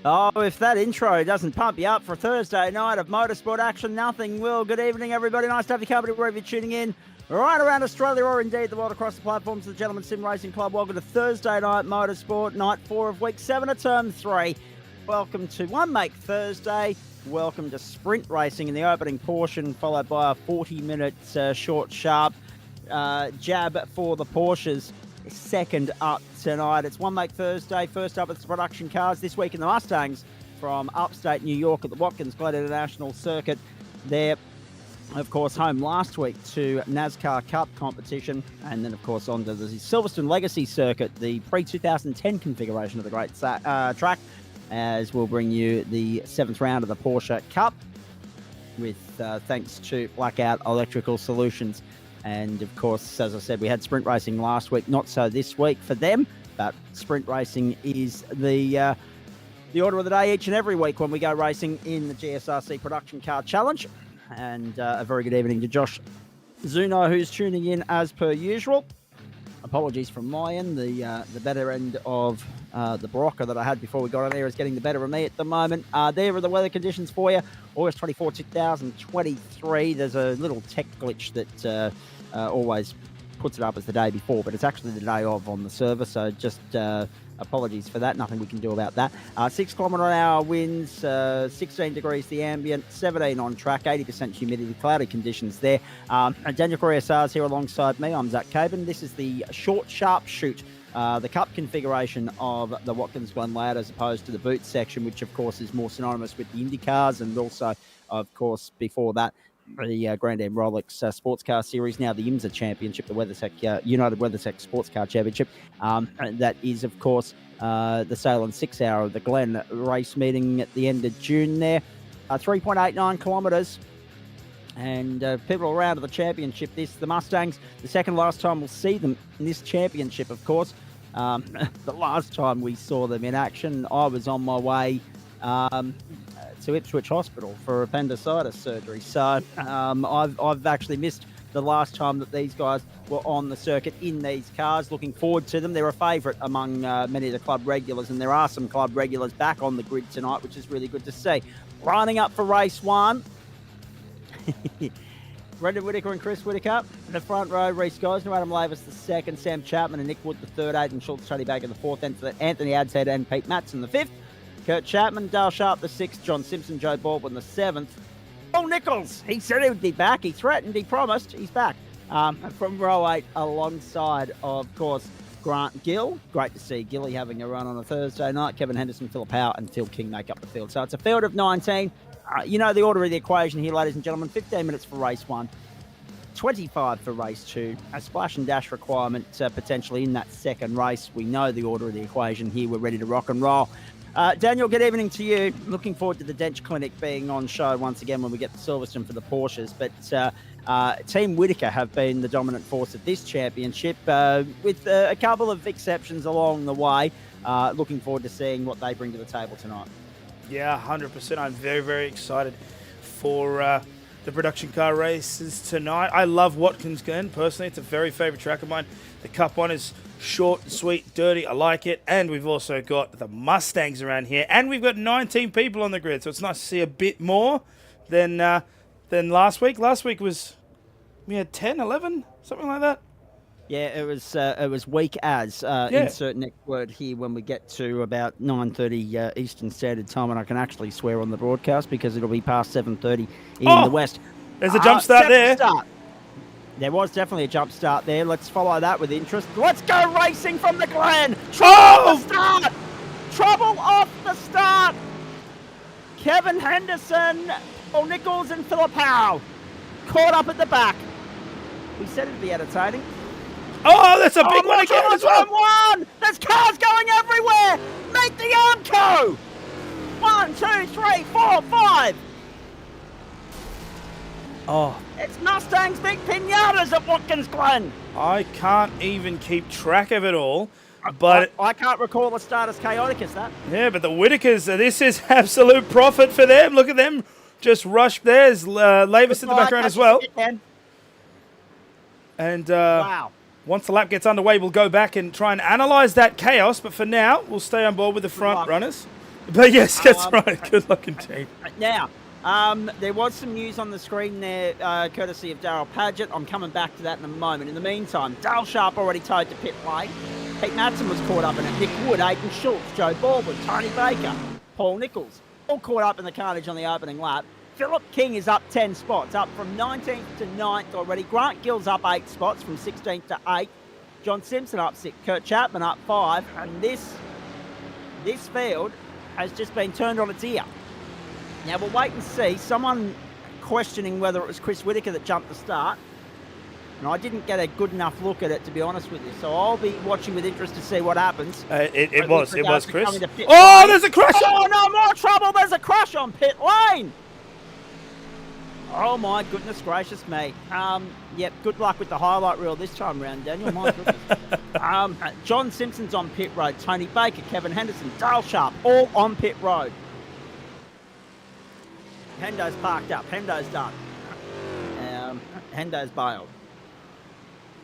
Oh, if that intro doesn't pump you up for Thursday night of motorsport action, nothing will. Good evening, everybody. Nice to have you company wherever you're tuning in. Right around Australia or indeed the world across the platforms of the Gentleman Sim Racing Club. Welcome to Thursday night motorsport, night 4 of week 7 of term 3. Welcome to One Make Thursday. Welcome to sprint racing in the opening portion, followed by a 40-minute short, sharp jab for the Porsches. Second up tonight. It's One Make Thursday. First up, it's the production cars this week in the Mustangs from upstate New York at the Watkins Glen International Circuit. They're, of course, home last week to NASCAR Cup competition, and then, of course, on to the Silverstone Legacy Circuit, the pre-2010 configuration of the great track, as we'll bring you the 7th round of the Porsche Cup with thanks to Blackout Electrical Solutions. And, of course, as I said, we had sprint racing last week, not so this week for them, but sprint racing is the order of the day each and every week when we go racing in the GSRC Production Car Challenge. And a very good evening to Josh Zuno, who's tuning in as per usual. Apologies from my end. The better end of the Barocca that I had before we got on there is getting the better of me at the moment. There are the weather conditions for you. August 24, 2023. There's a little tech glitch that always puts it up as the day before, but it's actually the day of on the server, so just apologies for that. Nothing we can do about that. 6 km/h winds, 16 degrees the ambient, 17 on track, 80% humidity, cloudy conditions there. Daniel Correa-Sars here alongside me. I'm Zach Caban. This is the short, sharp shoot, the cup configuration of the Watkins Glen layout as opposed to the boot section, which of course is more synonymous with the Indy cars, and also, of course, before that, the Grand Am Rolex Sports Car Series, now the IMSA Championship, the WeatherTech United WeatherTech Sports Car Championship. That is, of course, the Sale and 6 Hour of the Glen race meeting at the end of June there. 3.89 kilometres. And pivotal round of the championship. The Mustangs, the second last time we'll see them in this championship, of course. The last time we saw them in action, I was on my way to Ipswich Hospital for appendicitis surgery. So I've actually missed the last time that these guys were on the circuit in these cars. Looking forward to them. They're a favourite among many of the club regulars, and there are some club regulars back on the grid tonight, which is really good to see. Lining up for race 1. Brendan Whitaker and Chris Whitaker in the front row. Reece Gosner, Adam Lavis the second, Sam Chapman and Nick Wood the third, Aidan Schultz, Tony Bagger the fourth, Anthony Adshead and Pete Matson the fifth, Kurt Chapman, Dale Sharp the sixth, John Simpson, Joe Baldwin the seventh. Paul Nichols, he said he would be back. He threatened, he promised, he's back. From row 8 alongside, of course, Grant Gill. Great to see Gilly having a run on a Thursday night. Kevin Henderson, Philip Howe and Phil King make up the field. So it's a field of 19. You know the order of the equation here, ladies and gentlemen. 15 minutes for race 1, 25 for race 2, a splash and dash requirement potentially in that second race. We know the order of the equation here. We're ready to rock and roll. Daniel, good evening to you. Looking forward to the Dench Clinic being on show once again when we get to Silverstone for the Porsches. But Team Whitaker have been the dominant force at this championship with a couple of exceptions along the way. Looking forward to seeing what they bring to the table tonight. Yeah, 100%. I'm very, very excited for the production car races tonight. I love Watkins Glen, personally. It's a very favourite track of mine. The Cup one is short, sweet, dirty. I like it. And we've also got the Mustangs around here. And we've got 19 people on the grid, so it's nice to see a bit more than last week. Last week we had 10, 11, something like that. Yeah, it was weak as insert next word here when we get to about 9:30 Eastern Standard Time, and I can actually swear on the broadcast because it'll be past 7:30 in the West. There's a jump start there. There was definitely a jump start there. Let's follow that with interest. Let's go racing from the Glen. Trouble off the start. Trouble off the start. Kevin Henderson, Paul Nichols, and Philip Howe caught up at the back. We said it'd be entertaining. Oh, that's a big one again as well. One. There's cars going everywhere. Make the Armco. 1, 2, 3, 4, 5. Oh, it's Mustangs Big Pinatas at Watkins Glen. I can't even keep track of it all. But I can't recall the start as chaotic as that. Yeah, but the Whitakers, this is absolute profit for them. Look at them just rush. There's Lavis in the background as well. And wow. Once the lap gets underway, we'll go back and try and analyse that chaos. But for now, we'll stay on board with the front runners. But yes, that's right. Good looking team. Now, there was some news on the screen there, courtesy of Darryl Paget. I'm coming back to that in a moment. In the meantime, Dale Sharp already towed to pit lane. Pete Madsen was caught up in it. Nick Wood, Aidan Schultz, Joe Baldwin, Tony Baker, Paul Nichols, all caught up in the carnage on the opening lap. Philip King is up 10 spots, up from 19th to 9th already. Grant Gill's up 8 spots from 16th to 8th. John Simpson up 6, Kurt Chapman up 5, and this field has just been turned on its ear. Now we'll wait and see. Someone questioning whether it was Chris Whitaker that jumped the start, and I didn't get a good enough look at it, to be honest with you. So I'll be watching with interest to see what happens. It was Chris. Oh, there's a crash! Oh no, more trouble! There's a crash on pit lane. Oh my goodness gracious me. Yep, good luck with the highlight reel this time round, Daniel. My goodness. John Simpson's on pit road. Tony Baker, Kevin Henderson, Dale Sharp, all on pit road. Hendo's parked up. Hendo's done. Hendo's bailed.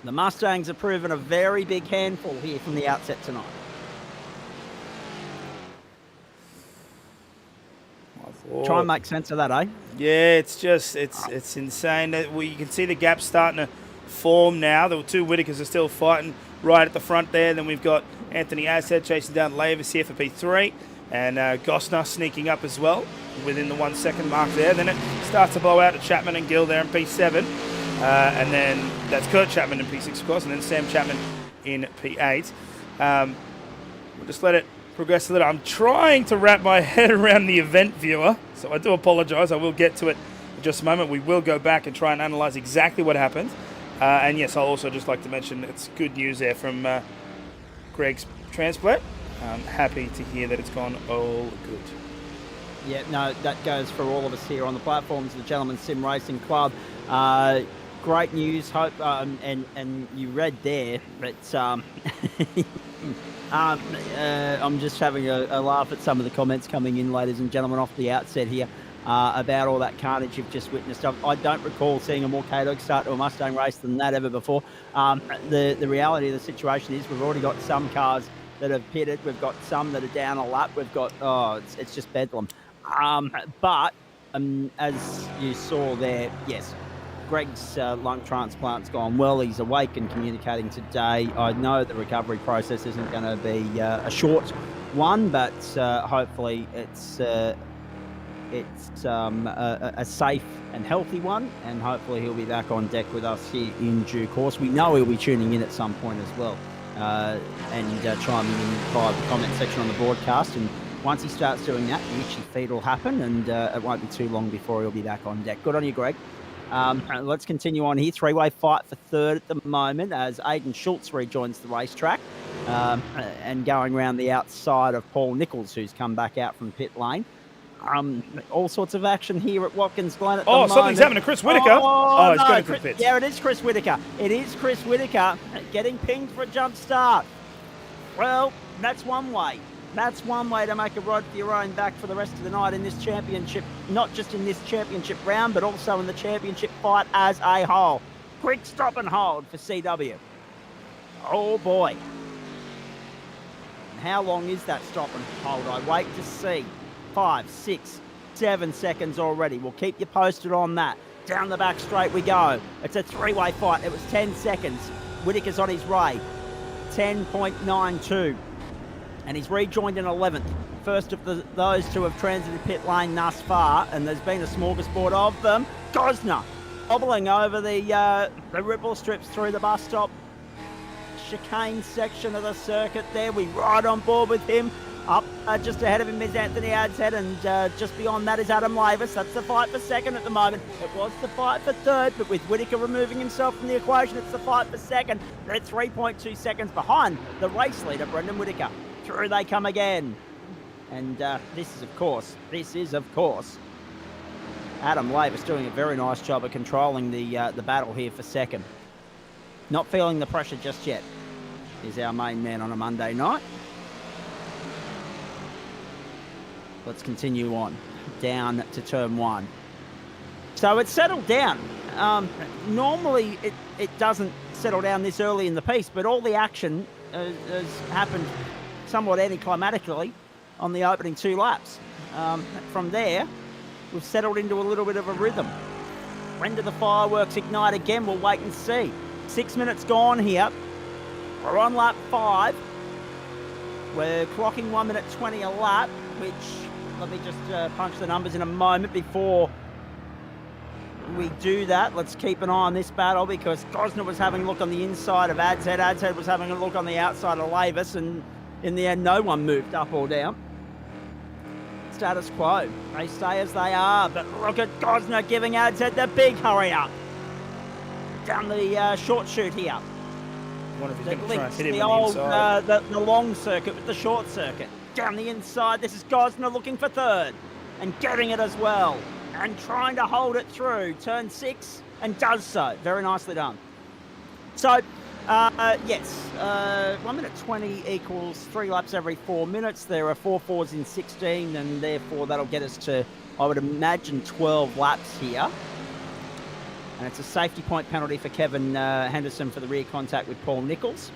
The Mustangs have proven a very big handful here from the outset tonight. Try and make sense of that, eh? Yeah, it's insane. You can see the gap starting to form now. The two Whitakers are still fighting right at the front there. Then we've got Anthony Ashead chasing down Lavis here for P3. And Gosner sneaking up as well within the 1 second mark there. Then it starts to blow out to Chapman and Gill there in P7. And then that's Kurt Chapman in P6, of course, and then Sam Chapman in P8. We'll just let it progress a little. I'm trying to wrap my head around the event viewer, so I do apologise. I will get to it in just a moment. We will go back and try and analyse exactly what happened. And yes, I'll also just like to mention it's good news there from Greg's transplant. I'm happy to hear that it's gone all good. Yeah, no, that goes for all of us here on the platforms of the Gentleman Sim Racing Club. Great news. Hope and you read there, but I'm just having a laugh at some of the comments coming in, ladies and gentlemen, off the outset here about all that carnage you've just witnessed. I don't recall seeing a more chaotic start to a Mustang race than that ever before. The reality of the situation is we've already got some cars that have pitted. We've got some that are down a lap. We've got, it's just bedlam. But as you saw there, yes, Greg's lung transplant's gone well. He's awake and communicating today. I know the recovery process isn't going to be a short one, but hopefully it's a safe and healthy one, and hopefully he'll be back on deck with us here in due course. We know he'll be tuning in at some point as well, and chiming in via the comment section on the broadcast. And once he starts doing that, the itchy feet will happen, and it won't be too long before he'll be back on deck. Good on you, Greg. Let's continue on here. Three-way fight for third at the moment as Aidan Schultz rejoins the racetrack, and going around the outside of Paul Nichols, who's come back out from pit lane. All sorts of action here at Watkins Glen at the moment. Something's happened to Chris Whitaker. Oh, he's no, going to the pits. Yeah, it is Chris Whitaker. It is Chris Whitaker getting pinged for a jump start. Well, that's one way. That's one way to make a rod for your own back for the rest of the night in this championship. Not just in this championship round, but also in the championship fight as a whole. Quick stop and hold for CW. Oh, boy. How long is that stop and hold? I wait to see. 5, 6, 7 seconds already. We'll keep you posted on that. Down the back straight we go. It's a three-way fight. It was 10 seconds. Whitaker's on his way. 10.92. And he's rejoined in 11th. First of those two have transited pit lane thus far, and there's been a smorgasbord of them. Gosner hobbling over the ripple strips through the bus stop chicane section of the circuit there. We ride on board with him. Up just ahead of him is Anthony Adshead, and just beyond that is Adam Lavis. That's the fight for second at the moment. It was the fight for third, but with Whitaker removing himself from the equation, it's the fight for second. They're 3.2 seconds behind the race leader, Brendan Whitaker. Through they come again. And this is, of course, Adam Lavis doing a very nice job of controlling the battle here for second. Not feeling the pressure just yet is our main man on a Monday night. Let's continue on down to turn one. So it's settled down. Normally it doesn't settle down this early in the piece, but all the action has happened somewhat anticlimactically on the opening 2 laps. From there, we've settled into a little bit of a rhythm. When do the fireworks ignite again? We'll wait and see. 6 minutes gone here. We're on lap 5. We're clocking 1 minute 20 a lap, which, let me just punch the numbers in a moment before we do that. Let's keep an eye on this battle because Gosner was having a look on the inside of Adshead. Adshead was having a look on the outside of Lavis, and in the end, no one moved up or down. Status quo. They stay as they are, but look at Gosner giving Adshead the big hurry up. Down the short chute here. That links the old, the long circuit with the short circuit. Down the inside, this is Gosner looking for third and getting it as well and trying to hold it through turn 6 and does so. Very nicely done. So, yes, 1 minute 20 equals 3 laps every 4 minutes. There are 4 fours in 16, and therefore that'll get us to, I would imagine, 12 laps here. And it's a safety point penalty for Kevin Henderson for the rear contact with Paul Nichols.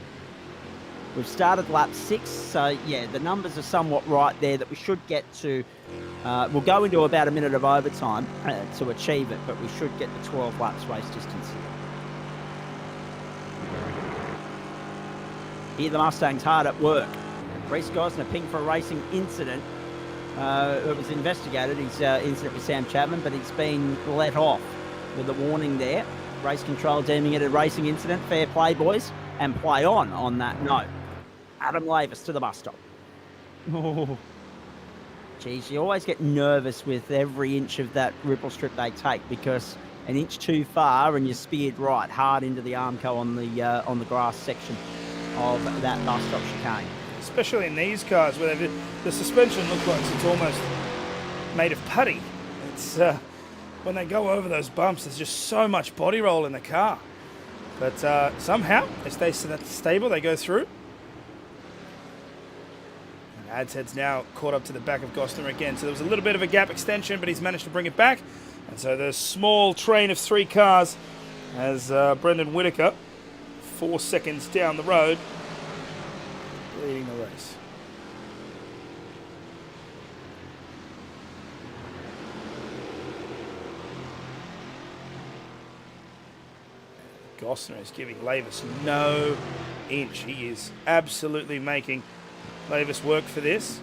We've started lap 6, so yeah, the numbers are somewhat right there that we should get to. We'll go into about a minute of overtime to achieve it, but we should get the 12 laps race distance here. Here the Mustang's hard at work. Reece Gosner pinged for a racing incident. It was investigated, his incident with Sam Chapman, but he's been let off with a warning there. Race control deeming it a racing incident. Fair play, boys, and play on that note. Adam Lavis to the bus stop. Oh, geez, you always get nervous with every inch of that ripple strip they take because an inch too far and you're speared right hard into the Armco on the grass section of that bus stop chicane. Especially in these cars where the suspension looks like it's almost made of putty. It's when they go over those bumps, there's just so much body roll in the car. But somehow they stay stable, they go through. And Adshead's now caught up to the back of Gosner again. So there was a little bit of a gap extension, but he's managed to bring it back. And so the small train of 3 cars has Brendan Whitaker, 4 seconds down the road, leading the race. Gosner is giving Lavis no inch. He is absolutely making Lavis work for this.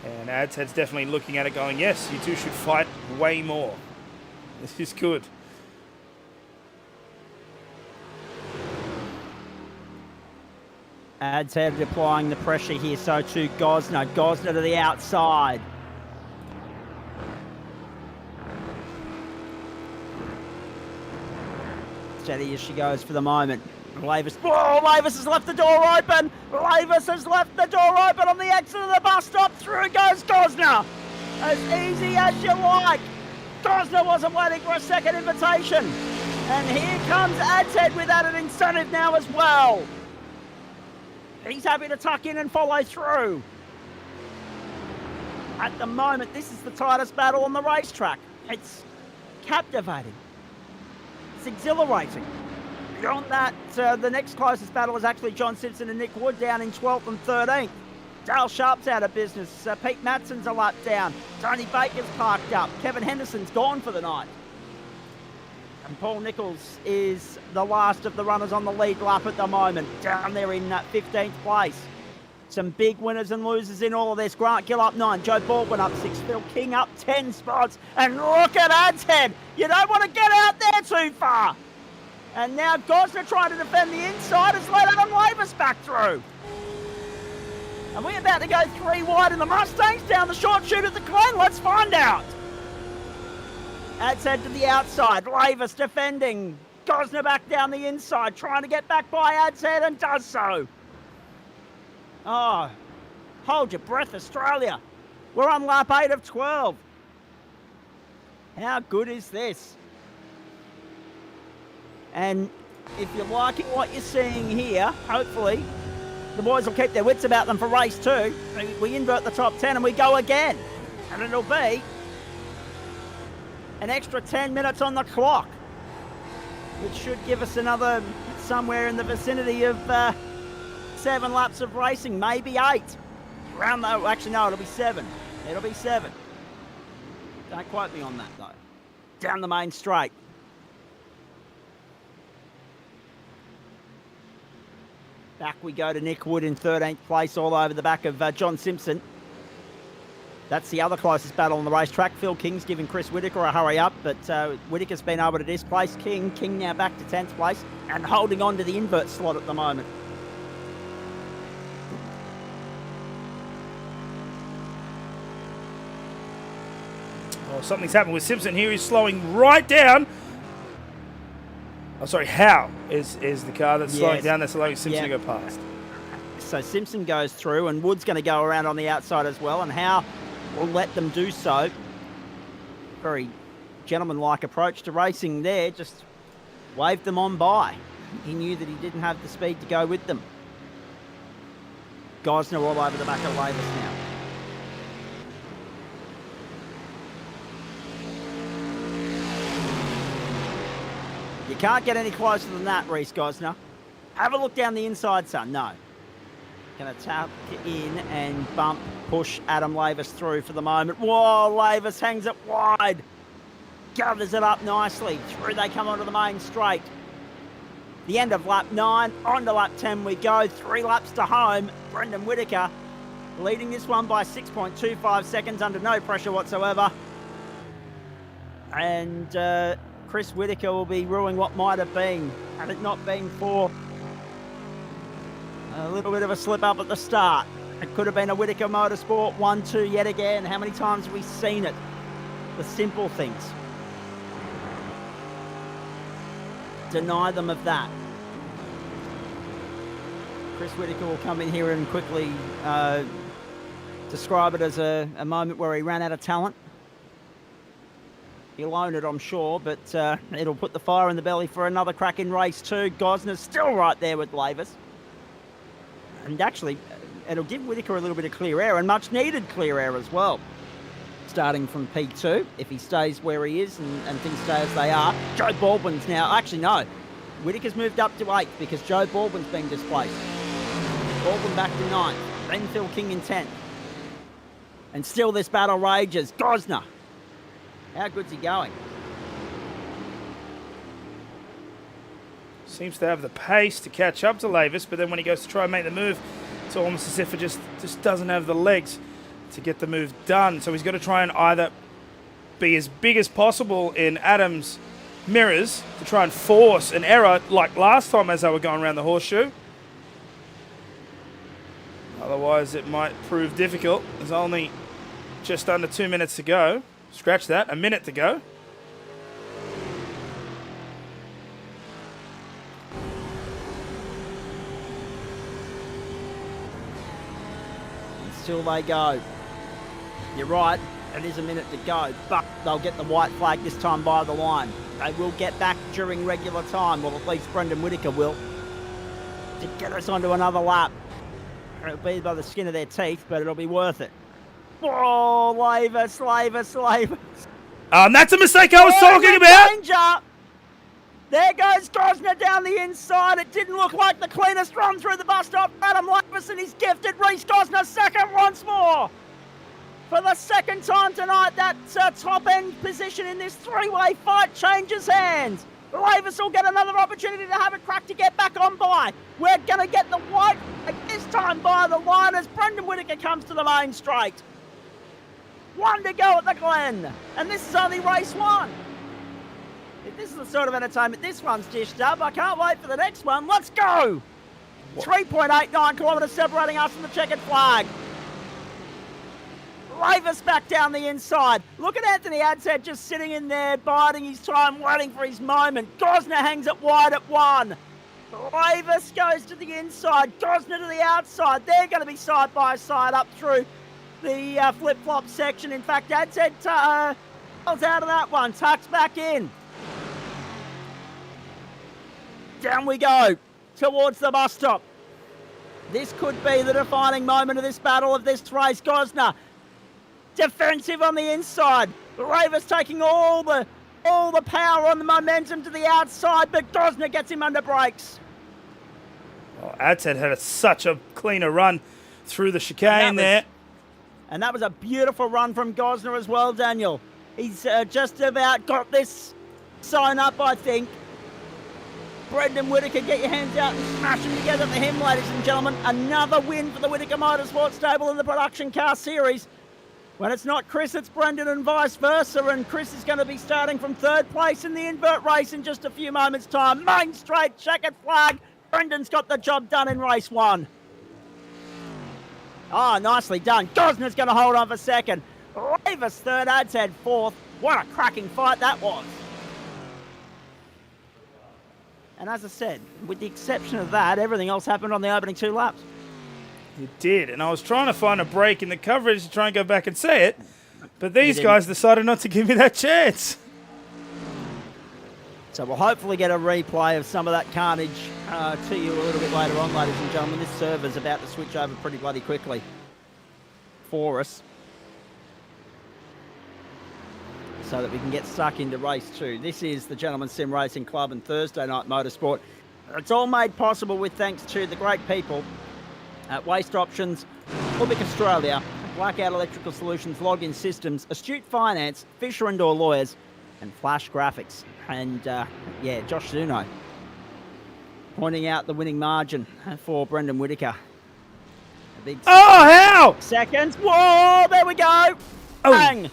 And Adshead's definitely looking at it going, yes, you two should fight way more. This is good. Adshead applying the pressure here, so too Gosner. Gosner to the outside. Steady as she goes for the moment. Lavis, oh, Lavis has left the door open. Lavis has left the door open on the exit of the bus stop. Through goes Gosner. As easy as you like. Gosner wasn't waiting for a second invitation. And here comes Adshead with added incentive now as well. He's happy to tuck in and follow through. At the moment, this is the tightest battle on the racetrack. It's captivating. It's exhilarating. Beyond that, the next closest battle is actually John Simpson and Nick Wood down in 12th and 13th. Dale Sharp's out of business. Pete Matson's a lap down. Tony Baker's parked up. Kevin Henderson's gone for the night. And Paul Nichols is the last of the runners on the lead lap at the moment, down there in 15th place. Some big winners and losers in all of this. Grant Gill up 9, Joe Baldwin up 6, Phil King up 10 spots. And look at Adshead. You don't want to get out there too far. And now Gosner trying to defend the inside has let Adam Lavis back through. And we're about to go 3 wide in the Mustangs down the short chute at the Glen. Let's find out. Adshead to the outside. Lavis defending. Gosner back down the inside, trying to get back by Adshead and does so. Oh, hold your breath, Australia. We're on lap 8 of 12. How good is this? And if you're liking what you're seeing here, hopefully the boys will keep their wits about them for race 2. We invert the top 10 and we go again. And it'll be an extra 10 minutes on the clock, which should give us another somewhere in the vicinity of 7 laps of racing, maybe 8. Round though, actually no, it'll be 7. It'll be 7. Don't quote me on that though. Down the main straight. Back we go to Nick Wood in 13th place, all over the back of John Simpson. That's the other closest battle on the racetrack. Phil King's giving Chris Whittaker a hurry up, but Whittaker's been able to displace King. King now back to 10th place and holding on to the invert slot at the moment. Oh, something's happened with Simpson here. He's slowing right down. Oh, sorry, Howe is the car that's slowing down. That's allowing Simpson to go past. So Simpson goes through and Wood's going to go around on the outside as well, and Howe will let them do so. Very gentlemanlike approach to racing there. Just waved them on by. He knew that he didn't have the speed to go with them. Gosner all over the back of Lavis now. You can't get any closer than that, Reece Gosner. Have a look down the inside, son. No. Going to tap in and bump, push Adam Lavis through for the moment. Whoa, Lavis hangs it wide. Gathers it up nicely. Through they come onto the main straight. The end of lap 9, on to lap 10 we go. 3 laps to home. Brendan Whittaker leading this one by 6.25 seconds under no pressure whatsoever. And Chris Whittaker will be ruining what might have been, had it not been for a little bit of a slip up at the start. It could have been a Whittaker Motorsport 1-2 yet again. How many times have we seen it? The simple things. Deny them of that. Chris Whittaker will come in here and quickly describe it as a moment where he ran out of talent. He'll own it, I'm sure, but it'll put the fire in the belly for another crack in race 2. Gosner's still right there with Lavis. And actually, it'll give Whittaker a little bit of clear air, and much needed clear air as well. Starting from P2, if he stays where he is and things stay as they are. Joe Baldwin's now, actually no, Whittaker's moved up to 8th because Joe Baldwin's been displaced. Baldwin back to 9th, then Phil King in 10th. And still this battle rages. Gosner, how good's he going? Seems to have the pace to catch up to Lavis, but then when he goes to try and make the move, it's almost as if it just doesn't have the legs to get the move done. So he's got to try and either be as big as possible in Adam's mirrors to try and force an error like last time as they were going around the horseshoe. Otherwise, it might prove difficult. There's only just under 2 minutes to go. Scratch that, a minute to go. Still they go. You're right, it is a minute to go, but they'll get the white flag this time by the line. They will get back during regular time, well at least Brendan Whittaker will, to get us onto another lap. It'll be by the skin of their teeth, but it'll be worth it. Oh, Lavis. And that's a mistake I was talking about. Danger. There goes Gosner down the inside. It didn't look like the cleanest run through the bus stop. Adam Lavis and he's gifted Reece Gosner second once more. For the second time tonight, that top end position in this 3-way fight changes hands. Lavis will get another opportunity to have a crack to get back on by. We're going to get the white this time by the line as Brendan Whittaker comes to the main straight. 1 to go at the Glen. And this is only race 1. If this is the sort of entertainment this one's dished up, I can't wait for the next one. Let's go! 3.89 kilometres separating us from the checkered flag. Lavis back down the inside. Look at Anthony Adshead just sitting in there, biding his time, waiting for his moment. Gosner hangs it wide at 1. Lavis goes to the inside, Gosner to the outside. They're going to be side by side up through the flip-flop section. In fact, Adshead pulls out of that one, tucks back in. Down we go, towards the bus stop. This could be the defining moment of this battle, of this race. Gosner, defensive on the inside. Lavis taking all the power on the momentum to the outside, but Gosner gets him under brakes. Well, Adshead had such a cleaner run through the chicane there. And that was a beautiful run from Gosner as well, Daniel. He's just about got this sewn up, I think. Brendan Whitaker, get your hands out and smash them together for him, ladies and gentlemen. Another win for the Whitaker Motorsport stable in the production car series. When it's not Chris, it's Brendan and vice versa. And Chris is going to be starting from 3rd place in the invert race in just a few moments' time. Main straight, checkered flag. Brendan's got the job done in race 1. Oh, nicely done. Gosner's going to hold on for 2nd. Ravis 3rd, Adshead 4th. What a cracking fight that was. And as I said, with the exception of that, everything else happened on the opening 2 laps. It did, and I was trying to find a break in the coverage to try and go back and say it, but these guys decided not to give me that chance. So we'll hopefully get a replay of some of that carnage to you a little bit later on, ladies and gentlemen. This server's about to switch over pretty bloody quickly for us, so that we can get stuck into race 2. This is the Gentleman Sim Racing Club and Thursday Night Motorsport. It's all made possible with thanks to the great people at Waste Options, Ubic Australia, Blackout Electrical Solutions, Login Systems, Astute Finance, Fisher & Door Lawyers, and Flash Graphics. And yeah, Josh Zuno pointing out the winning margin for Brendan Whitaker. A big how? Seconds. Whoa, there we go. Bang.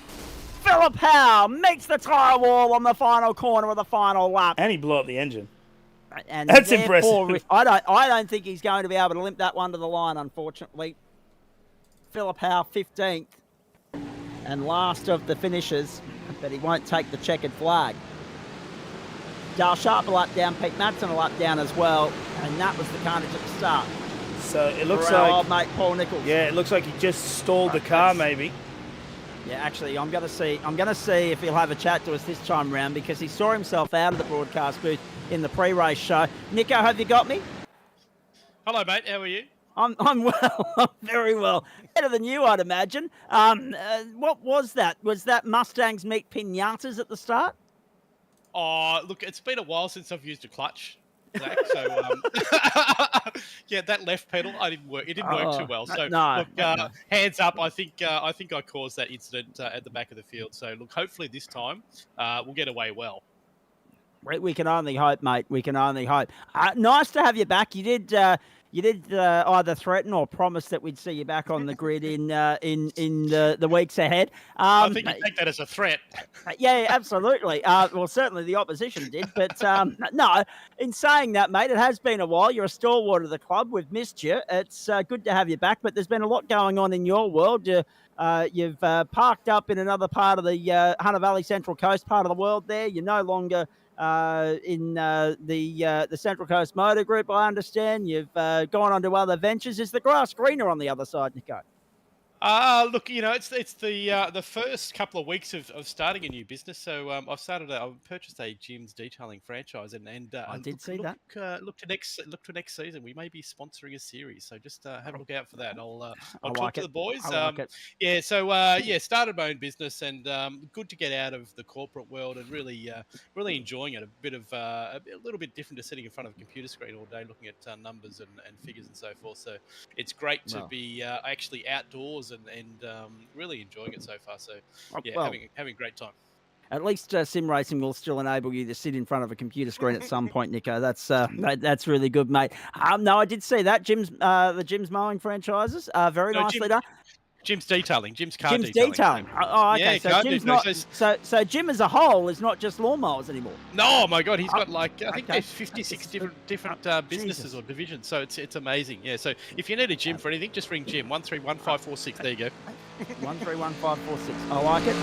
Philip Howe meets the tyre wall on the final corner of the final lap. And he blew up the engine. And that's impressive. I don't think he's going to be able to limp that one to the line, unfortunately. Philip Howe, 15th. And last of the finishers, but he won't take the checkered flag. Dale Sharp a lap down, Pete Madsen a lap down as well. And that was the carnage at the start. So it looks like old mate Paul Nichols. Yeah, it looks like he just stalled the car, maybe. Yeah, actually, I'm going to see if he'll have a chat to us this time round, because he saw himself out of the broadcast booth in the pre-race show. Nico, have you got me? Hello, mate. How are you? I'm well. I'm very well. Better than you, I'd imagine. What was that? Was that Mustangs meet Pinatas at the start? Oh, look, it's been a while since I've used a clutch, Zach. So, yeah, that left pedal, it didn't work too well. So, look, hands up. I think I caused that incident at the back of the field. So, look, hopefully this time we'll get away well. We can only hope, mate. We can only hope. Nice to have you back. You did either threaten or promise that we'd see you back on the grid in the weeks ahead. I think you take that as a threat. Yeah, absolutely. Well, certainly the opposition did. But no, in saying that, mate, it has been a while. You're a stalwart of the club. We've missed you. It's good to have you back. But there's been a lot going on in your world. You've parked up in another part of the Hunter Valley Central Coast part of the world there. You're no longer in the Central Coast Motor Group, I understand. You've gone on to other ventures. Is the grass greener on the other side, Nico? Look, it's the first couple of weeks of starting a new business. So I've purchased a Jim's detailing franchise, and I did see that. Look to next season. We may be sponsoring a series, so just have a look out for that. I'll talk to the boys. I like it. Yeah, so started my own business, and good to get out of the corporate world and really enjoying it. A little bit different to sitting in front of a computer screen all day looking at numbers and figures and so forth. So it's great to be actually outdoors and really enjoying it so far. So yeah, having a great time. At least sim racing will still enable you to sit in front of a computer screen at some point, Nico. That's really good, mate. No, I did see that the Jim's mowing franchises very nicely done. Jim's detailing. Jim's car detailing. Oh, okay. Yeah, so Jim as a whole is not just lawnmowers anymore. No, my God, he's got I think there's 56 different businesses or divisions. So it's amazing. Yeah. So if you need a Jim for anything, just ring Jim 131546. There you go. 131546. I like it.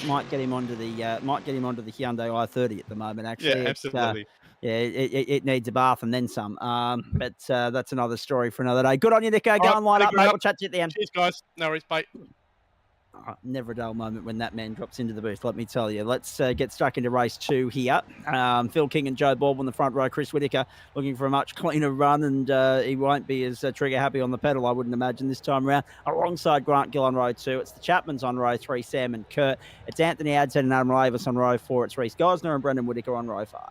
Might get him onto the Hyundai i30 at the moment. Actually, yeah, absolutely. It needs a bath and then some. But that's another story for another day. Good on you, Nico. Go and line up, mate. We'll chat to you at the end. Cheers, guys. No worries. Bye. Never a dull moment when that man drops into the booth, let me tell you. Let's get stuck into race 2 here. Phil King and Joe Baldwin in the front row. Chris Whitaker looking for a much cleaner run, and he won't be as trigger happy on the pedal, I wouldn't imagine, this time around. Alongside Grant Gill on row 2. It's the Chapmans on row 3, Sam and Kurt. It's Anthony Adshead and Adam Lavis on row 4. It's Reece Gosner and Brendan Whitaker on row 5.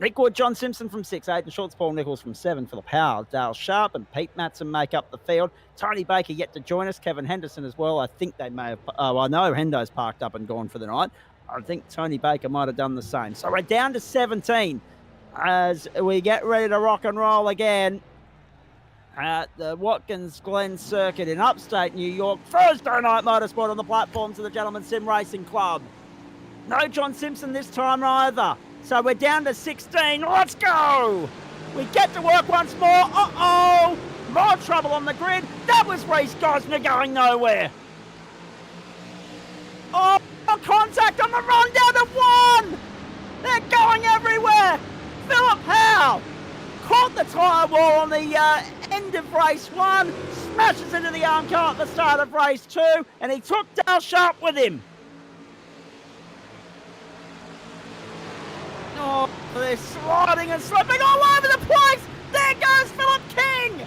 Nick Wood, John Simpson from 6, Aidan Schultz, Paul Nichols from 7, Philip Howell, Dale Sharp and Pete Matson make up the field. Tony Baker yet to join us, Kevin Henderson as well. I think they may have, I know Hendo's parked up and gone for the night. I think Tony Baker might have done the same. So we're down to 17 as we get ready to rock and roll again at the Watkins Glen circuit in upstate New York. Thursday night motorsport on the platforms of the Gentleman Sim Racing Club. No John Simpson this time either. So we're down to 16. Let's go! We get to work once more. Uh-oh! More trouble on the grid. That was Reese Gosner going nowhere. Oh, contact on the run down to 1! They're going everywhere! Philip Howe caught the tyre wall on the end of race 1, smashes into the arm car at the start of race 2, and he took Dale Sharp with him. Oh, they're sliding and slipping all over the place. There goes Philip King.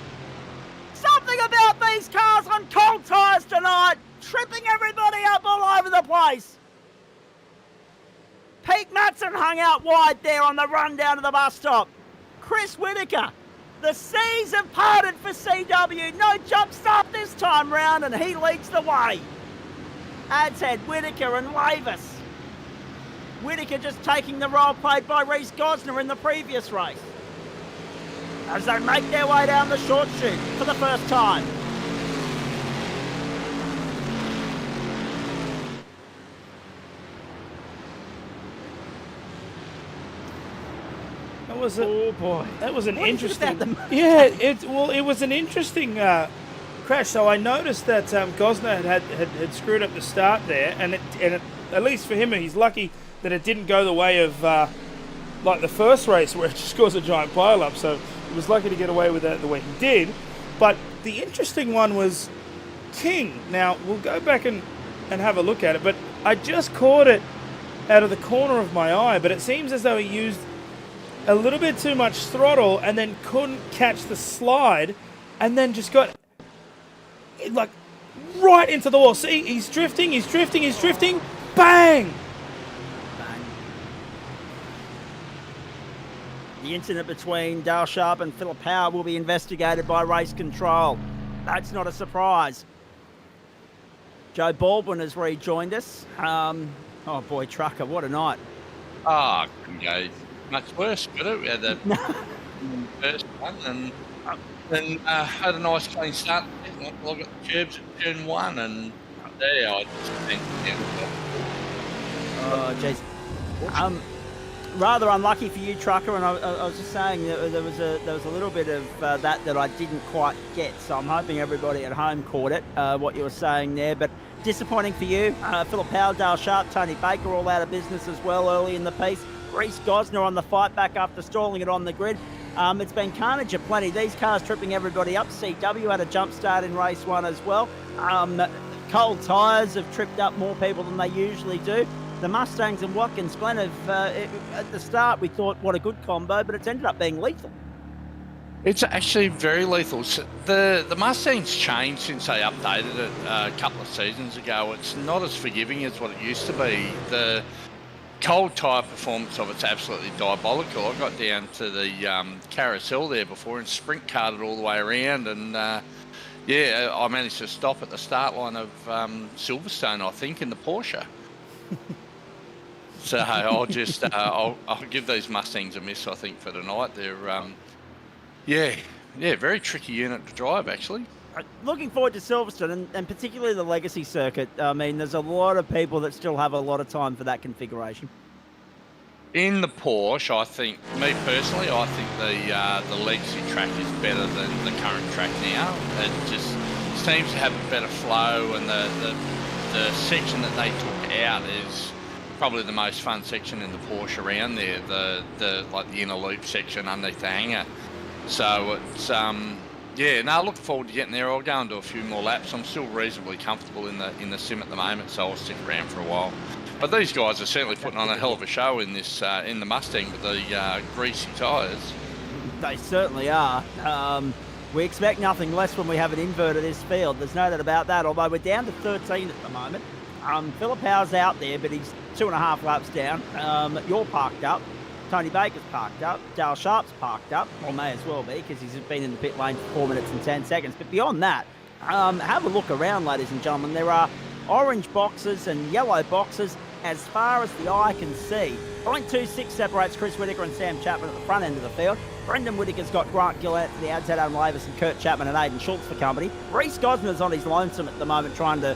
Something about these cars on cold tyres tonight, tripping everybody up all over the place. Pete Matson hung out wide there on the run down to the bus stop. Chris Whitaker, the seas have parted for CW. No jump start this time round, and he leads the way. Adds had Whitaker and Lavis. Whitaker just taking the role played by Reese Gosner in the previous race as they make their way down the short chute for the first time. That was Oh boy. That was an What is it interesting. about them? Yeah, it was an interesting crash. So I noticed that Gosner had screwed up the start there, and it at least for him, he's lucky that it didn't go the way of like the first race where it just caused a giant pile-up. So he was lucky to get away with that the way he did. But the interesting one was King. Now, we'll go back and have a look at it, but I just caught it out of the corner of my eye, but it seems as though he used a little bit too much throttle and then couldn't catch the slide and then just got like right into the wall. See, he's drifting, bang! The incident between Dale Sharp and Philip Howe will be investigated by race control. That's not a surprise. Joe Baldwin has rejoined us. Oh boy, Trucker, what a night. Oh, couldn't go much worse, could it? We had the first one and then had a nice clean start. I got the curbs at turn 1 and there I just went down. Oh, jeez. Rather unlucky for you, Trucker, and I was just saying that there was a little bit of that I didn't quite get, so I'm hoping everybody at home caught it, what you were saying there, but disappointing for you. Philip Howell, Dale Sharp, Tony Baker all out of business as well early in the piece. Reese Gosner on the fight back after stalling it on the grid. It's been carnage aplenty. These cars tripping everybody up. CW had a jump start in race 1 as well. Cold tyres have tripped up more people than they usually do. The Mustangs and Watkins Glen have, at the start, we thought, what a good combo, but it's ended up being lethal. It's actually very lethal. The Mustangs changed since they updated it a couple of seasons ago. It's not as forgiving as what it used to be. The cold tyre performance of it's absolutely diabolical. I got down to the carousel there before and sprint carted all the way around, and yeah, I managed to stop at the start line of Silverstone, I think, in the Porsche. So I'll just I'll give these Mustangs a miss, I think, for tonight. They're yeah, very tricky unit to drive, actually. Looking forward to Silverstone and particularly the Legacy circuit. I mean, there's a lot of people that still have a lot of time for that configuration. In the Porsche, I think, me personally, I think the Legacy track is better than the current track now. It just seems to have a better flow, and the section that they took out is probably the most fun section in the Porsche around there. The like the inner loop section underneath the hangar. So it's yeah, no, looking forward to getting there. I'll go and do a few more laps. I'm still reasonably comfortable in the sim at the moment, so I'll stick around for a while. But these guys are certainly putting on a hell of a show in this in the Mustang with the greasy tyres. They certainly are. We expect nothing less when we have an invert of this field. There's no doubt about that, although we're down to 13 at the moment. Philip Howe's out there, but he's 2.5 laps down. You're parked up. Tony Baker's parked up. Dale Sharp's parked up, or may as well be, because he's been in the pit lane for 4 minutes and 10 seconds. But beyond that, have a look around, ladies and gentlemen. There are orange boxes and yellow boxes as far as the eye can see. 0.26 separates Chris Whittaker and Sam Chapman at the front end of the field. Brendan Whittaker's got Grant Gillett to the outside, Adam Lavis and Kurt Chapman and Aidan Schultz for company. Reece Gosner's on his lonesome at the moment, trying to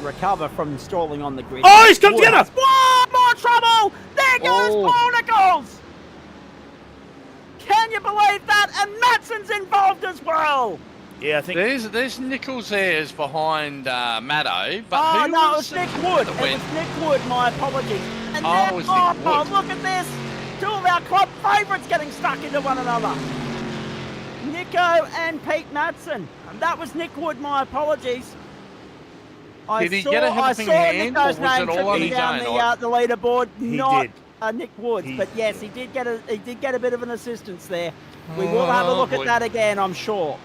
recover from stalling on the grid. Oh, he's come together! Whoa, more trouble! There goes Paul Nichols! Can you believe that? And Matsson's involved as well! Yeah, I think there's Nichols there's behind Maddo, but oh who no, was it was Nick Wood. It was Nick Wood. My apologies. And then, it was Nick Wood. Look at this! Two of our club favourites getting stuck into one another. Nico and Pete Mattson. And that was Nick Wood. My apologies. Did he get a helping hand, or was it all on his down own? The leaderboard, He not did. Nick Woods, but yes, he did get a bit of an assistance there. We will have a look at that again, I'm sure.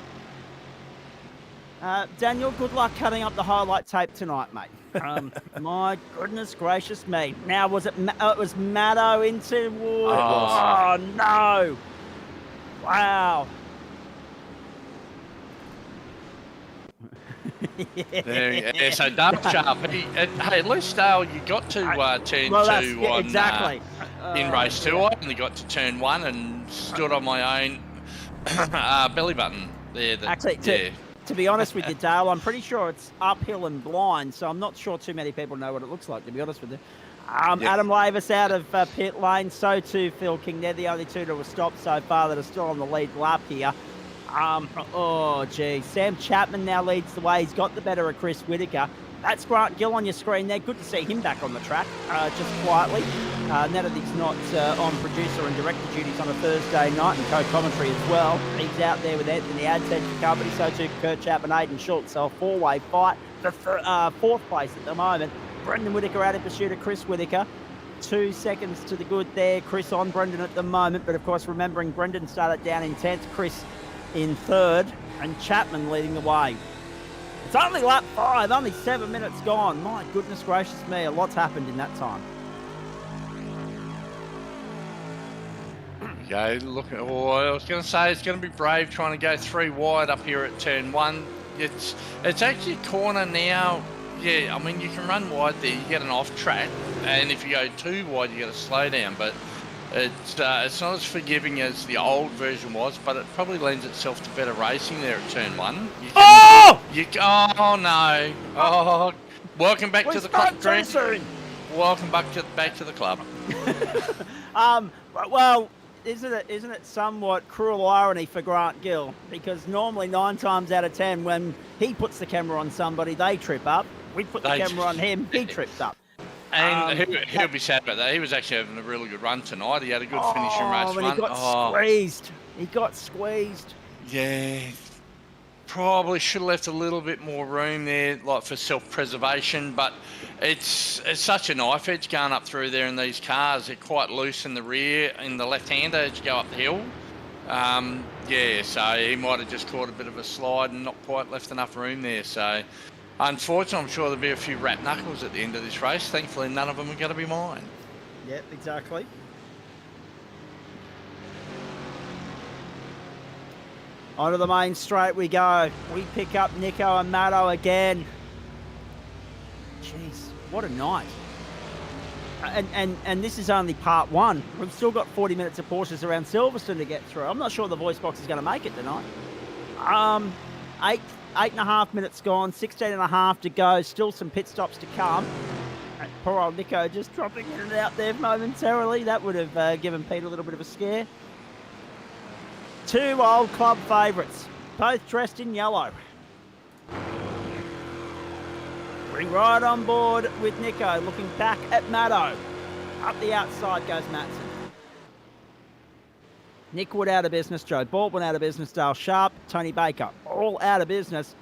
Daniel, good luck cutting up the highlight tape tonight, mate. My goodness gracious me. Now, was it was Maddo into Wood? Oh, no. Wow. Yeah, so Dale Sharp. Hey, at least Dale, you got to turn two on exactly. In race 2. I only got to turn 1 and stood on my own belly button there. Actually, to be honest with you, Dale, I'm pretty sure it's uphill and blind, so I'm not sure too many people know what it looks like, to be honest with you. Adam Lavis out of pit lane, so too Phil King. They're the only two that were stopped so far that are still on the lead lap here. Oh, geez. Sam Chapman now leads the way. He's got the better of Chris Whittaker. That's Grant Gill on your screen there. Good to see him back on the track, just quietly. Now that he's not on producer and director duties on a Thursday night and co-commentary as well. He's out there with Anthony Adset for company, so too Kurt Chapman, Aidan Schultz. So a four-way fight for fourth place at the moment. Brendan Whittaker out in pursuit of Chris Whittaker. 2 seconds to the good there. Chris on Brendan at the moment, but of course remembering Brendan started down in 10th, Chris in 3rd, and Chapman leading the way. It's only lap 5, only 7 minutes gone. My goodness gracious me, a lot's happened in that time. Yeah, look. I was going to say it's going to be brave trying to go 3 wide up here at turn 1. It's actually a corner now. Yeah, I mean you can run wide there, you get an off track, and if you go 2 wide, you get a slow down. But it's not as forgiving as the old version was, but it probably lends itself to better racing there at turn 1. Oh no! Oh, welcome back to the club, Greg. Welcome back to the club. Well, isn't it somewhat cruel irony for Grant Gill? Because normally 9 times out of 10, when he puts the camera on somebody, they trip up. We put the camera on him, he trips up. And he'll be sad about that. He was actually having a really good run tonight. He had a good finish in race 1. He got squeezed. He got squeezed. Yeah. Probably should have left a little bit more room there, like for self-preservation, but it's such a knife edge going up through there in these cars. They're quite loose in the rear, in the left-hander as you go up the hill. Yeah, so he might have just caught a bit of a slide and not quite left enough room there. So, unfortunately, I'm sure there'll be a few rat knuckles at the end of this race. Thankfully, none of them are going to be mine. Yep, exactly. Onto the main straight we go. We pick up Nico and Maddo again. Jeez, what a night. And this is only part 1. We've still got 40 minutes of Porsches around Silverstone to get through. I'm not sure the voice box is going to make it tonight. 8.5 minutes gone, 16.5 to go. Still some pit stops to come. And poor old Nico just dropping in and out there momentarily. That would have given Pete a little bit of a scare. 2 old club favourites, both dressed in yellow. We're right on board with Nico, looking back at Maddo. Up the outside goes Mattson. Nick Wood out of business, Joe Baldwin out of business, Dale Sharp, Tony Baker, all out of business.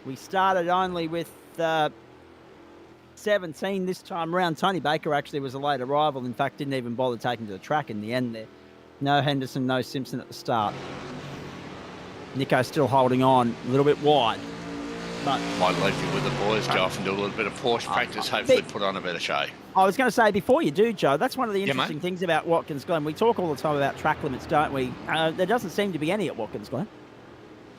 We started only with 17 this time round. Tony Baker actually was a late arrival. In fact, didn't even bother taking to the track in the end there. No Henderson, no Simpson at the start. Nico still holding on, a little bit wide. But Might leave you with the boys, go off and do a little bit of Porsche practice, hopefully put on a better show. I was going to say, before you do, Joe, that's one of the Yeah, interesting things about Watkins Glen. We talk all the time about track limits, don't we? There doesn't seem to be any at Watkins Glen.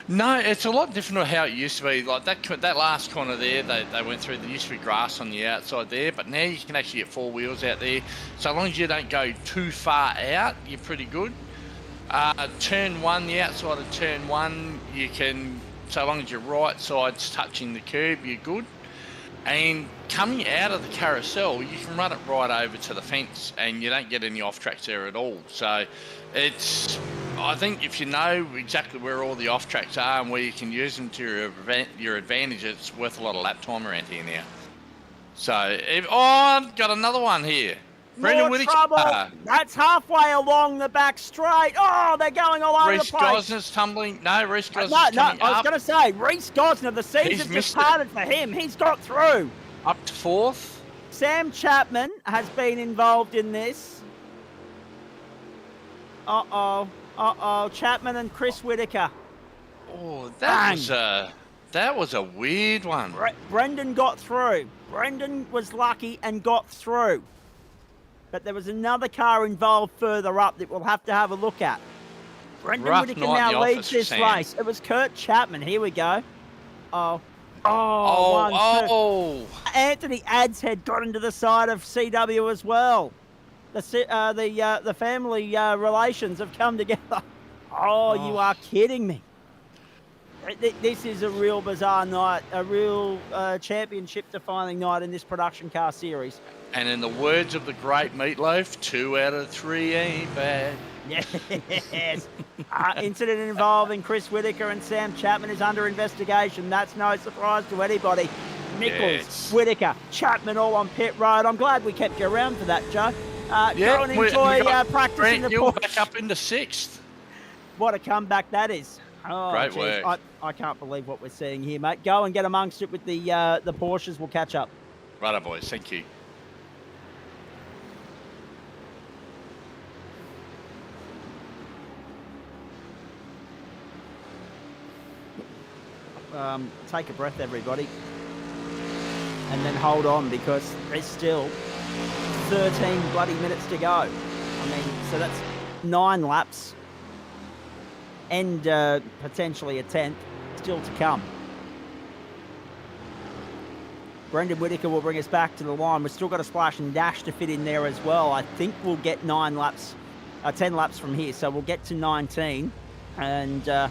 No, it's a lot different to how it used to be. Like that last corner there, they went through. There used to be grass on the outside there, but now you can actually get 4 wheels out there. So long as you don't go too far out, you're pretty good. Turn 1, the outside of turn 1, you can, so long as your right side's touching the curb, you're good. And coming out of the carousel, you can run it right over to the fence and you don't get any off tracks there at all. So it's, I think if you know exactly where all the off tracks are and where you can use them to your advantage, it's worth a lot of lap time around here now. So, I've got another one here. Brendan More Whittaker. trouble. That's halfway along the back straight. Oh, they're going all over the Reece place. Gosner's tumbling. No, Reece Gosner's No, coming I was up. going to say, Reece Gosner, the He's season just missed started for him. He's got through. Up to 4th. Sam Chapman has been involved in this. Uh-oh. Chapman and Chris Whittaker. Oh, Bang. that was a weird one. Brendan got through. Brendan was lucky and got through. But there was another car involved further up that we'll have to have a look at. Brendan Rough Whittaker night in the now leads office, this Sam. race. It was Kurt Chapman. Here we go. Oh, Oh. Anthony Adshead got into the side of CW as well. The family relations have come together. Oh, you are kidding me. This is a real bizarre night, a real championship-defining night in this production car series. And in the words of the great Meatloaf, 2 out of 3 ain't bad. Yes. Incident involving Chris Whittaker and Sam Chapman is under investigation. That's no surprise to anybody. Nichols, Yes. Whittaker, Chapman all on pit road. I'm glad we kept you around for that, Joe. Go and we enjoy got practicing Brent the Gill Porsche. back up into 6th. What a comeback that is. Oh, Great geez. work. I can't believe what we're seeing here, mate. Go and get amongst it with the Porsches. We'll catch up. Righto, boys. Thank you. Take a breath, everybody. And then hold on, because there's still 13 bloody minutes to go. I mean, so that's 9 laps and potentially a 10th still to come. Brendan Whittaker will bring us back to the line. We've still got a splash and dash to fit in there as well. I think we'll get 10 laps from here, so we'll get to 19. And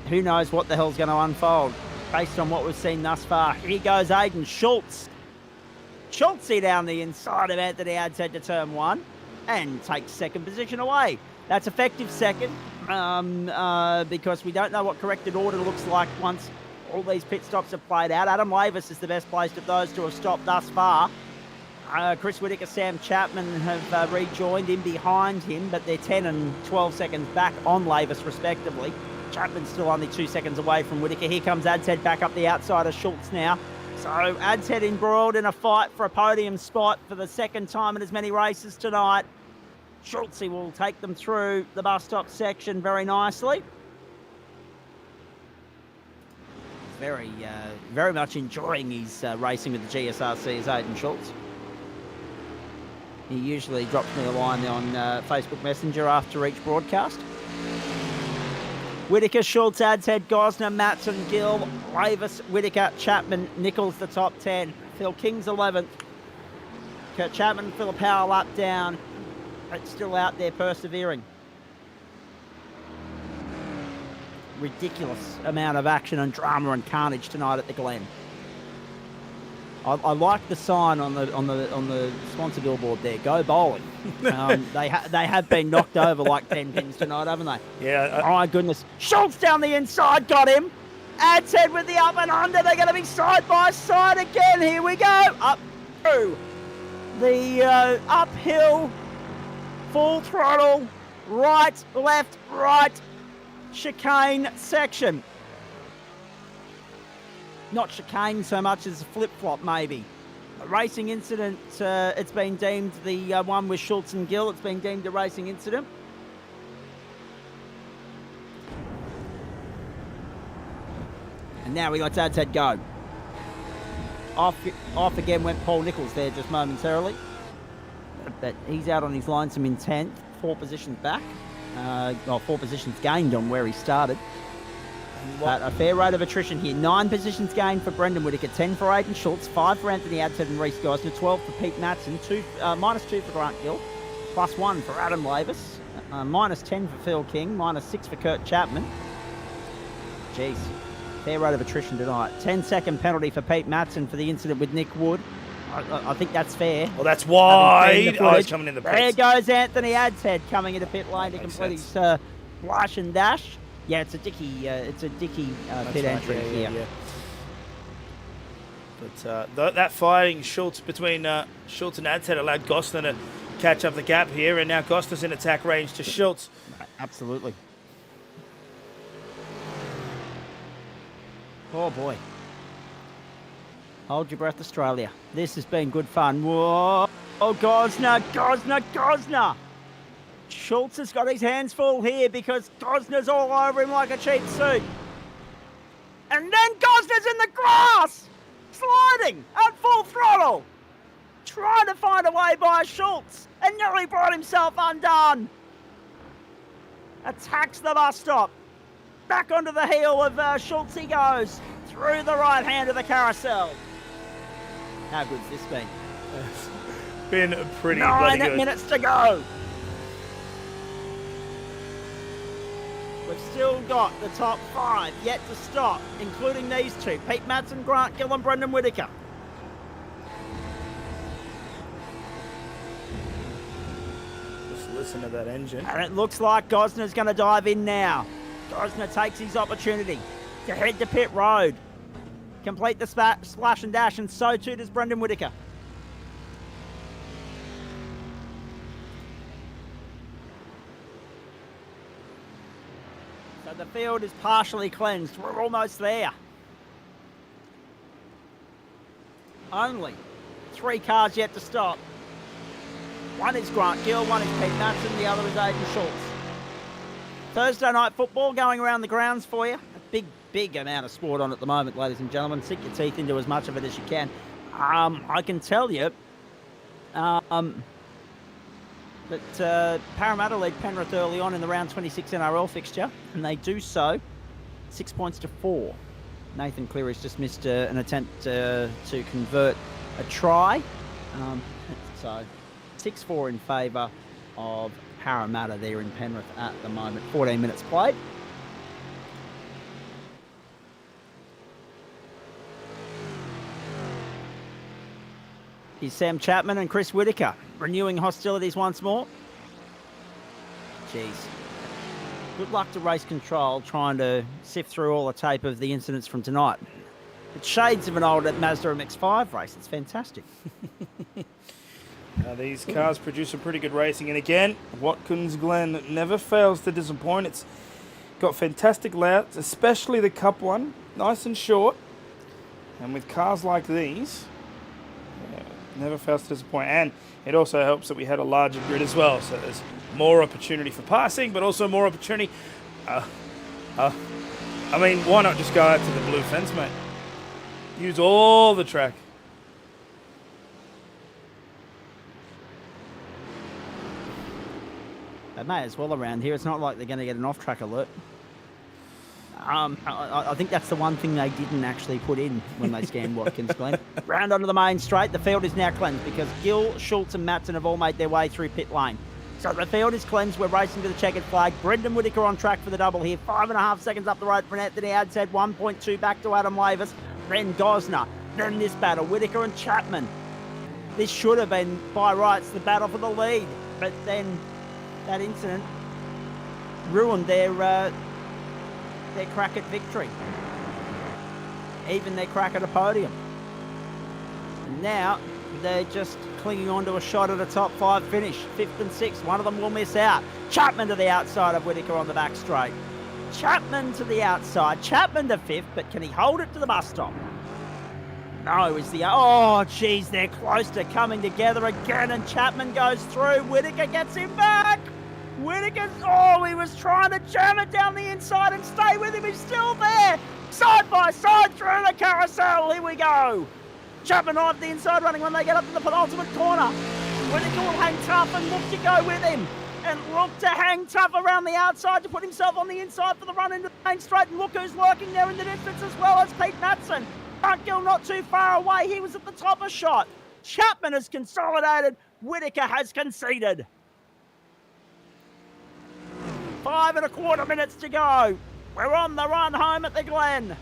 who knows what the hell's going to unfold based on what we've seen thus far. Here goes Aiden Schultz. Schultzy down the inside of Anthony Adshead to turn 1 and takes second position away. That's effective second because we don't know what corrected order looks like once all these pit stops are played out. Adam Lavis is the best placed of those to have stopped thus far. Chris Whittaker, Sam Chapman have rejoined in behind him, but they're 10 and 12 seconds back on Lavis respectively. Chapman's still only 2 seconds away from Whittaker. Here comes Adshead back up the outside of Schultz now. So Adshead embroiled in a fight for a podium spot for the second time in as many races tonight. Schultzy will take them through the bus stop section very nicely. Very much enjoying his racing with the GSRC as Aiden Schultz. He usually drops me a line on Facebook Messenger after each broadcast. Whittaker, Schultz, Adshead, Gosner, Matson, Gill, Lavis, Whittaker, Chapman, Nichols the top 10. Phil King's 11th. Kurt Chapman, Phil a power lap down. But still out there persevering. Ridiculous amount of action and drama and carnage tonight at the Glen. I like the sign on the sponsor billboard there. Go bowling. They have been knocked over like 10 pins tonight, haven't they? Yeah. Oh my goodness. Schultz down the inside, got him. Adshead with the up and under. They're going to be side by side again. Here we go. Up through the uphill, full throttle, right, left, right, chicane section. Not chicane so much as a flip-flop, maybe. A racing incident, it's been deemed the one with Schultz and Gill. It's been deemed a racing incident. Now we got Dad's head go. Off again went Paul Nichols there just momentarily. But he's out on his line, some intent. 4 positions back. 4 positions gained on where he started. But a fair rate of attrition here. 9 positions gained for Brendan Whittaker, 10 for Aidan Schultz, 5 for Anthony Adshead and Reece Gosner, 12 for Pete Matson, -2 for Grant Gill, +1 for Adam Lavis, -10 for Phil King, -6 for Kurt Chapman. Jeez, fair rate of attrition tonight. 10-second penalty for Pete Matson for the incident with Nick Wood. I think that's fair. Well, that's wide. Oh, he's coming in the pits. There goes Anthony Adshead coming into pit lane to complete his flash and dash. Yeah, it's a dicky pit entry here. Yeah. But that fighting between Schultz and Adshead allowed Gosner to catch up the gap here, and now Gosner's in attack range to Schultz. Absolutely. Oh boy. Hold your breath, Australia. This has been good fun. Whoa! Oh, Gosner! Schultz has got his hands full here because Gosner's all over him like a cheap suit. And then Gosner's in the grass! Sliding at full throttle! Trying to find a way by Schultz and nearly brought himself undone. Attacks the bus stop. Back onto the heel of Schultz he goes. Through the right hand of the carousel. How good's this been? It's been pretty bloody good. 9 minutes to go. We've still got the top 5 yet to stop, including these 2, Pete Matson, Grant Gill and Brendan Whittaker. Just listen to that engine. And it looks like Gosner's going to dive in now. Gosner takes his opportunity to head to pit road. Complete the splash and dash, and so too does Brendan Whittaker. So the field is partially cleansed. We're almost there. Only 3 cars yet to stop. One is Grant Gill, one is Pete Matson, the other is Aidan Schultz. Thursday night football going around the grounds for you. A big amount of sport on at the moment, ladies and gentlemen. Sink your teeth into as much of it as you can. I can tell you that Parramatta lead Penrith early on in the round 26 NRL fixture, and they do so 6 points to 4. Nathan Cleary's just missed an attempt to convert a try. So 6-4 in favour of Parramatta there in Penrith at the moment. 14 minutes played. Here's Sam Chapman and Chris Whittaker renewing hostilities once more. Jeez. Good luck to race control trying to sift through all the tape of the incidents from tonight. It's shades of an old Mazda MX-5 race. It's fantastic. These cars produce some pretty good racing. And again, Watkins Glen never fails to disappoint. It's got fantastic layouts, especially the Cup one. Nice and short. And with cars like these, never fails to disappoint. And it also helps that we had a larger grid as well. So there's more opportunity for passing, but also more opportunity. I mean, why not just go out to the blue fence, mate? Use all the track. They may as well around here. It's not like they're going to get an off-track alert. I think that's the one thing they didn't actually put in when they scanned Watkins Glen. Round onto the main straight. The field is now cleansed because Gill, Schultz and Matson have all made their way through pit lane. So the field is cleansed. We're racing to the checkered flag. Brendan Whittaker on track for the double here. 5.5 seconds up the road for Anthony Adshead. 1.2 back to Adam Lavis. Then Gosner. Then this battle. Whittaker and Chapman. This should have been, by rights, the battle for the lead. But then that incident ruined their crack at victory. Even their crack at a podium. And now they're just clinging on to a shot at a top 5 finish. 5th and 6th. One of them will miss out. Chapman to the outside of Whittaker on the back straight. Chapman to the outside. Chapman to 5th, but can he hold it to the bus stop? No, is the... Oh, geez, they're close to coming together again, and Chapman goes through. Whittaker gets him back. Whittaker, he was trying to jam it down the inside and stay with him. He's still there. Side by side through the carousel. Here we go. Chapman off the inside running when they get up to the penultimate corner. Whittaker will hang tough and look to go with him. And look to hang tough around the outside to put himself on the inside for the run into the main straight. And look who's lurking there in the distance as well as Pete Matson. Gill not too far away. He was at the top of shot. Chapman has consolidated. Whittaker has conceded. 5 1/4 minutes to go. We're on the run home at the Glen.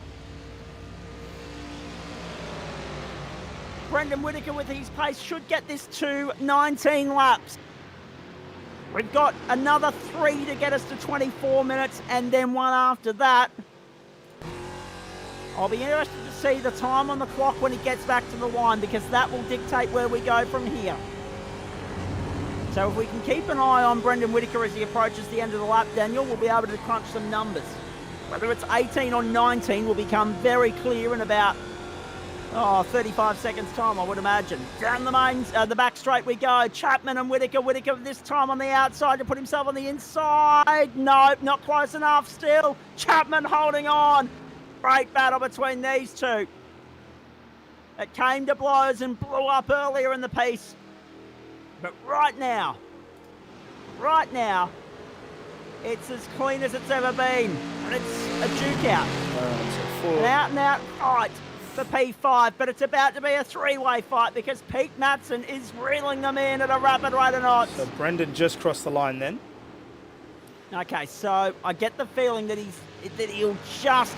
Brendan Whittaker with his pace should get this to 19 laps. We've got another 3 to get us to 24 minutes and then 1 after that. I'll be interested to see the time on the clock when he gets back to the line because that will dictate where we go from here. So if we can keep an eye on Brendan Whittaker as he approaches the end of the lap, Daniel, we'll be able to crunch some numbers. Whether it's 18 or 19 will become very clear in about 35 seconds time, I would imagine. Down the main, the back straight we go. Chapman and Whittaker. Whittaker this time on the outside to put himself on the inside. Nope, not close enough still. Chapman holding on. Great battle between these two. It came to blows and blew up earlier in the piece. But right now, it's as clean as it's ever been. And it's a duke out. An out and out fight for P5, but it's about to be a 3-way fight because Pete Matson is reeling them in at a rapid rate of knots. So Brendan just crossed the line then. Okay, so I get the feeling that he'll just...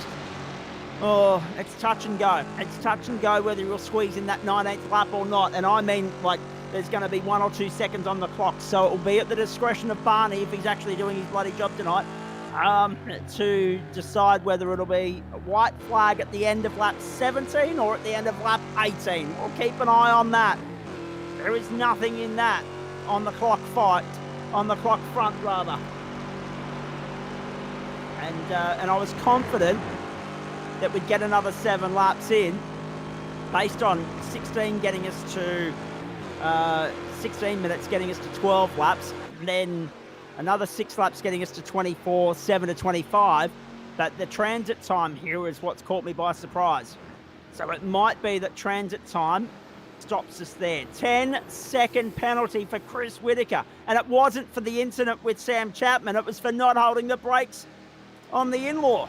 Oh, it's touch and go. It's touch and go whether he'll squeeze in that 19th lap or not. And I mean, like, there's going to be 1 or 2 seconds on the clock. So it will be at the discretion of Barney, if he's actually doing his bloody job tonight, to decide whether it'll be a white flag at the end of lap 17 or at the end of lap 18. We'll keep an eye on that. There is nothing in that on the clock front rather. And I was confident that we'd get another 7 laps in based on 16 getting us to 16 minutes getting us to 12 laps, and then another 6 laps getting us to 24, 7 to 25. But the transit time here is what's caught me by surprise. So it might be that transit time stops us there. 10-second penalty for Chris Whittaker. And it wasn't for the incident with Sam Chapman. It was for not holding the brakes on the in-law,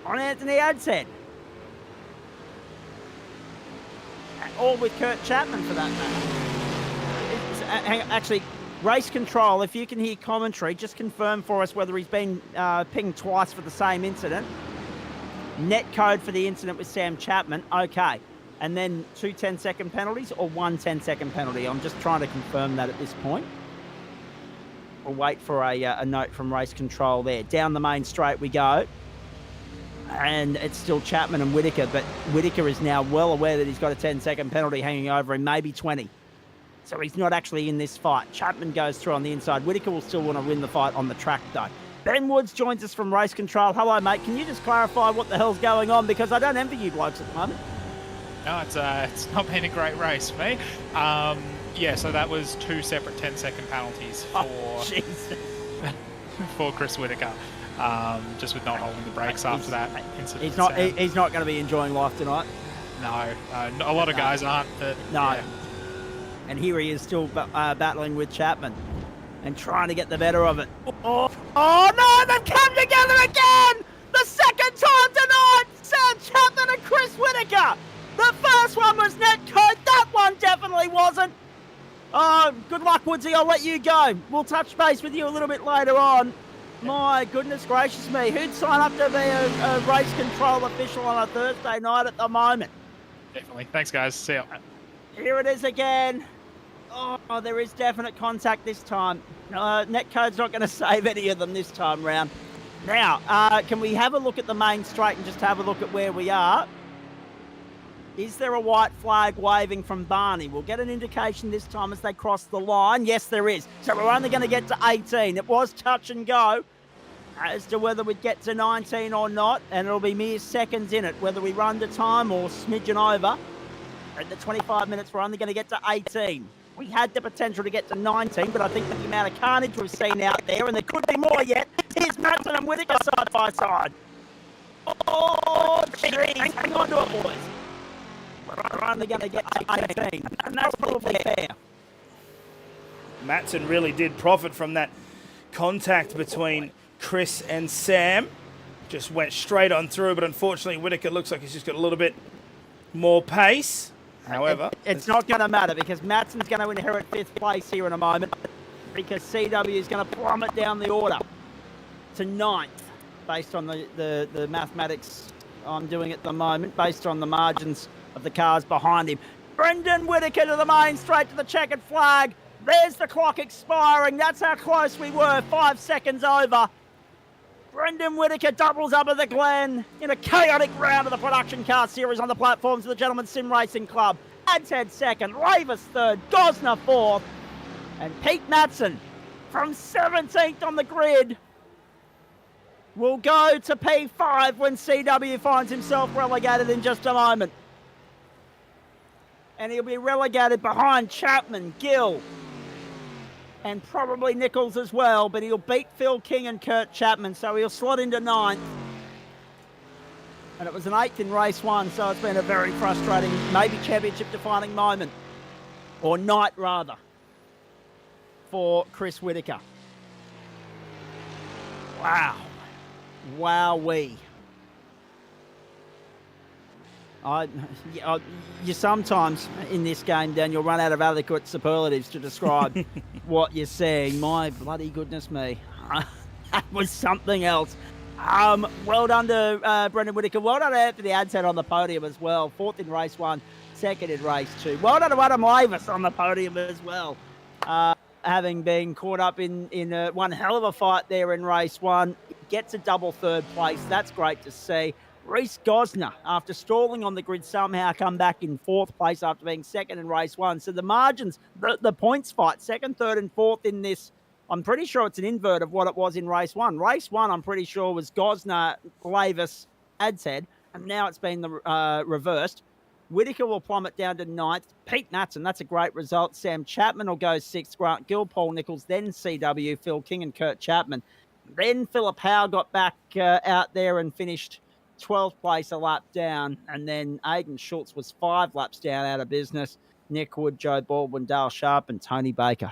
on Anthony Adshead. Or with Kurt Chapman for that matter. Actually, race control, if you can hear commentary, just confirm for us whether he's been pinged twice for the same incident. Net code for the incident with Sam Chapman, okay. And then 2 10-second penalties or 1 10-second penalty? I'm just trying to confirm that at this point. We'll wait for a note from race control there. Down the main straight we go. And it's still Chapman and Whittaker, but Whittaker is now well aware that he's got a 10-second penalty hanging over him, maybe 20. So he's not actually in this fight. Chapman goes through on the inside. Whittaker will still want to win the fight on the track, though. Ben Woods joins us from race control. Hello, mate. Can you just clarify what the hell's going on? Because I don't envy you blokes at the moment. No, it's not been a great race for me. Yeah, so that was 2 separate 10-second penalties for Chris Whittaker. Just with not holding the brakes after that incident. He's not going to be enjoying life tonight. No, a lot of guys aren't. But, no. Yeah. And here he is still battling with Chapman and trying to get the better of it. Oh no, they've come together again! The second time tonight! Sam Chapman and Chris Whittaker! The first one was net code, that one definitely wasn't. Oh, good luck, Woodsy, I'll let you go. We'll touch base with you a little bit later on. My goodness gracious me, who'd sign up to be a race control official on a Thursday night at the moment? Definitely. Thanks, guys. See ya. Here it is again. Oh, there is definite contact this time. Netcode's not going to save any of them this time round. Now, can we have a look at the main straight and just have a look at where we are? Is there a white flag waving from Barney? We'll get an indication this time as they cross the line. Yes, there is. So we're only going to get to 18. It was touch and go as to whether we'd get to 19 or not, and it'll be mere seconds in it, whether we run to time or smidgen over. At the 25 minutes, we're only going to get to 18. We had the potential to get to 19, but I think with the amount of carnage we've seen out there, and there could be more yet, here's Matson and Whittaker side by side. Oh, jeez. Hang on to it, boys. We're only going to get 18, and that's probably fair. Matson really did profit from that contact between Chris and Sam. Just went straight on through, but unfortunately Whittaker looks like he's just got a little bit more pace. However, it's not going to matter because Matson's going to inherit 5th place here in a moment because CW is going to plummet down the order to 9th based on the mathematics I'm doing at the moment, based on the margins of the cars behind him. Brendan Whittaker to the main, straight to the checkered flag. There's the clock expiring. That's how close we were, 5 seconds over. Brendan Whittaker doubles up at the Glen in a chaotic round of the production car series on the platforms of the Gentleman Sim Racing Club. Adshead 2nd, Lavis 3rd, Gosner 4th, and Pete Matson from 17th on the grid will go to P5 when CW finds himself relegated in just a moment. And he'll be relegated behind Chapman, Gill, and probably Nichols as well, but he'll beat Phil King and Kurt Chapman, so he'll slot into 9th. And it was an 8th in race 1, so it's been a very frustrating, maybe championship-defining moment, or night rather, for Chris Whittaker. Wow. Wowee. You sometimes in this game, Dan, you'll run out of adequate superlatives to describe what you're seeing. My bloody goodness me. That was something else. Well done to Brendan Whittaker. Well done to Anthony Adshead on the podium as well. 4th in race 1, 2nd in race 2. Well done to Adam Lavis on the podium as well. Having been caught up in one hell of a fight there in race 1. Gets a double 3rd place. That's great to see. Reese Gosner, after stalling on the grid, somehow come back in 4th place after being 2nd in race 1. So the margins, the points fight, 2nd, 3rd and 4th in this, I'm pretty sure it's an invert of what it was in race 1. Race 1, I'm pretty sure, was Gosner, Lavis, Adshead, and now it's been reversed. Whittaker will plummet down to 9th. Pete Matson, that's a great result. Sam Chapman will go 6th. Grant Gill, Paul Nichols, then CW, Phil King and Kurt Chapman. Then Philip Howe got back out there and finished 12th place, a lap down, and then Aidan Schultz was 5 laps down, out of business. Nick Wood, Joe Baldwin, Dale Sharp, and Tony Baker.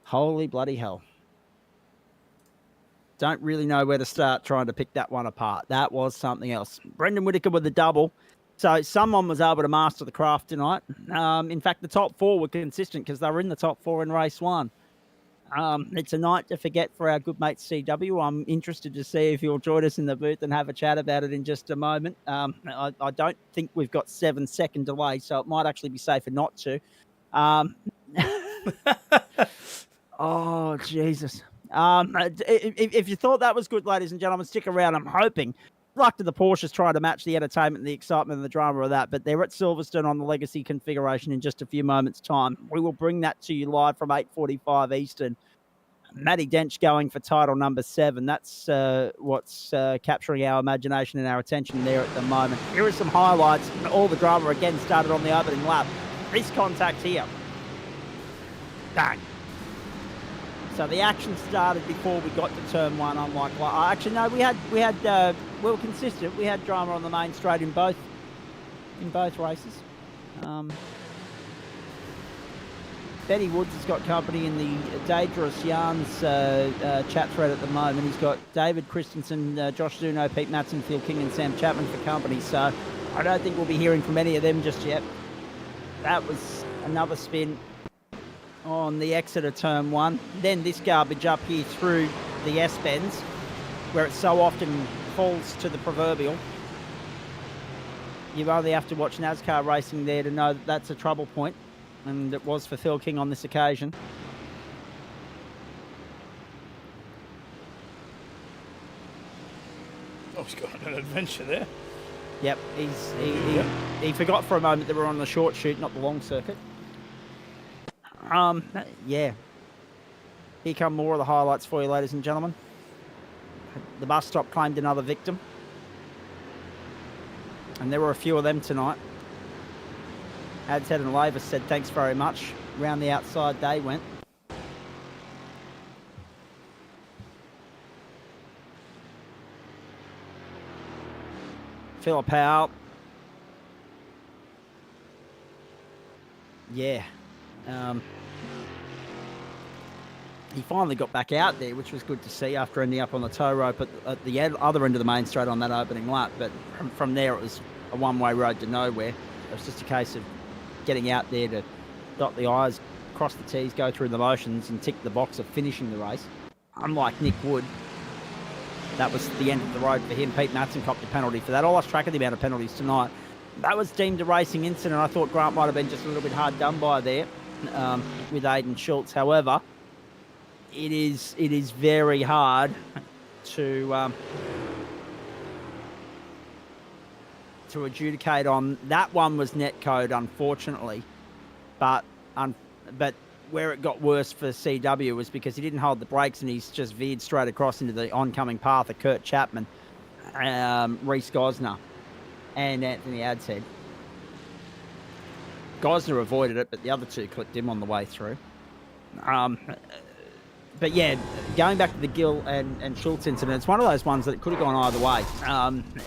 Holy bloody hell. Don't really know where to start trying to pick that one apart. That was something else. Brendan Whittaker with the double. So someone was able to master the craft tonight. In fact, the top 4 were consistent because they were in the top 4 in race 1. It's a night to forget for our good mate CW. I'm interested to see if he'll join us in the booth and have a chat about it in just a moment. I don't think we've got 7-second delay, so it might actually be safer not to. Oh, Jesus. If you thought that was good, ladies and gentlemen, stick around. I'm hoping. Luck to the Porsches trying to match the entertainment and the excitement and the drama of that, but they're at Silverstone on the Legacy configuration in just a few moments' time. We will bring that to you live from 8:45 Eastern. Matty Dench going for title number 7. That's what's capturing our imagination and our attention there at the moment. Here are some highlights. All the drama again started on the opening lap. This contact here. Bang. So the action started before we got to turn 1. Unlike, actually, no, we were consistent. We had drama on the main straight in both races. Benny Woods has got company in the Dangerous Yarns chat thread at the moment. He's got David Christensen, Josh Zuno, Pete Matson, Phil King, and Sam Chapman for company. So I don't think we'll be hearing from any of them just yet. That was another spin on the exit of turn 1. Then this garbage up here through the S-bends, where it so often falls to the proverbial. You only have to watch NASCAR racing there to know that that's a trouble point, and it was for Phil King on this occasion. Oh, he's got an adventure there. Yep, he forgot for a moment that we're on the short shoot, not the long circuit. Yeah. Here come more of the highlights for you, ladies and gentlemen. The bus stop claimed another victim. And there were a few of them tonight. Adshead and Lavis said thanks very much. Round the outside they went. Philip Howe. Yeah. He finally got back out there, which was good to see after ending up on the tow rope at the other end of the main straight on that opening lap. But from there, it was a one-way road to nowhere. It was just a case of getting out there to dot the I's, cross the T's, go through the motions and tick the box of finishing the race. Unlike Nick Wood, that was the end of the road for him. Pete Matson copped a penalty for that. I lost track of the amount of penalties tonight. That was deemed a racing incident. I thought Grant might have been just a little bit hard done by there with Aidan Schultz. However, it is very hard to adjudicate on. That one was net code, unfortunately, but where it got worse for CW was because he didn't hold the brakes and he's just veered straight across into the oncoming path of Kurt Chapman, Reece Gosner, and Anthony Adshead. Gosner avoided it, but the other two clipped him on the way through. But yeah, going back to the Gill and Schultz incident, it's one of those ones that could have gone either way.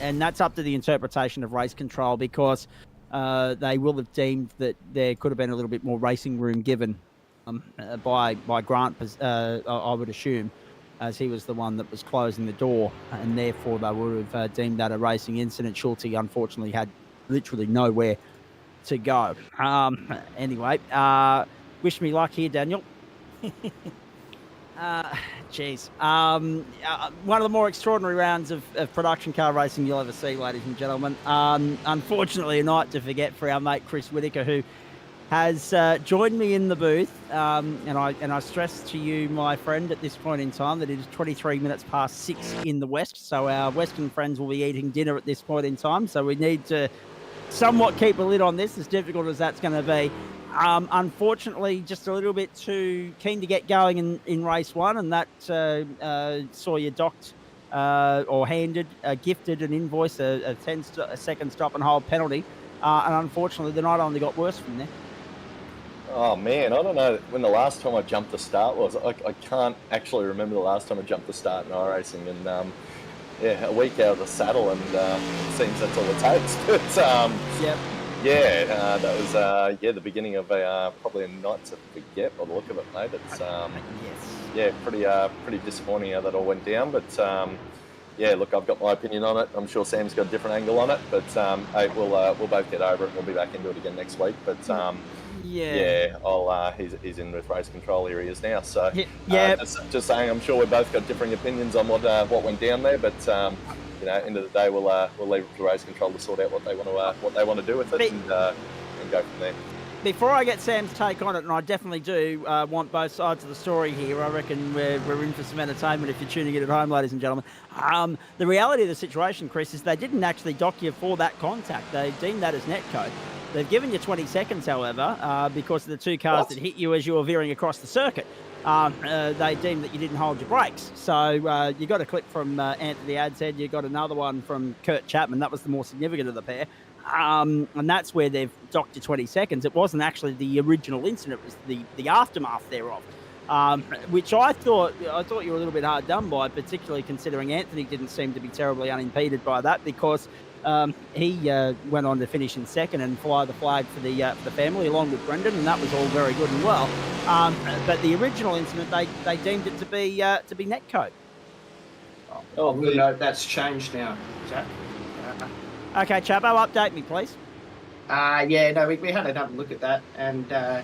And that's up to the interpretation of race control, because they will have deemed that there could have been a little bit more racing room given by Grant, I would assume, as he was the one that was closing the door, and therefore they would have deemed that a racing incident. Schultz, had literally nowhere to go. Anyway, wish me luck here, Daniel. Geez. One of the more extraordinary rounds of production car racing you'll ever see, ladies and gentlemen. Unfortunately, a night to forget for our mate Chris Whitaker, who has joined me in the booth. And I stress to you, my friend, at this point in time, that it is 23 minutes past 6 in the west. So our western friends will be eating dinner at this point in time. So we need to somewhat keep a lid on this, as difficult as that's going to be. Unfortunately, just a little bit too keen to get going in race one, and that saw you docked or gifted an invoice, a 10-second stop and hold penalty. And unfortunately, the night only got worse from there. Oh, man, I don't know when the last time I jumped the start was. I can't actually remember the last time I jumped the start in iRacing. And, a week out of the saddle, and it seems that's all it takes. But, yep. Yeah, that was the beginning of probably a night to forget by the look of it, mate. It's yes. pretty disappointing how that all went down. But look, I've got my opinion on it. I'm sure Sam's got a different angle on it. But hey, we'll both get over it. We'll be back into it again next week. But he's in with race control. Here he is now. So just saying, I'm sure we've both got differing opinions on what went down there. But end of the day, we'll leave it to race control to sort out what they want to do with it, and go from there. Before I get Sam's take on it, and I definitely do want both sides of the story here, I reckon we're in for some entertainment if you're tuning in at home, ladies and gentlemen. The reality of the situation, Chris, is they didn't actually dock you for that contact. They deemed that as netcode. They've given you 20 seconds, however, because of the two cars that hit you as you were veering across the circuit. They deemed that you didn't hold your brakes. So you got a clip from Anthony Adshead. You got another one from Kurt Chapman. That was the more significant of the pair. And that's where they've docked you 20 seconds. It wasn't actually the original incident. It was the aftermath thereof, which I thought you were a little bit hard done by, particularly considering Anthony didn't seem to be terribly unimpeded by that, because he went on to finish in second and fly the flag for the family along with Brendan, and that was all very good and well. But the original incident, they deemed it to be netcode. Oh, well, no, that's changed now, Jack. Okay, Chappo, update me, please. We had another look at that, and I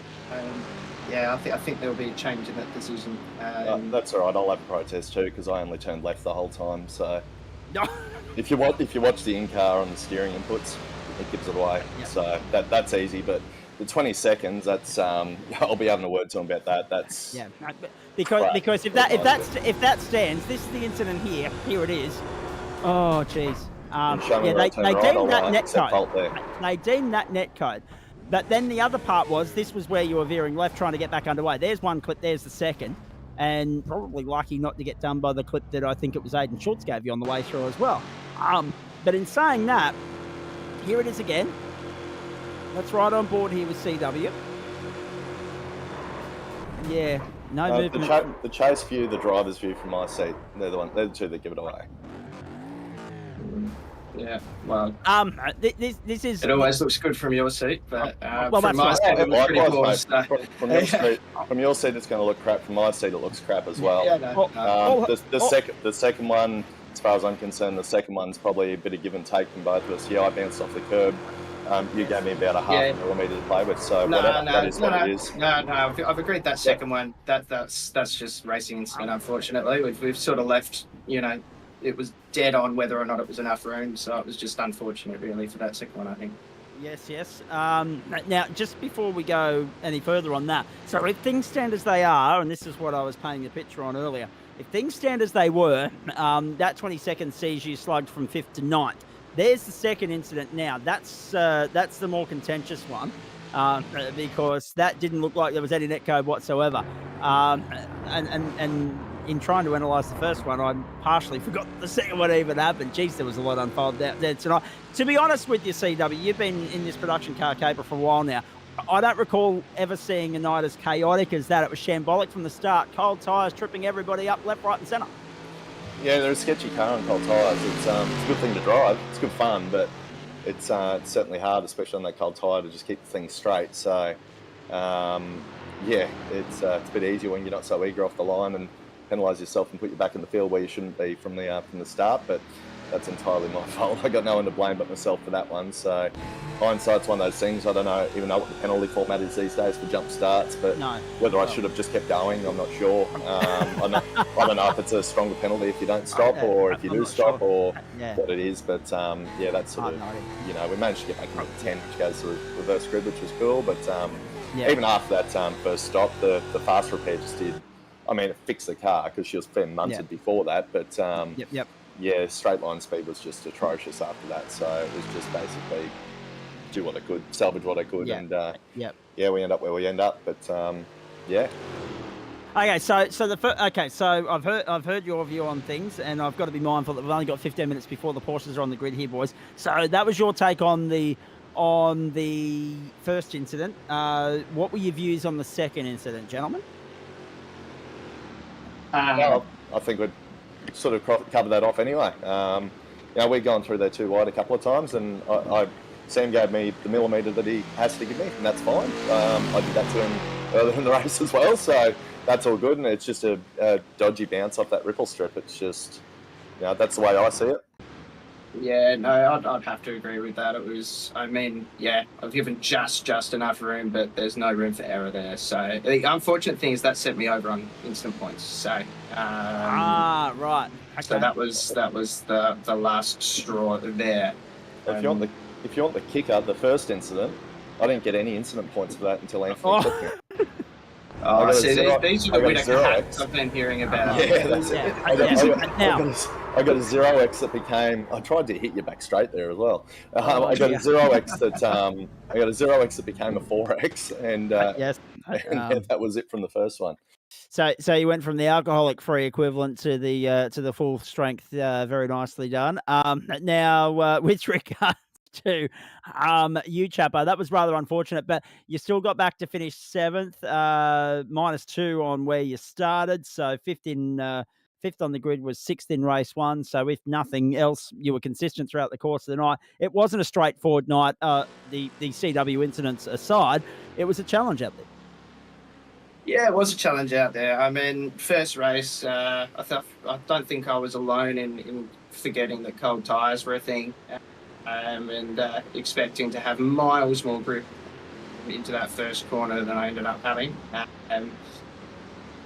think there'll be a change in that decision. That's all right. I'll have a protest too, because I only turned left the whole time. So if you watch the in-car on the steering inputs, it gives it away. Yep. So that's easy. But the 20 seconds, that's I'll be having a word to him about that. That's because if that stands, this is the incident here. Here it is. Oh, jeez. They deemed that netcode. They deemed that netcode. But then the other part was, this was where you were veering left trying to get back underway. There's one clip, there's the second. And probably lucky not to get done by the clip that I think it was Aidan Schultz gave you on the way through as well. But in saying that, here it is again. That's right on board here with CW. Yeah, no movement. The chase view, the driver's view from my seat, they're the two that give it away. Yeah, well, this is. it always looks good from your seat, but well, from that's my right. seat, it looks pretty poor. Likewise, So. mate. From your seat, it's going to look crap. From my seat, it looks crap as well. Yeah, no. The second one, as far as I'm concerned, the second one's probably a bit of give and take from both of us. Yeah, I bounced off the curb. You gave me about a half a millimetre to play with, so that is what it is. No, I've agreed that second one. That's just racing incident. Unfortunately, we've sort of left. It was dead on whether or not it was enough room, so it was just unfortunate, really, for that second one, I think. Yes. Now, just before we go any further on that, so if things stand as they are, and this is what I was painting the picture on earlier, if things stand as they were, that 20-second sees you slugged from 5th to 9th. There's the second incident now. That's the more contentious one because that didn't look like there was any netcode whatsoever. And in trying to analyse the first one, I partially forgot the second one even happened. Geez, there was a lot unfolded out there tonight. To be honest with you, CW, you've been in this production car caper for a while now. I don't recall ever seeing a night as chaotic as that. It was shambolic from the start. Cold tyres tripping everybody up left, right and centre. Yeah, they're a sketchy car on cold tyres. It's a good thing to drive. It's good fun, but it's certainly hard, especially on that cold tyre, to just keep things straight. So, it's a bit easier when you're not so eager off the line and penalise yourself and put you back in the field where you shouldn't be from the start. But that's entirely my fault. I got no one to blame but myself for that one. So hindsight's one of those things. I don't even know what the penalty format is these days for jump starts, but whether I should have just kept going, I'm not sure. I don't know if it's a stronger penalty if you don't stop or if you do stop or what it is. But that's sort of, we managed to get back into the 10, which goes to reverse grid, which was cool. But even after that first stop, the fast repair just did. I mean, it fixed the car because she was fair munted before that, but straight line speed was just atrocious after that. So it was just basically do what I could, salvage what I could, and we end up where we end up. But Okay, so I've heard your view on things, and I've got to be mindful that we've only got 15 minutes before the Porsches are on the grid here, boys. So that was your take on the first incident. What were your views on the second incident, gentlemen? Well, I think we'd sort of covered that off anyway. We've gone through there too wide a couple of times, and Sam gave me the millimetre that he has to give me, and that's fine. I did that to him earlier in the race as well, so that's all good. And it's just a dodgy bounce off that ripple strip. It's just, that's the way I see it. Yeah, no, I'd have to agree with that. It was, I've given just enough room, but there's no room for error there. So the unfortunate thing is that sent me over on instant points. So right. Okay. So that was the last straw there. If you want the kicker, the first incident, I didn't get any incident points for that until Anthony took me. These are the winner hacks I've been hearing about. Yeah, that's it. I got a 0x that became. I tried to hit you back straight there as well. I got a 0x that became a 4x, and that was it from the first one. So you went from the alcoholic-free equivalent to the full strength. Very nicely done. Now with regard to you, Chapper, that was rather unfortunate, but you still got back to finish 7th, -2 on where you started. So fifth on the grid was 6th in race 1. So if nothing else, you were consistent throughout the course of the night. It wasn't a straightforward night. The CW incidents aside, it was a challenge out there. Yeah, it was a challenge out there. I mean, first race, I don't think I was alone in forgetting that cold tyres were a thing. And expecting to have miles more grip into that first corner than I ended up having.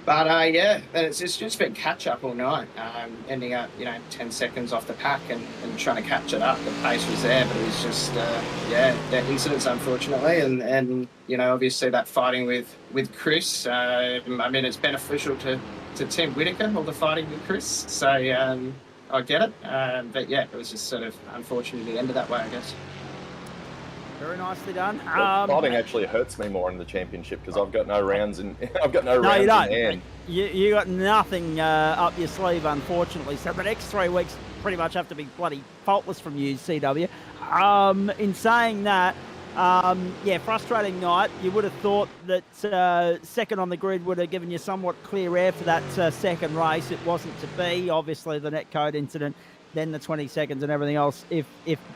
It's just been catch up all night, ending up 10 seconds off the pack and trying to catch it up. The pace was there, but it was just the incidents, unfortunately, and obviously that fighting with Chris. It's beneficial to Tim Whitaker, all the fighting with Chris. So. I get it, but it was just sort of unfortunate it ended that way, I guess. Very nicely done. Fighting actually hurts me more in the championship because I've got no rounds in. I've got no rounds you don't. in hand. You got nothing up your sleeve, unfortunately. So the next 3 weeks pretty much have to be bloody faultless from you, CW. In saying that, frustrating night. You would have thought that second on the grid would have given you somewhat clear air for that second race. It wasn't to be. Obviously, the netcode incident then the 20 seconds and everything else. If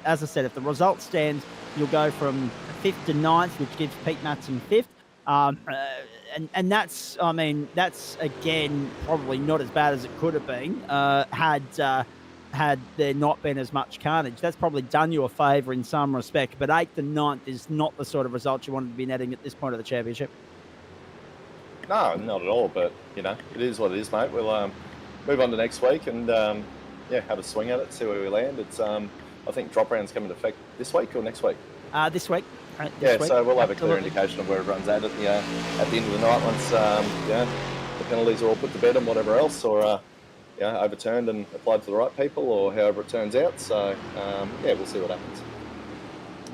as I said, if the result stands, you'll go from 5th to 9th, which gives Pete Matson 5th. And that's, I mean, that's again probably not as bad as it could have been had there not been as much carnage. That's probably done you a favour in some respect, but 8th and 9th is not the sort of result you wanted to be netting at this point of the championship. No, not at all, but, you know, it is what it is, mate. We'll move on to next week and, yeah, have a swing at it, see where we land. It's, I think drop round's coming into effect this week or next week? This week. Yeah, so we'll have a clear indication of where everyone's at the end of the night once the penalties are all put to bed and whatever else, or overturned and applied to the right people, or however it turns out. So yeah, we'll see what happens.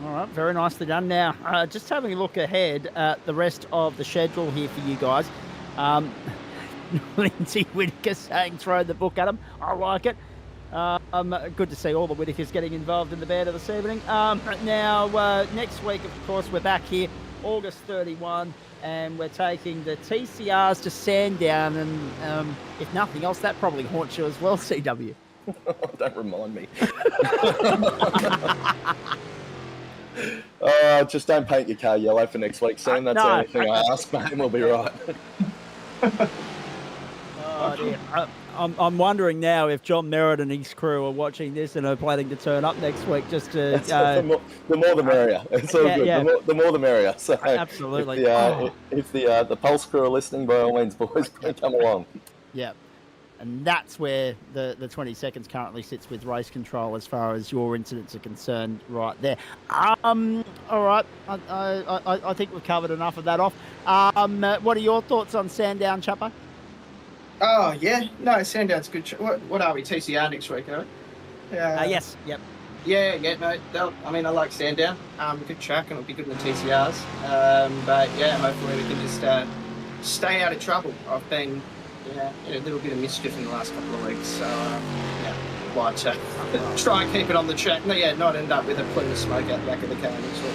All right, very nicely done. Now, just having a look ahead at the rest of the schedule here for you guys. Lindsay Whitaker saying throw the book at him. I like it. Good to see all the Whitakers getting involved in the banter this evening. Now, next week, of course, we're back here, August 31, and we're taking the TCRs to Sandown, and if nothing else, that probably haunts you as well, CW. Don't remind me. Just don't paint your car yellow for next week, Sam. That's the only thing I ask, mate, and we'll be right. Oh, dear. I'm wondering now if John Merritt and his crew are watching this and are planning to turn up next week just to... the more the merrier. It's all good. Yeah. The more the merrier. So absolutely. If the Pulse crew are listening, by all means, boys, come along. Yeah. And that's where the 20 seconds currently sits with race control as far as your incidents are concerned right there. All right. I think we've covered enough of that off. What are your thoughts on Sandown, Chapo? Oh, yeah. No, Sandown's good. What are we? TCR next week, are we? Yes. Yep. Yeah. No, I like Sandown. Good track, and it'll be good in the TCRs. But, yeah, hopefully we can just stay out of trouble. I've been in a little bit of mischief in the last couple of weeks. So, like to try and keep it on the track. No, not end up with a plume of smoke out the back of the car next week.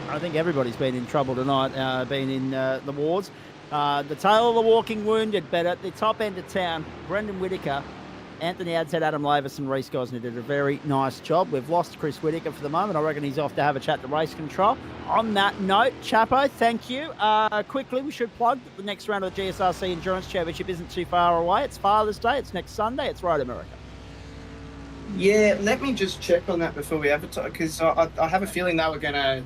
I think everybody's been in trouble tonight, been in the wards. The tail of the walking wounded, but at the top end of town, Brendan Whitaker, Anthony Adshead, Adam Lavis and Reece Gosnell did a very nice job. We've lost Chris Whitaker for the moment. I reckon he's off to have a chat to race control. On that note, Chapo, thank you. Quickly, we should plug that the next round of the GSRC Endurance Championship isn't too far away. It's Father's Day. It's next Sunday. It's Road America. Yeah, let me just check on that before we advertise, because I have a feeling they were going to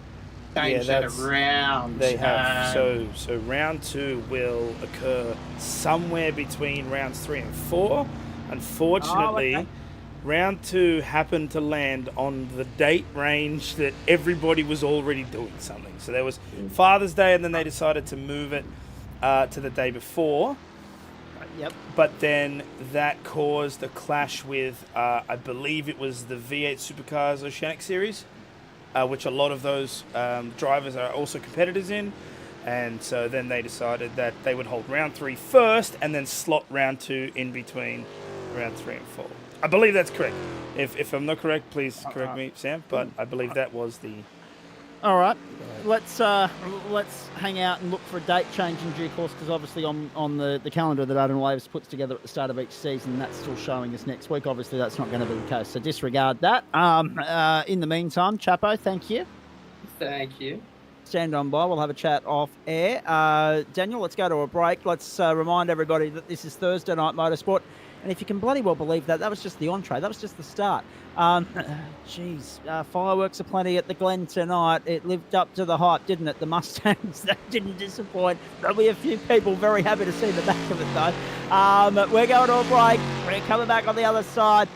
change that around. They have. So round 2 will occur somewhere between rounds 3 and 4. Unfortunately, round 2 happened to land on the date range that everybody was already doing something. So there was Father's Day, and then they decided to move it to the day before. Yep. But then that caused a clash with, I believe it was the V8 Supercars Oceanic Series, which a lot of those drivers are also competitors in. And so then they decided that they would hold round 3 first and then slot round 2 in between round 3 and 4. I believe that's correct. If I'm not correct, please correct me, Sam, but I believe that was the... All right. Let's hang out and look for a date change in due course, because obviously on the calendar that Adam Lavis puts together at the start of each season, that's still showing us next week. Obviously, that's not going to be the case, so disregard that. In the meantime, Chapo, thank you. Thank you. Stand on by. We'll have a chat off air. Daniel, let's go to a break. Let's remind everybody that this is Thursday Night Motorsport. And if you can bloody well believe that, that was just the entree. That was just the start. Fireworks aplenty at the Glen tonight. It lived up to the hype, didn't it? The Mustangs, that didn't disappoint. There'll be a few people very happy to see the back of it, though. We're going to a break. We're coming back on the other side.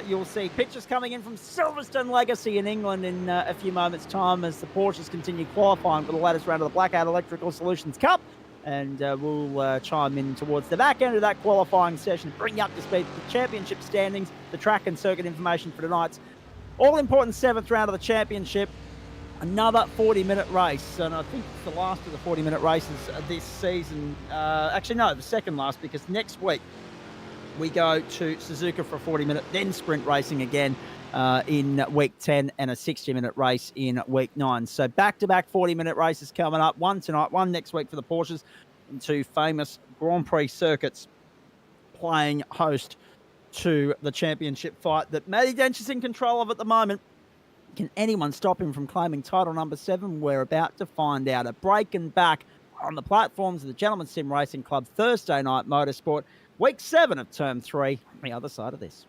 You'll see pictures coming in from Silverstone Legacy in England in a few moments' time as the Porsches continue qualifying for the latest round of the Blackout Electrical Solutions Cup. And we'll chime in towards the back end of that qualifying session, bring you up to speed with the championship standings, the track and circuit information for tonight's all-important 7th round of the championship. Another 40-minute race, and I think it's the last of the 40-minute races this season. Actually, no, the second last, because next week we go to Suzuka for a 40-minute, then sprint racing again in week 10 and a 60-minute race in week 9. So back-to-back 40-minute races coming up. One tonight, one next week for the Porsches, and 2 famous Grand Prix circuits playing host to the championship fight that Matty Dench is in control of at the moment. Can anyone stop him from claiming title number 7? We're about to find out. A break and back on the platforms of the Gentleman Sim Racing Club Thursday Night Motorsport, week 7 of term 3, on the other side of this.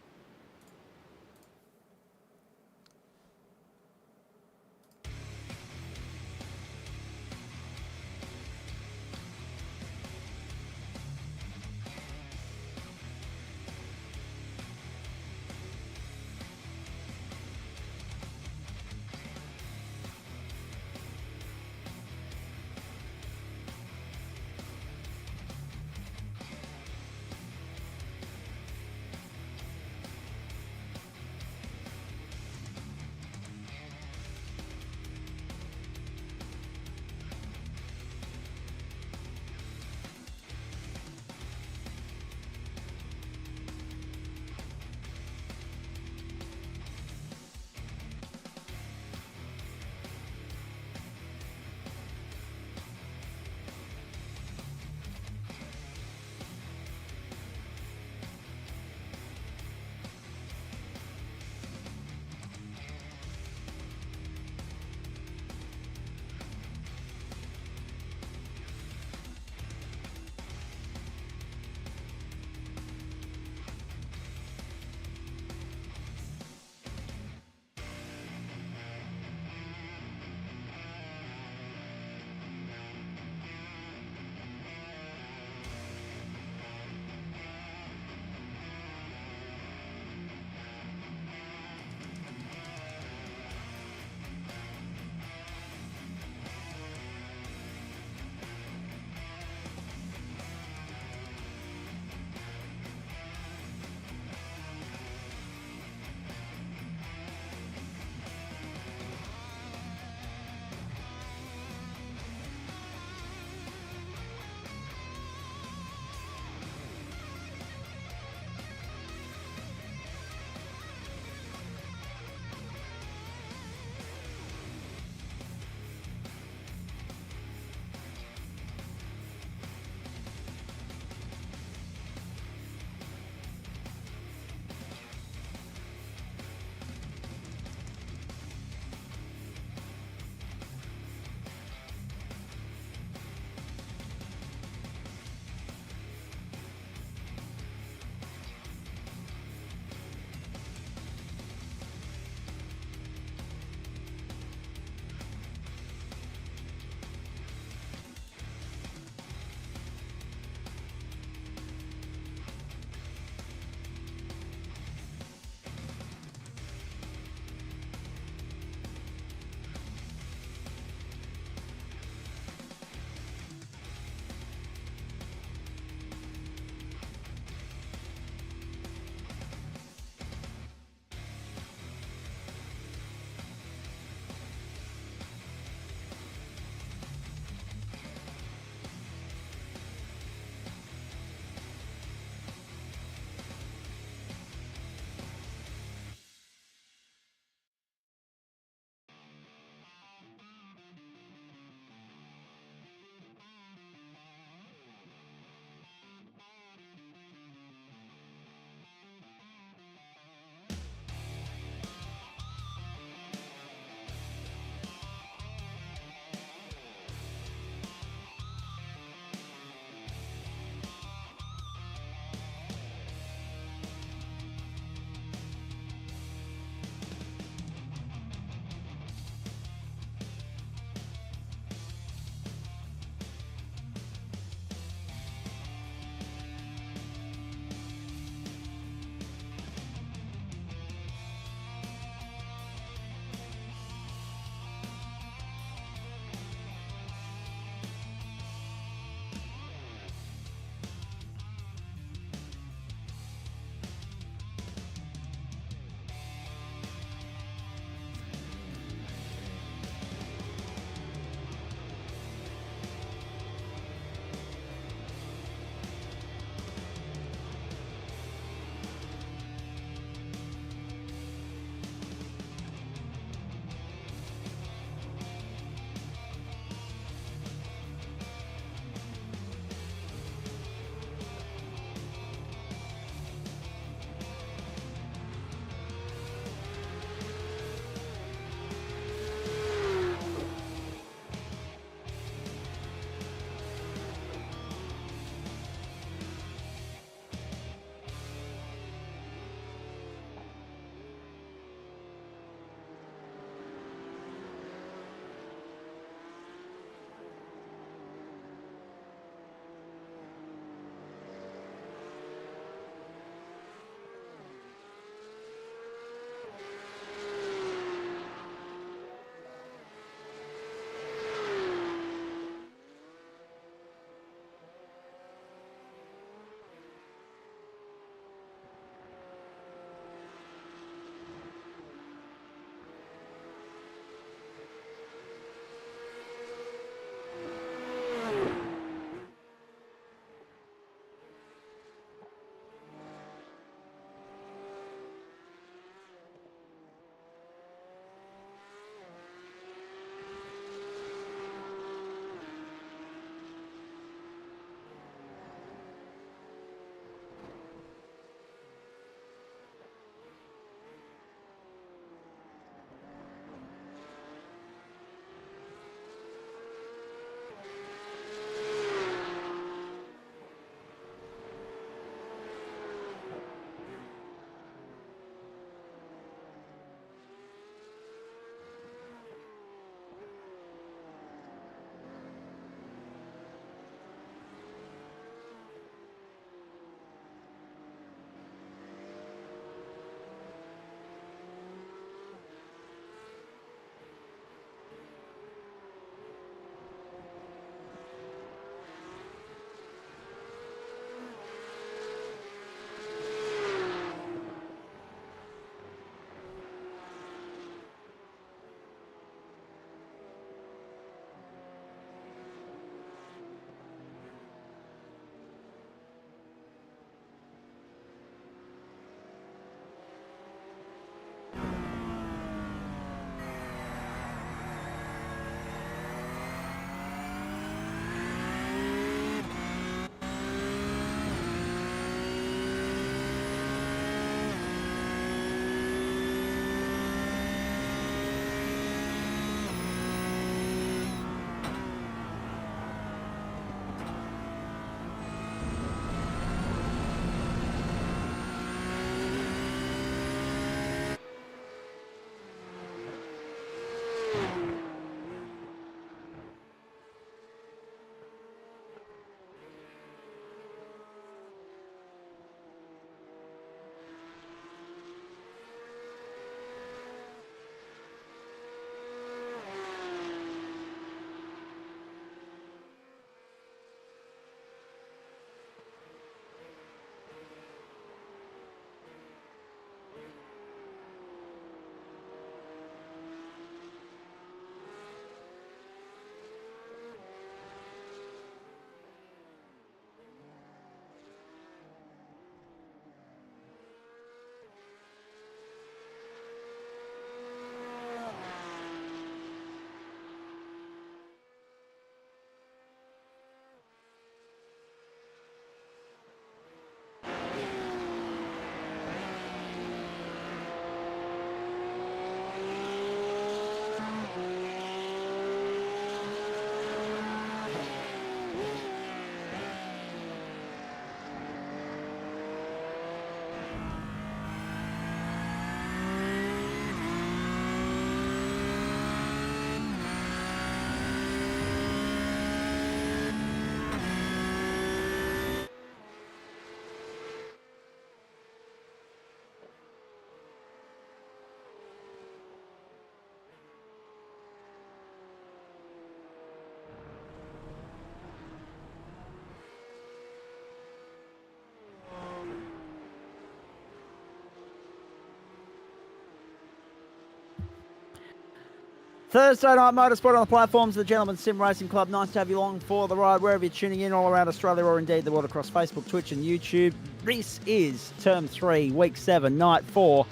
Thursday night motorsport on the platforms of the Gentleman Sim Racing Club. Nice to have you along for the ride wherever you're tuning in all around Australia or indeed the world across Facebook, Twitch and YouTube. This is Term 3, Week 7, Night 4.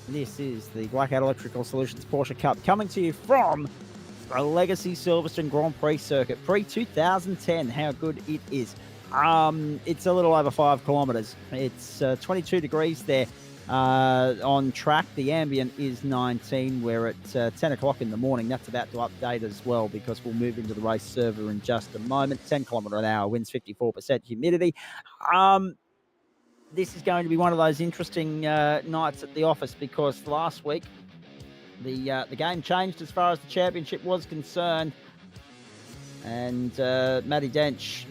This is the Blackout Electrical Solutions Porsche Cup coming to you from the Legacy Silverstone Grand Prix circuit, pre-2010. How good it is. It's a little over 5 kilometres. It's 22 degrees there. On track, the ambient is 19. We're at 10 o'clock in the morning. That's about to update as well because we'll move into the race server in just a moment. 10 kilometre an hour, winds 54% humidity. This is going to be one of those interesting nights at the office because last week the game changed as far as the championship was concerned, and Matty Dench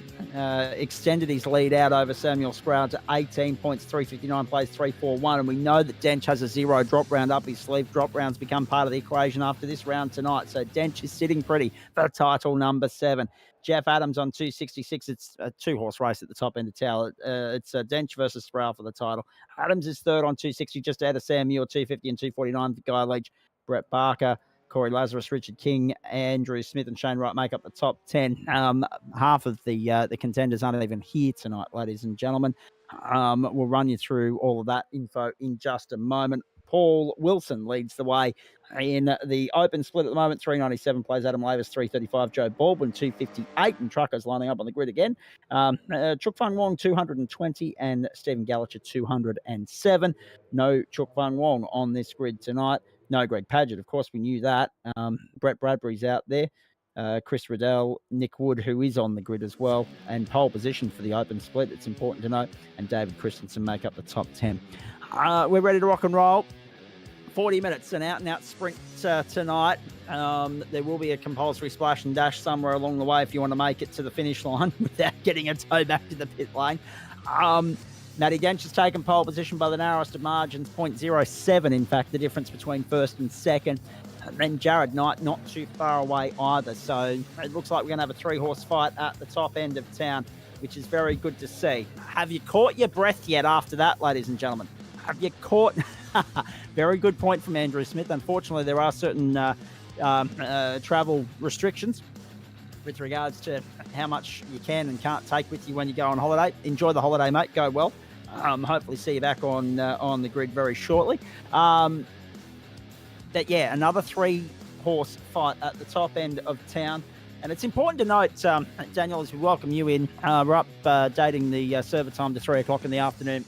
extended his lead out over Samuel Sproul to 18 points, 359 plays, 341. And we know that Dench has a 0 drop round up his sleeve. Drop rounds become part of the equation after this round tonight. So Dench is sitting pretty for title number 7. Jeff Adams on 266. It's a 2-horse race at the top end of tower. It's Dench versus Sproul for the title. Adams is third on 260, just ahead of Sam Muir, 250 and 249 for Guy Leach. Brett Barker, Corey Lazarus, Richard King, Andrew Smith, and Shane Wright make up the top 10. Half of the contenders aren't even here tonight, ladies and gentlemen. We'll run you through all of that info in just a moment. Paul Wilson leads the way in the open split at the moment. 397 plays Adam Lavis, 335 Joe Baldwin, 258, and truckers lining up on the grid again. Chuk Fung Wong, 220, and Stephen Gallacher, 207. No Chuk Fung Wong on this grid tonight. No Greg Padgett, of course, we knew that. Brett Bradbury's out there. Chris Riddell, Nick Wood, who is on the grid as well, and pole position for the open split, it's important to note, and David Christensen make up the top 10. We're ready to rock and roll. 40 minutes, an out-and-out sprint tonight. There will be a compulsory splash and dash somewhere along the way if you want to make it to the finish line without getting a tow back to the pit lane. Matty Dench has taken pole position by the narrowest of margins, 0.07, in fact, the difference between first and second. And then Jared Knight not too far away either. So it looks like we're going to have a 3-horse fight at the top end of town, which is very good to see. Have you caught your breath yet after that, ladies and gentlemen? Have you caught... Very good point from Andrew Smith. Unfortunately, there are certain travel restrictions with regards to how much you can and can't take with you when you go on holiday. Enjoy the holiday, mate. Go well. Hopefully see you back on the grid very shortly. But yeah, another 3-horse fight at the top end of town. And it's important to note, Daniel, as we welcome you in, we're up dating the server time to 3 o'clock in the afternoon.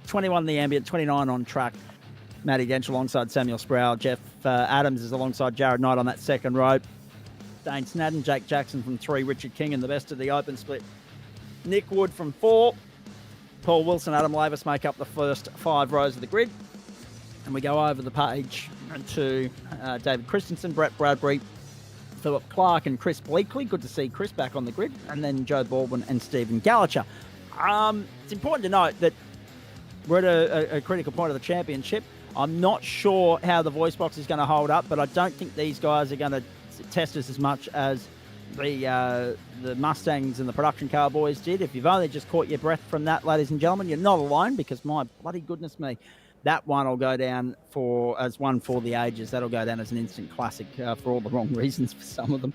21 the ambient, 29 on track. Matty Dench alongside Samuel Sproul. Jeff Adams is alongside Jared Knight on that second row. Dane Snadden, Jake Jackson from 3, Richard King in the best of the open split. Nick Wood from 4. Paul Wilson, Adam Lavis make up the first 5 rows of the grid. And we go over the page to David Christensen, Brett Bradbury, Philip Clark and Chris Bleakley. Good to see Chris back on the grid. And then Joe Baldwin and Stephen Gallacher. It's important to note that we're at a critical point of the championship. I'm not sure how the voice box is going to hold up, but I don't think these guys are going to test us as much as the Mustangs and the production car boys did. If you've only just caught your breath from that, ladies and gentlemen, you're not alone, because my bloody goodness me, that one will go down as one for the ages. That'll go down as an instant classic for all the wrong reasons for some of them.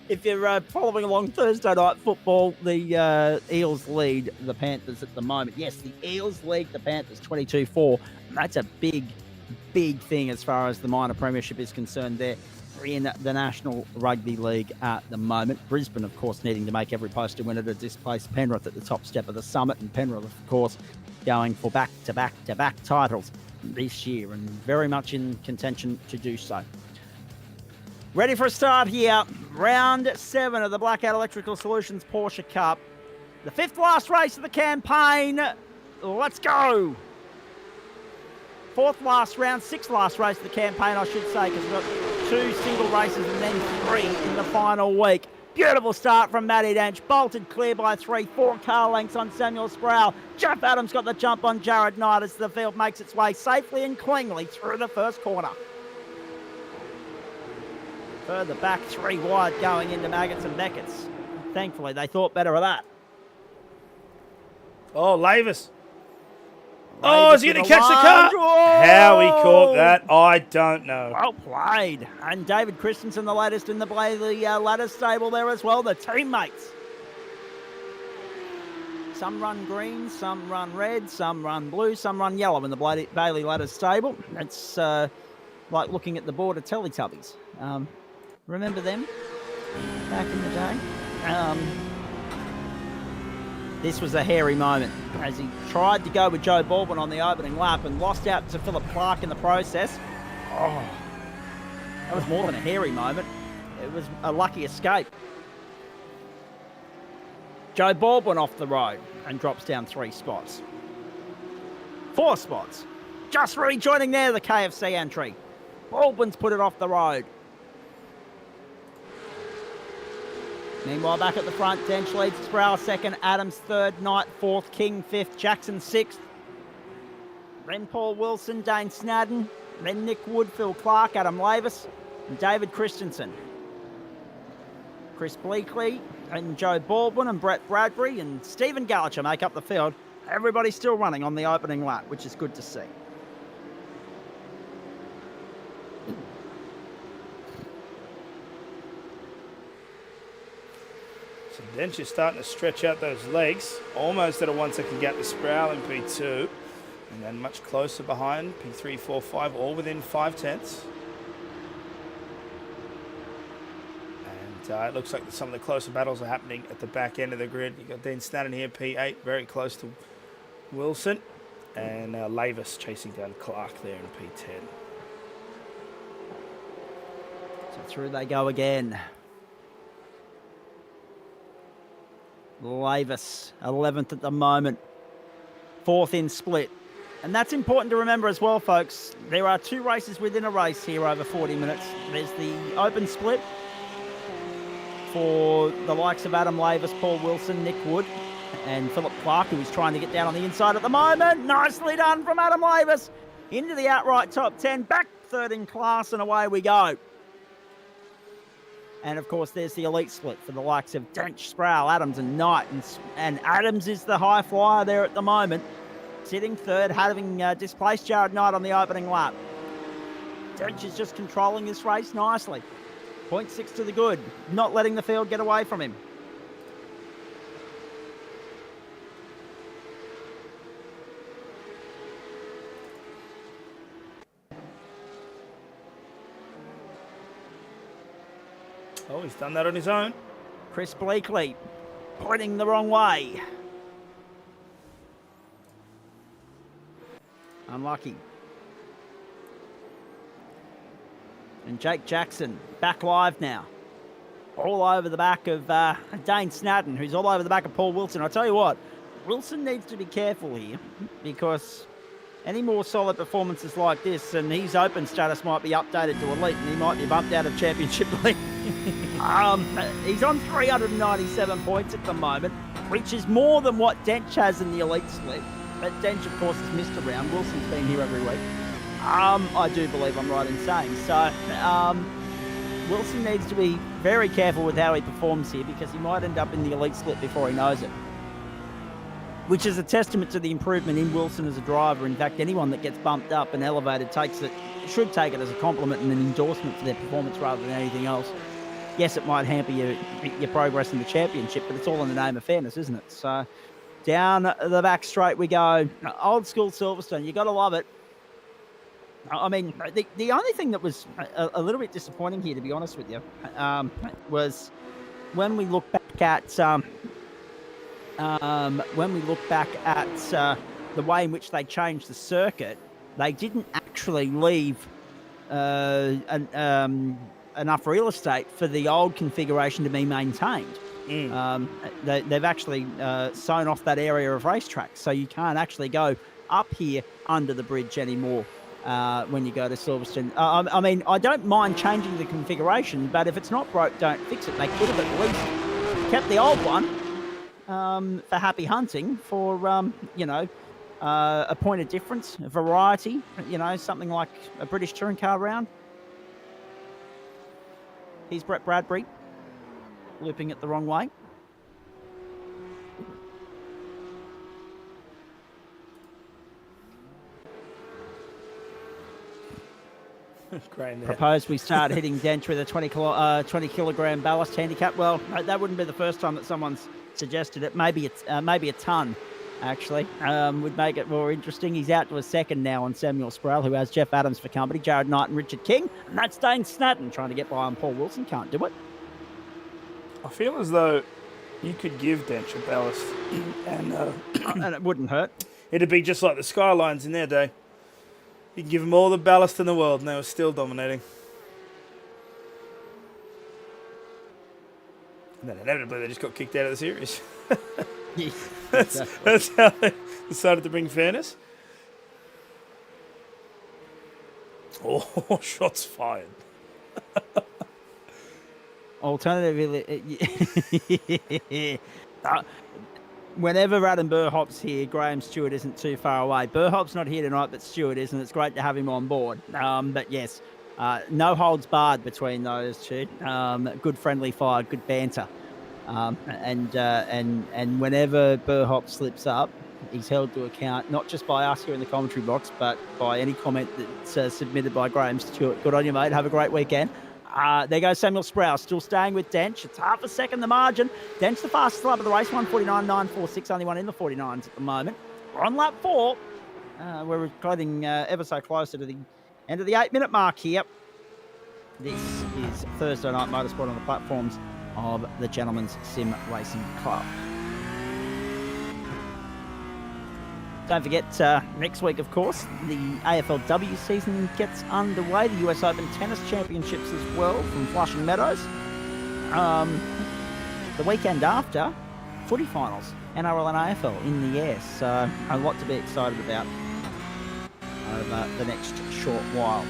If you're following along Thursday night football, the Eels lead the Panthers at the moment. Yes, the Eels lead the Panthers 22-4. That's a big thing as far as the minor premiership is concerned there in the National Rugby League at the moment. Brisbane, of course, needing to make every poster winner to displace Penrith at the top step of the summit, and Penrith, of course, going for back-to-back titles this year and very much in contention to do so. Ready for a start here. Round 7 of the Blackout Electrical Solutions Porsche Cup. The 5th last race of the campaign. Let's go. 4th last round, 6th last race of the campaign, I should say, because we've got 2 single races and then 3 in the final week. Beautiful start from Matty Dench. Bolted clear by 3, 4 car lengths on Samuel Sproul. Jeff Adams got the jump on Jared Knight as the field makes its way safely and cleanly through the first corner. Further back, 3 wide going into Maggots and Beckett's. Thankfully, they thought better of that. Oh, Lavis. Oh, is he going to catch the car? How he caught that, I don't know. Well played. And David Christensen, the latest in the Bailey ladder stable there as well, the teammates. Some run green, some run red, some run blue, some run yellow in the Bailey ladder stable. It's like looking at the board of Teletubbies. Remember them back in the day? This was a hairy moment as he tried to go with Joe Baldwin on the opening lap and lost out to Philip Clark in the process. Oh, that was more than a hairy moment. It was a lucky escape. Joe Baldwin off the road and drops down 3 spots. 4 spots. Just rejoining there, the KFC entry. Baldwin's put it off the road. Meanwhile, back at the front, Dench leads Sproul second, Adams third, Knight fourth, King fifth, Jackson sixth. Then Paul Wilson, Dane Snadden, then Nick Wood, Phil Clark, Adam Lavis, and David Christensen. Chris Bleakley and Joe Baldwin and Brett Bradbury and Stephen Gallacher make up the field. Everybody's still running on the opening lap, which is good to see. So Dench is starting to stretch out those legs, almost at a 1 second gap to Sproul in P2, and then much closer behind P3, 4, 5, all within 5/10. And it looks like some of the closer battles are happening at the back end of the grid. You've got Dean Snadden here, P8, very close to Wilson, and Lavis chasing down Clark there in P10. So through they go again. Lavis, 11th at the moment, 4th in split. And that's important to remember as well, folks. There are 2 races within a race here over 40 minutes. There's the open split for the likes of Adam Lavis, Paul Wilson, Nick Wood, and Philip Clark, who is trying to get down on the inside at the moment. Nicely done from Adam Lavis. Into the outright top 10, back 3rd in class, and away we go. And, of course, there's the elite split for the likes of Dench, Sproul, Adams and Knight. And Adams is the high flyer there at the moment, sitting 3rd, having displaced Jared Knight on the opening lap. Dench is just controlling this race nicely. 0.6 to the good, not letting the field get away from him. Oh, he's done that on his own. Chris Bleakley pointing the wrong way. Unlucky. And Jake Jackson back live now. All over the back of Dane Snadden, who's all over the back of Paul Wilson. I tell you what, Wilson needs to be careful here because any more solid performances like this and his open status might be updated to elite and he might be bumped out of championship league. He's on 397 points at the moment, which is more than what Dench has in the elite split. But Dench, of course, has missed a round. Wilson's been here every week. I do believe I'm right in saying. So, Wilson needs to be very careful with how he performs here because he might end up in the elite split before he knows it. Which is a testament to the improvement in Wilson as a driver. In fact, anyone that gets bumped up and elevated should take it as a compliment and an endorsement for their performance rather than anything else. Yes, it might hamper your progress in the championship, but it's all in the name of fairness, isn't it? So down the back straight we go. Old school Silverstone, you got to love it. I mean, the only thing that was a little bit disappointing here, to be honest with you, was when we look back at the way in which they changed the circuit. They didn't actually leave enough real estate for the old configuration to be maintained. They've actually sewn off that area of racetrack, so you can't actually go up here under the bridge anymore when you go to Silverstone. I mean, I don't mind changing the configuration, but if it's not broke, don't fix it. They could have at least kept the old one for happy hunting, for a point of difference, a variety, something like a British touring car round. Here's Brett Bradbury looping it the wrong way. Great. proposed we start hitting Dench with a 20 kilogram ballast handicap. Well, that wouldn't be the first time that someone's suggested it. Maybe a ton, actually, would make it more interesting. He's out to a second now on Samuel Sproul, who has Jeff Adams for company, Jared Knight and Richard King. And that's Dane Snadden trying to get by on Paul Wilson. Can't do it. I feel as though you could give Dench a ballast, and and it wouldn't hurt. It'd be just like the Skylines in their day. You can give them all the ballast in the world, and they were still dominating. And then inevitably, they just got kicked out of the series. That's how they decided to bring fairness. Oh, shots fired. Alternatively, whenever Adam Burhop's here, Graham Stewart isn't too far away. Burhop's not here tonight, but Stewart is, and it's great to have him on board. But yes, no holds barred between those two. Good friendly fire, good banter. And whenever Burhop slips up, he's held to account, not just by us here in the commentary box, but by any comment that's submitted by Graham Stewart. Good on you, mate. Have a great weekend. There goes Samuel Sproul, still staying with Dench. It's half a second the margin. Dench the fastest lap of the race, 1:49.946, only one in the 49s at the moment. We're on lap 4. We're getting ever so closer to the end of the 8-minute mark here. This is Thursday Night Motorsport on the platforms of the Gentleman's Sim Racing Club. Don't forget, next week, of course, the AFLW season gets underway. The US Open Tennis Championships as well from Flushing Meadows. The weekend after, footy finals, NRL and AFL in the air. So a lot to be excited about over the next short while.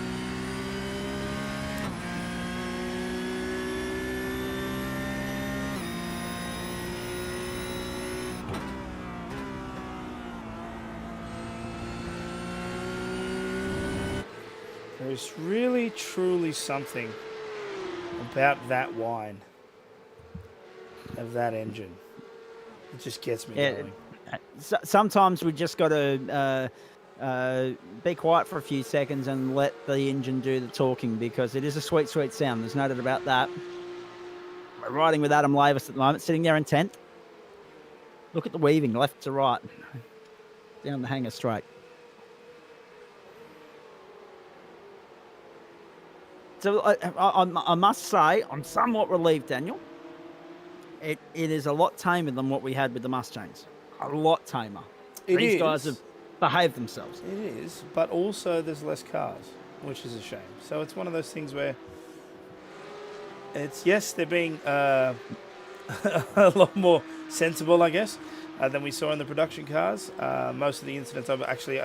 There's really, truly something about that whine of that engine. It just gets me going. Sometimes we just got to be quiet for a few seconds and let the engine do the talking, because it is a sweet, sweet sound. There's no doubt about that. We're riding with Adam Lavis at the moment, sitting there in 10th. Look at the weaving, left to right, down the hanger straight. So I must say, I'm somewhat relieved, Daniel. It is a lot tamer than what we had with the Mustangs. A lot tamer. These guys have behaved themselves. It is, but also there's less cars, which is a shame. So it's one of those things where it's, yes, they're being a lot more sensible, I guess, than we saw in the production cars. Most of the incidents, I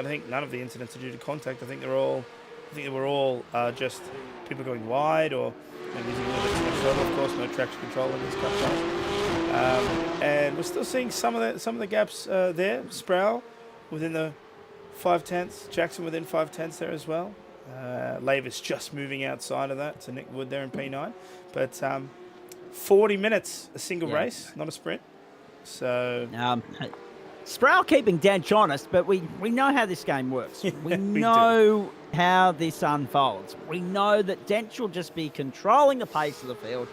think none of the incidents are due to contact. I think they were all just people going wide, or using a little bit too much throttle. Of course, no traction control in these cup cars. And we're still seeing some of the gaps there. Sproul within the 5/10, Jackson within 5/10 there as well. Lavis just moving outside of that to Nick Wood there in P9. But 40 minutes, a single race, not a sprint. So Sproul keeping Dench honest, but we know how this game works. We know how this unfolds. We know that Dench will just be controlling the pace of the field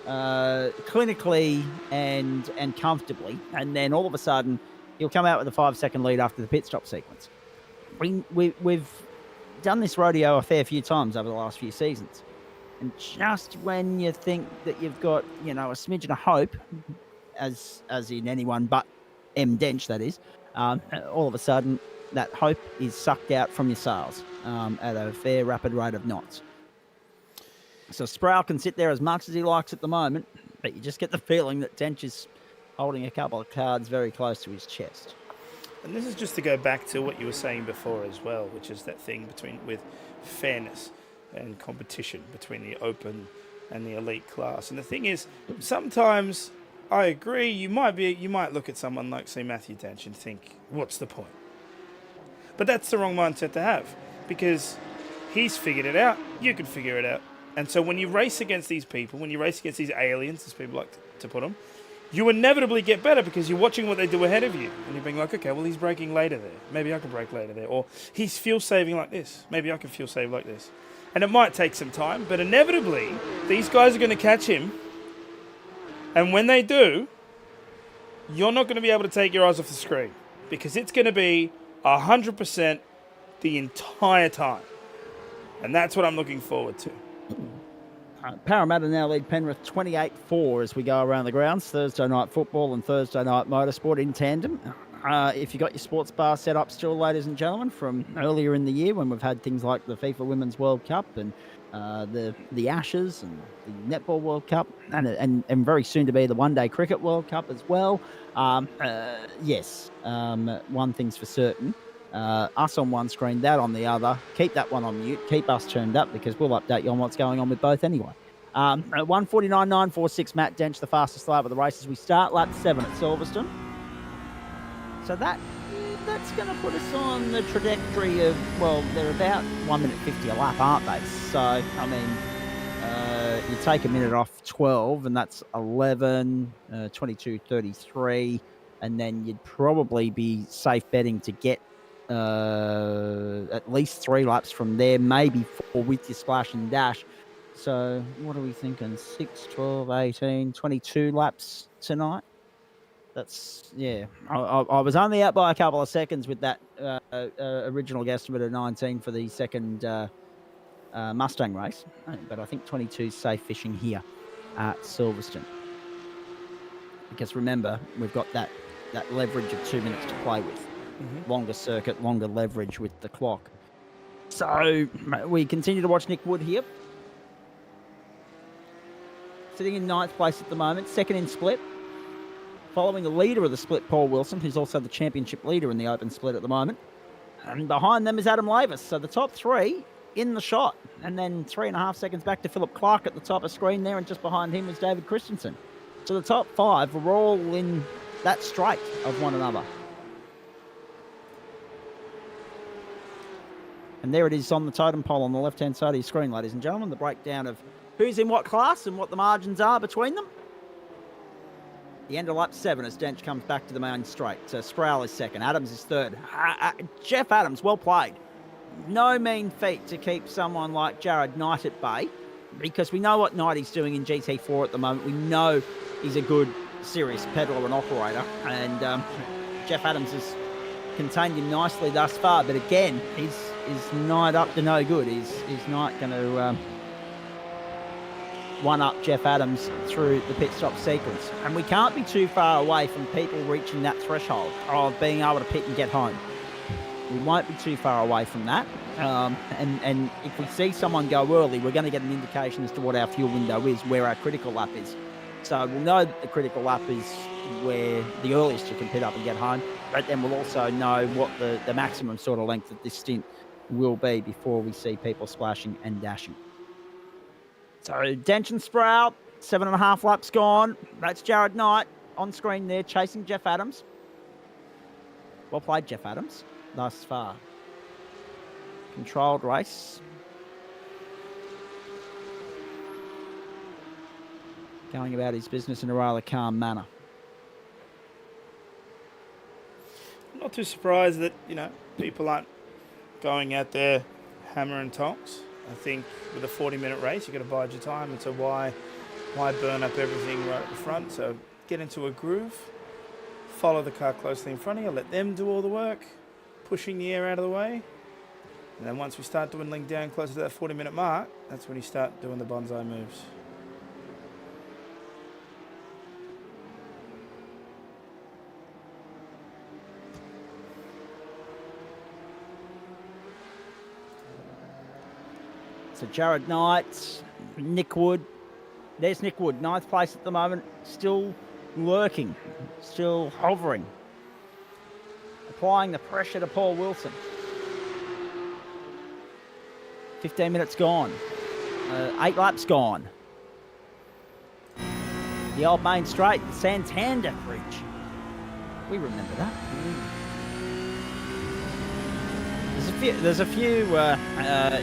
clinically and comfortably, and then all of a sudden he'll come out with a 5-second lead after the pit stop sequence. We've done this rodeo a fair few times over the last few seasons, and just when you think that you've got a smidgen of hope, as in anyone but M. Dench, that is, all of a sudden that hope is sucked out from your sails at a fair rapid rate of knots. So Sproul can sit there as much as he likes at the moment, but you just get the feeling that Dench is holding a couple of cards very close to his chest. And this is just to go back to what you were saying before as well, which is that thing with fairness and competition between the open and the elite class. And the thing is, sometimes I agree, you might look at someone like, say, Matthew Dench and think, what's the point? But that's the wrong mindset to have, because he's figured it out, you can figure it out. And so when you race against these people, when you race against these aliens, as people like to put them, you inevitably get better because you're watching what they do ahead of you. And you're being like, okay, well, he's braking later there. Maybe I can brake later there. Or he's fuel saving like this. Maybe I can fuel save like this. And it might take some time, but inevitably, these guys are going to catch him. And when they do, you're not going to be able to take your eyes off the screen because it's going to be 100% the entire time. And that's what I'm looking forward to. Parramatta now lead Penrith 28-4 as we go around the grounds. Thursday night football and Thursday night motorsport in tandem. If you got your sports bar set up still, ladies and gentlemen, from earlier in the year when we've had things like the FIFA Women's World Cup and the Ashes and the Netball World Cup and very soon to be the One-Day Cricket World Cup as well. Yes, one thing's for certain. Us on one screen, that on the other. Keep that one on mute. Keep us turned up because we'll update you on what's going on with both anyway. 1:49.946, Matt Dench, the fastest lap of the race as we start lap 7 at Silverstone. So that's going to put us on the trajectory of, well, they're about 1 minute 50 a lap, aren't they? So, I mean, you take a minute off 12, and that's 11, 22:33, and then you'd probably be safe betting to get at least 3 laps from there, maybe 4 with your splash and dash. So, what are we thinking? 6, 12, 18, 22 laps tonight? That's, yeah. I was only out by a couple of seconds with that original guesstimate of 19 for the second Mustang race. But I think 22 is safe fishing here at Silverstone. Because remember, we've got that leverage of 2 minutes to play with. Mm-hmm. Longer circuit, longer leverage with the clock. So we continue to watch Nick Wood here. Sitting in 9th place at the moment, second in split. Following the leader of the split, Paul Wilson, who's also the championship leader in the open split at the moment. And behind them is Adam Lavis. So the top 3 in the shot. And then 3.5 seconds back to Philip Clark at the top of screen there. And just behind him is David Christensen. So the top 5 are all in that straight of one another. And there it is on the totem pole on the left-hand side of your screen, ladies and gentlemen. The breakdown of who's in what class and what the margins are between them. The end of lap 7 as Dench comes back to the main straight. So Sproul is second. Adams is third. Jeff Adams, well played. No mean feat to keep someone like Jared Knight at bay because we know what Knight is doing in GT4 at the moment. We know he's a good, serious peddler and operator. And Jeff Adams has contained him nicely thus far. But again, he's Knight up to no good. He's not going to one-up Jeff Adams through the pit stop sequence. And we can't be too far away from people reaching that threshold of being able to pit and get home. We won't be too far away from that. And if we see someone go early, we're going to get an indication as to what our fuel window is, where our critical lap is. So we'll know that the critical lap is where the earliest you can pit up and get home. But then we'll also know what the maximum sort of length of this stint will be before we see people splashing and dashing. So Dench and Sprout, 7.5 laps gone. That's Jared Knight on screen there, chasing Jeff Adams. Well played, Jeff Adams, thus far. Controlled race. Going about his business in a rather calm manner. I'm not too surprised that, people aren't going out there hammer and tonks. I think with a 40-minute race, you've got to bide your time. And so why burn up everything right at the front? So get into a groove, follow the car closely in front of you, let them do all the work, pushing the air out of the way. And then once we start dwindling down closer to that 40-minute mark, that's when you start doing the bonsai moves. So Jared Knight, Nick Wood. There's Nick Wood, 9th place at the moment, still lurking, still hovering. Applying the pressure to Paul Wilson. 15 minutes gone. 8 laps gone. The old main straight, Santander Bridge. We remember that. There's a few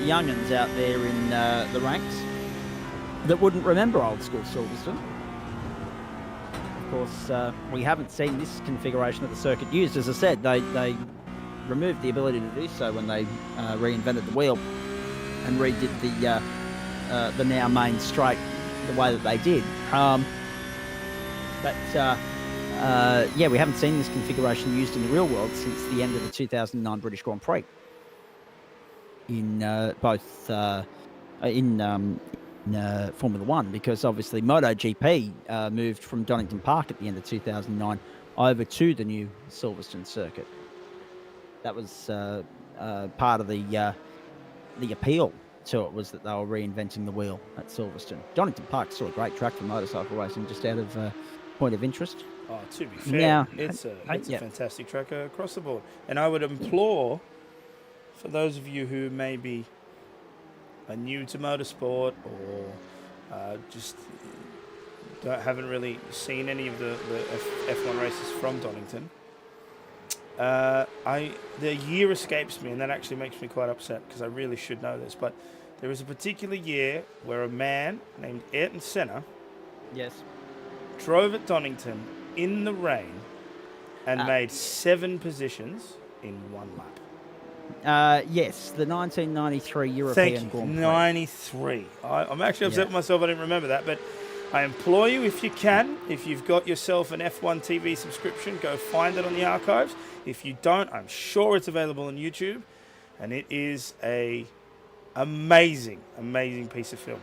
young'uns out there in the ranks that wouldn't remember old school Silverstone. Of course, we haven't seen this configuration of the circuit used. As I said, they removed the ability to do so when they reinvented the wheel. and redid the now main straight the way that they did. Yeah, we haven't seen this configuration used in the real world since the end of the 2009 British Grand Prix. In Formula One, because obviously MotoGP moved from Donington Park at the end of 2009 over to the new Silverstone circuit. That was part of the appeal to it, was that they were reinventing the wheel at Silverstone. Donington Park's still a great track for motorcycle racing, just out of point of interest. Oh, to be fair, Now, it's a fantastic track across the board. And I would implore, for those of you who maybe are new to motorsport or just haven't really seen any of the F1 races from Donington, the year escapes me, and that actually makes me quite upset because I really should know this. But there was a particular year where a man named Ayrton Senna drove at Donington in the rain and made 7 positions in 1 lap. Yes, the 1993 European Grand Prix. 93. I'm actually upset with myself I didn't remember that, but I implore you, if you can, if you've got yourself an F1 TV subscription, go find it on the archives. If you don't, I'm sure it's available on YouTube, and it is a amazing piece of film.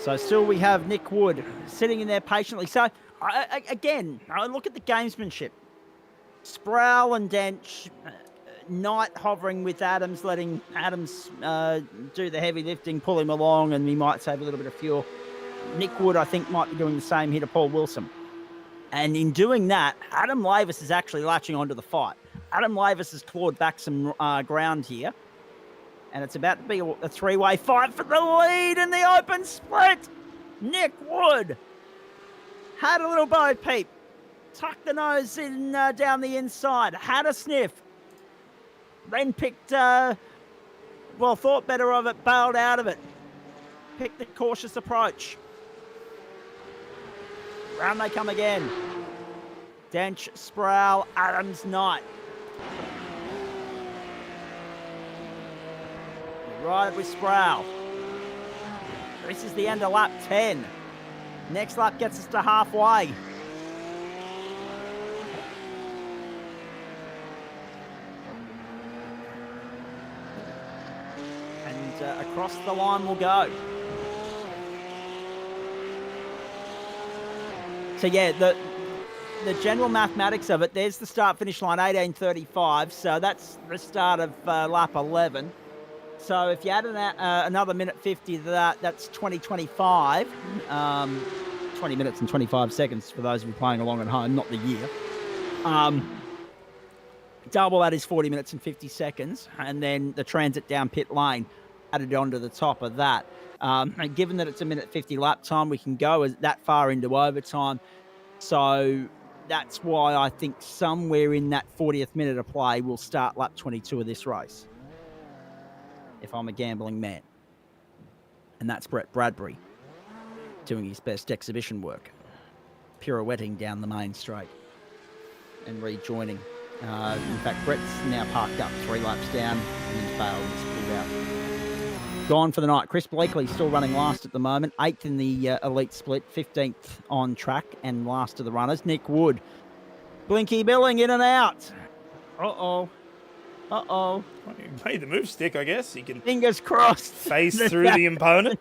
So still we have Nick Wood sitting in there patiently. So, again, I look at the gamesmanship. Sproul and Dench, Knight hovering with Adams, letting Adams do the heavy lifting, pull him along, and he might save a little bit of fuel. Nick Wood, I think, might be doing the same here to Paul Wilson. And in doing that, Adam Lavis is actually latching onto the fight. Adam Lavis has clawed back some ground here. And it's about to be a three-way fight for the lead in the open split. Nick Wood had a little bo peep, tucked the nose in down the inside, had a sniff, then picked, thought better of it, bailed out of it, picked the cautious approach. Round they come again. Dench, Sproul, Adams, Knight. Right with Sproul. This is the end of lap 10. Next lap gets us to halfway. And across the line we'll go. So yeah, the general mathematics of it, there's the start-finish line, 18:35. So that's the start of lap 11. So if you add another minute 50 to that, that's 20:25. 20 minutes and 25 seconds for those of you playing along at home, not the year. Double that is 40 minutes and 50 seconds. And then the transit down pit lane added onto the top of that. And given that it's a minute 50 lap time, we can go that far into overtime. So that's why I think somewhere in that 40th minute of play, we'll start lap 22 of this race, if I'm a gambling man. And that's Brett Bradbury doing his best exhibition work, pirouetting down the main straight and rejoining. In fact, Brett's now parked up 3 laps down and he's bailed and pulled out. Gone for the night. Chris Blakely still running last at the moment, 8th in the elite split, 15th on track and last of the runners. Nick Wood, blinky billing in and out. Uh-oh. Well, he made the move stick, I guess. He can fingers crossed phase through the opponent.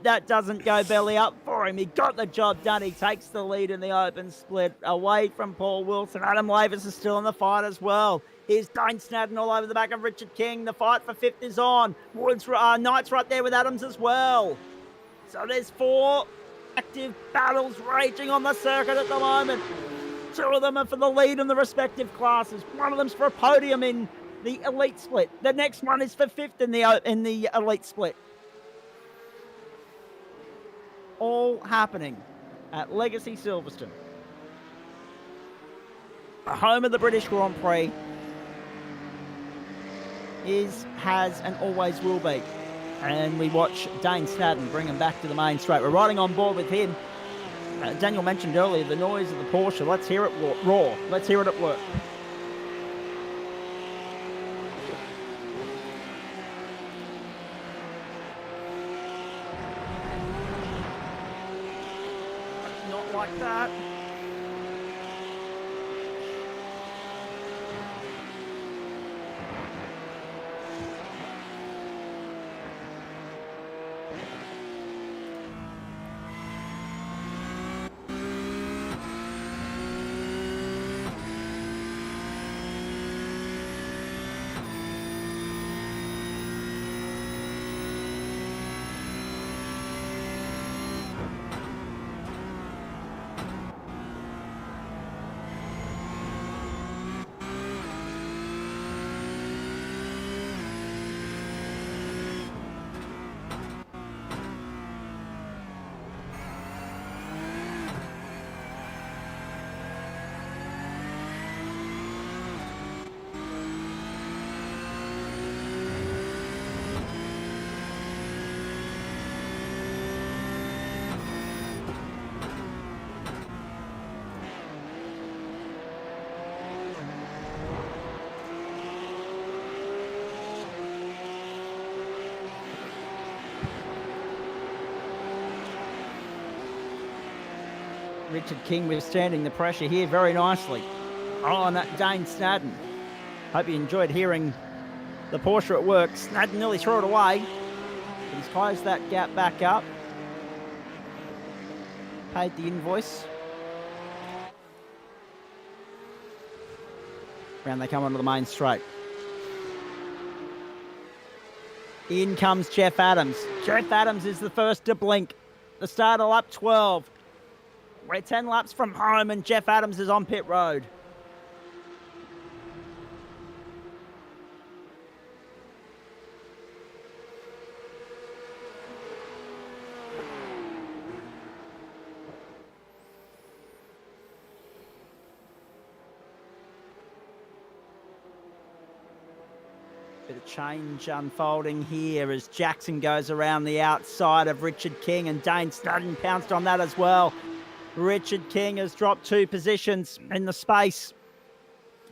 that doesn't go belly up for him. He got the job done. He takes the lead in the open split away from Paul Wilson. Adam Lavis is still in the fight as well. Here's Dane Snadden all over the back of Richard King. The fight for 5th is on. Knight's right there with Adams as well. So there's 4 active battles raging on the circuit at the moment. 2 of them are for the lead in the respective classes. One of them's for a podium in the elite split. The next one is for 5th in the elite split. All happening at Legacy Silverstone, the home of the British Grand Prix. Has, and always will be. And we watch Dane Snadden bring him back to the main straight. We're riding on board with him. Daniel mentioned earlier the noise of the Porsche. Let's hear it roar. Let's hear it at work. Not like that. Richard King withstanding the pressure here very nicely. Oh, and that Dane Snadden. Hope you enjoyed hearing the Porsche at work. Snadden nearly threw it away. But he's closed that gap back up. Paid the invoice. Round they come onto the main straight. In comes Jeff Adams. Jeff Adams is the first to blink. The starter lap 12. We're 10 laps from home and Jeff Adams is on pit road. Bit of change unfolding here as Jackson goes around the outside of Richard King and Dane Snadden pounced on that as well. Richard King has dropped 2 positions in the space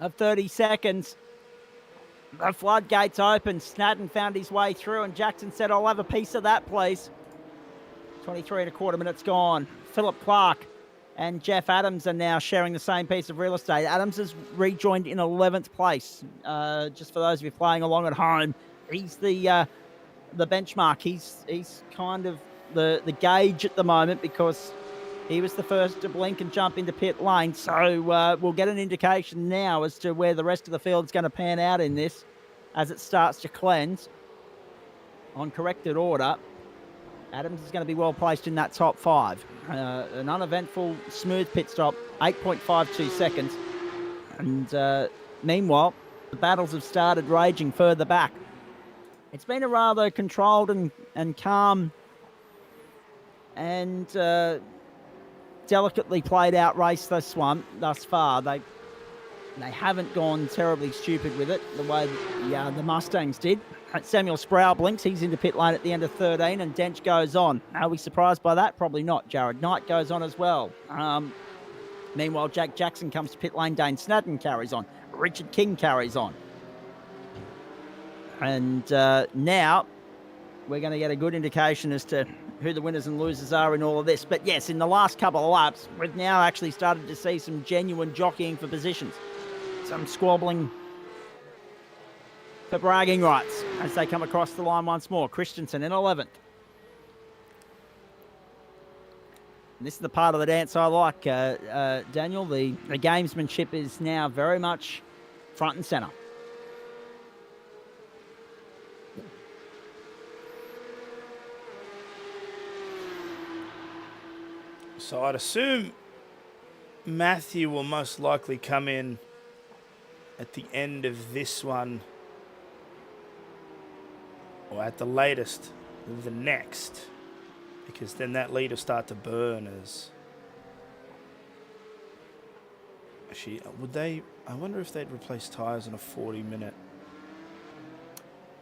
of 30 seconds. The floodgates open. Snadden found his way through and Jackson said, I'll have a piece of that, please. 23.25 minutes gone. Philip Clark and Jeff Adams are now sharing the same piece of real estate. Adams has rejoined in 11th place. Just for those of you playing along at home, he's the benchmark. He's kind of the gauge at the moment because he was the first to blink and jump into pit lane. So we'll get an indication now as to where the rest of the field is going to pan out in this as it starts to cleanse. On corrected order, Adams is going to be well placed in that top 5. An uneventful, smooth pit stop, 8.52 seconds. And meanwhile, the battles have started raging further back. It's been a rather controlled and calm and delicately played out race this one thus far. They haven't gone terribly stupid with it the way the Mustangs did. Samuel Sproul blinks. He's into pit lane at the end of 13 and Dench goes on. Are we surprised by that? Probably not. Jared Knight goes on as well. Meanwhile, Jack Jackson comes to pit lane. Dane Snadden carries on. Richard King carries on. And now we're going to get a good indication as to who the winners and losers are in all of this. But yes, in the last couple of laps, we've now actually started to see some genuine jockeying for positions. Some squabbling for bragging rights as they come across the line once more. Christensen in 11th. And this is the part of the dance I like, Daniel. The gamesmanship is now very much front and centre. So I'd assume Matthew will most likely come in at the end of this one, or at the latest, the next, because then that lead will start to burn as... Actually, would they... I wonder if they'd replace tyres in a 40-minute...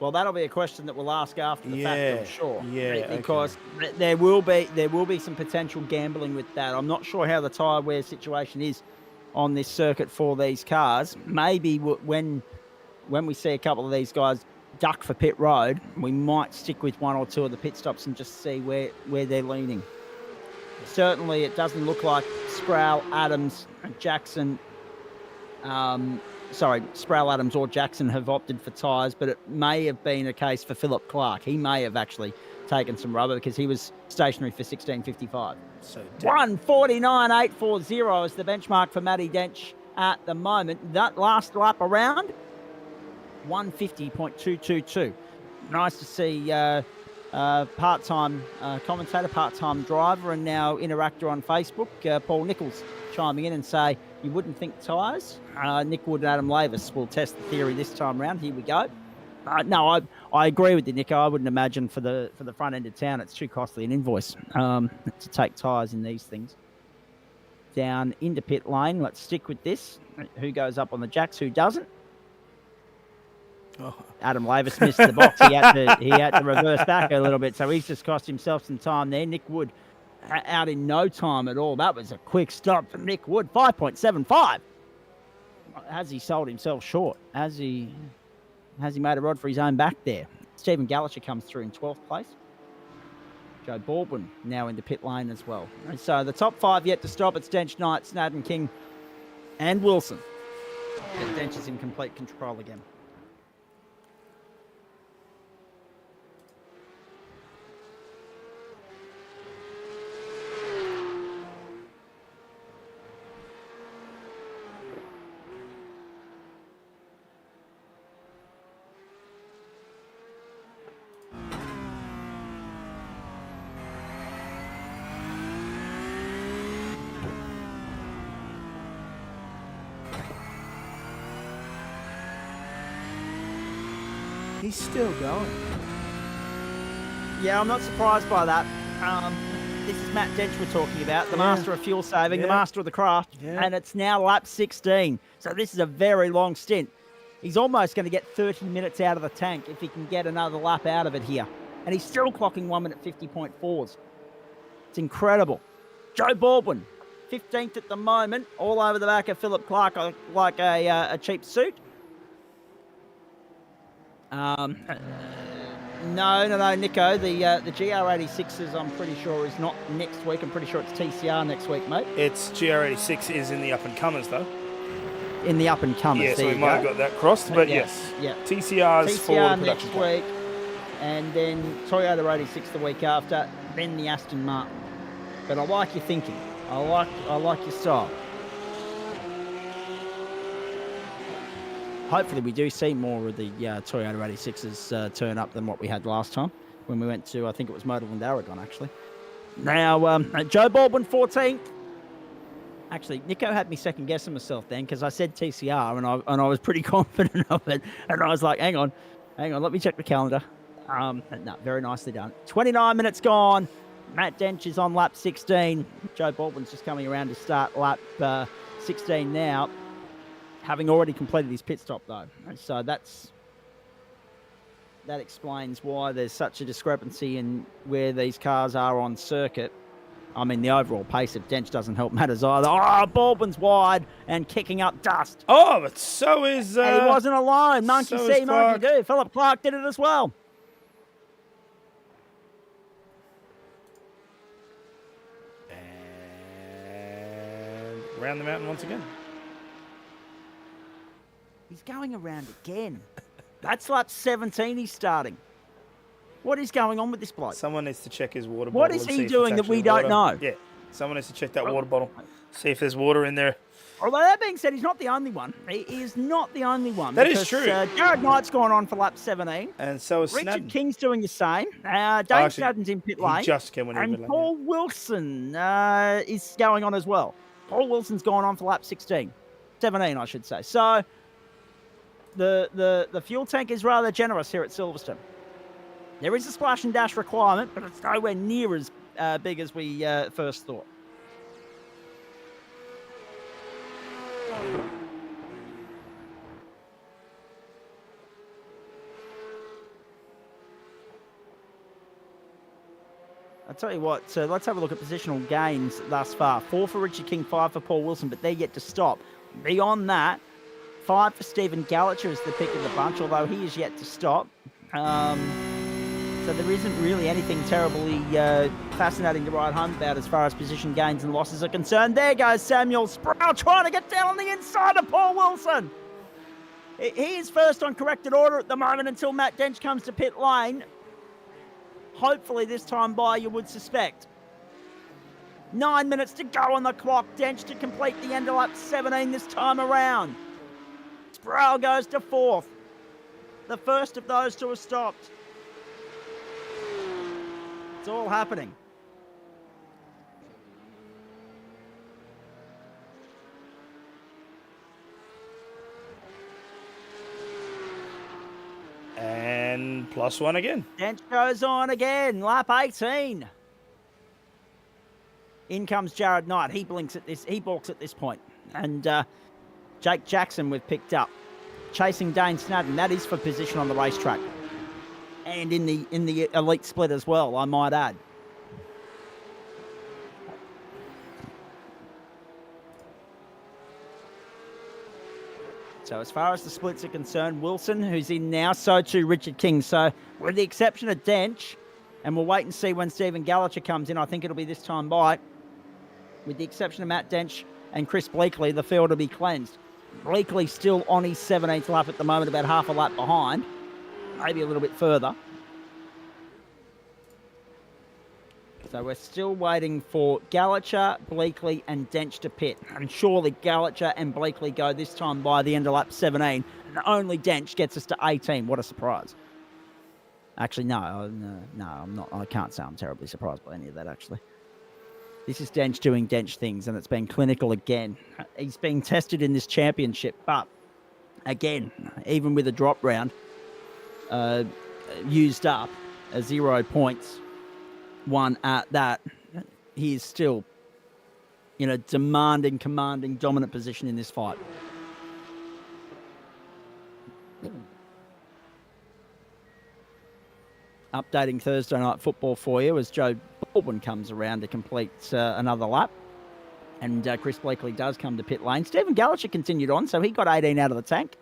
Well, that'll be a question that we'll ask after the fact, I'm sure. Yeah, Because there will be some potential gambling with that. I'm not sure how the tyre wear situation is on this circuit for these cars. Maybe when we see a couple of these guys duck for pit road, we might stick with one or two of the pit stops and just see where they're leaning. Certainly, it doesn't look like Sproul, Adams, Jackson. Sproul, Adams, or Jackson have opted for tyres, but it may have been a case for Philip Clark. He may have actually taken some rubber because he was stationary for 16.55. So 1:49.840 is the benchmark for Matty Dench at the moment. That last lap around, 1:50.222. Nice to see part-time commentator, part-time driver, and now interactor on Facebook, Paul Nichols, chiming in and say, you wouldn't think tyres? Nick Wood and Adam Lavis will test the theory this time round. Here we go. No, I agree with you, Nick. I wouldn't imagine for the front end of town, it's too costly an invoice to take tyres in these things. Down into pit lane. Let's stick with this. Who goes up on the jacks? Who doesn't? Oh. Adam Lavis missed the box. He had to reverse back a little bit, so he's just cost himself some time there. Nick Wood out in no time at all. That was a quick stop for Nick Wood. 5.75. Has he sold himself short? Has he made a rod for his own back there? Stephen Gallacher comes through in 12th place. Joe Baldwin now into pit lane as well. And so the top 5 yet to stop. It's Dench, Knight, Snadden, King, and Wilson. And Dench is in complete control again. He's still going. Yeah, I'm not surprised by that. This is Matt Dench we're talking about, the master of fuel saving, the master of the craft, and it's now lap 16. So this is a very long stint. He's almost going to get 30 minutes out of the tank if he can get another lap out of it here. And he's still clocking 1 minute 50.4s. It's incredible. Joe Baldwin, 15th at the moment, all over the back of Philip Clark like a cheap suit. No, Nico. The GR86s, I'm pretty sure, is not next week. I'm pretty sure it's TCR next week, mate. It's GR86 is in the up-and-comers, though. In the up-and-comers, yeah, so we might have got that crossed, but yes. Yeah. TCR's for the TCR production next week, and then Toyota 86 the week after, then the Aston Martin. But I like your thinking. I like your style. Hopefully we do see more of the Toyota 86s turn up than what we had last time when we went to, I think it was Motorland Aragon, actually. Now, Joe Baldwin, 14th. Actually, Nico had me second-guessing myself then because I said TCR and I was pretty confident of it. And I was like, hang on, let me check the calendar. No, very nicely done. 29 minutes gone. Matt Dench is on lap 16. Joe Baldwin's just coming around to start lap 16 now, having already completed his pit stop, though. And so that explains why there's such a discrepancy in where these cars are on circuit. I mean, the overall pace of Dench doesn't help matters either. Oh, Baldwin's wide and kicking up dust. Oh, but so is... and he wasn't alone. Monkey so see, monkey do. Philip Clark did it as well. And round the mountain once again. He's going around again. That's lap 17 he's starting. What is going on with this bloke? Someone needs to check his water bottle. What is he doing that we don't know? Yeah, someone needs to check that water bottle. See if there's water in there. Although that being said, he's not the only one. He is not the only one. That is true. Jared Knight's gone on for lap 17. And so is Richard Snadden. King's doing the same. Dave Snadden's in pit lane. He just came when he and Paul Wilson is going on as well. Paul Wilson's gone on for lap 16. 17, I should say. So the fuel tank is rather generous here at Silverstone. There is a splash and dash requirement, but it's nowhere near as big as we first thought. I'll tell you what, so let's have a look at positional gains thus far. 4 for Richard King, 5 for Paul Wilson, but they're yet to stop. Beyond that, 5 for Stephen Gallacher is the pick of the bunch, although he is yet to stop. So there isn't really anything terribly fascinating to write home about as far as position gains and losses are concerned. There goes Samuel Sproul trying to get down on the inside of Paul Wilson. He is first on corrected order at the moment until Matt Dench comes to pit lane. Hopefully this time by, you would suspect. 9 minutes to go on the clock. Dench to complete the end of lap 17 this time around. Sproul goes to 4th. The first of those two have stopped. It's all happening. And +1 again. Dench goes on again. Lap 18. In comes Jared Knight. He blinks at this. He balks at this point. And Jake Jackson we've picked up. Chasing Dane Snadden. That is for position on the racetrack. And in the elite split as well, I might add. So as far as the splits are concerned, Wilson, who's in now, so too Richard King. So with the exception of Dench, and we'll wait and see when Stephen Gallacher comes in, I think it'll be this time by. With the exception of Matt Dench and Chris Bleakley, the field will be cleansed. Bleakley still on his 17th lap at the moment, about half a lap behind. Maybe a little bit further. So we're still waiting for Gallacher, Bleakley and Dench to pit. And surely Gallacher and Bleakley go this time by the end of lap 17. And only Dench gets us to 18. What a surprise. Actually, no, I'm not. I can't say I'm terribly surprised by any of that, actually. This is Dench doing Dench things, and it's been clinical again. He's being tested in this championship, but again, even with a drop round, used up 0 points, one at that, he is still in a demanding, commanding, dominant position in this fight. Updating Thursday night football for you as Joe Baldwin comes around to complete another lap. And Chris Bleakley does come to pit lane. Stephen Gallacher continued on, so he got 18 out of the tank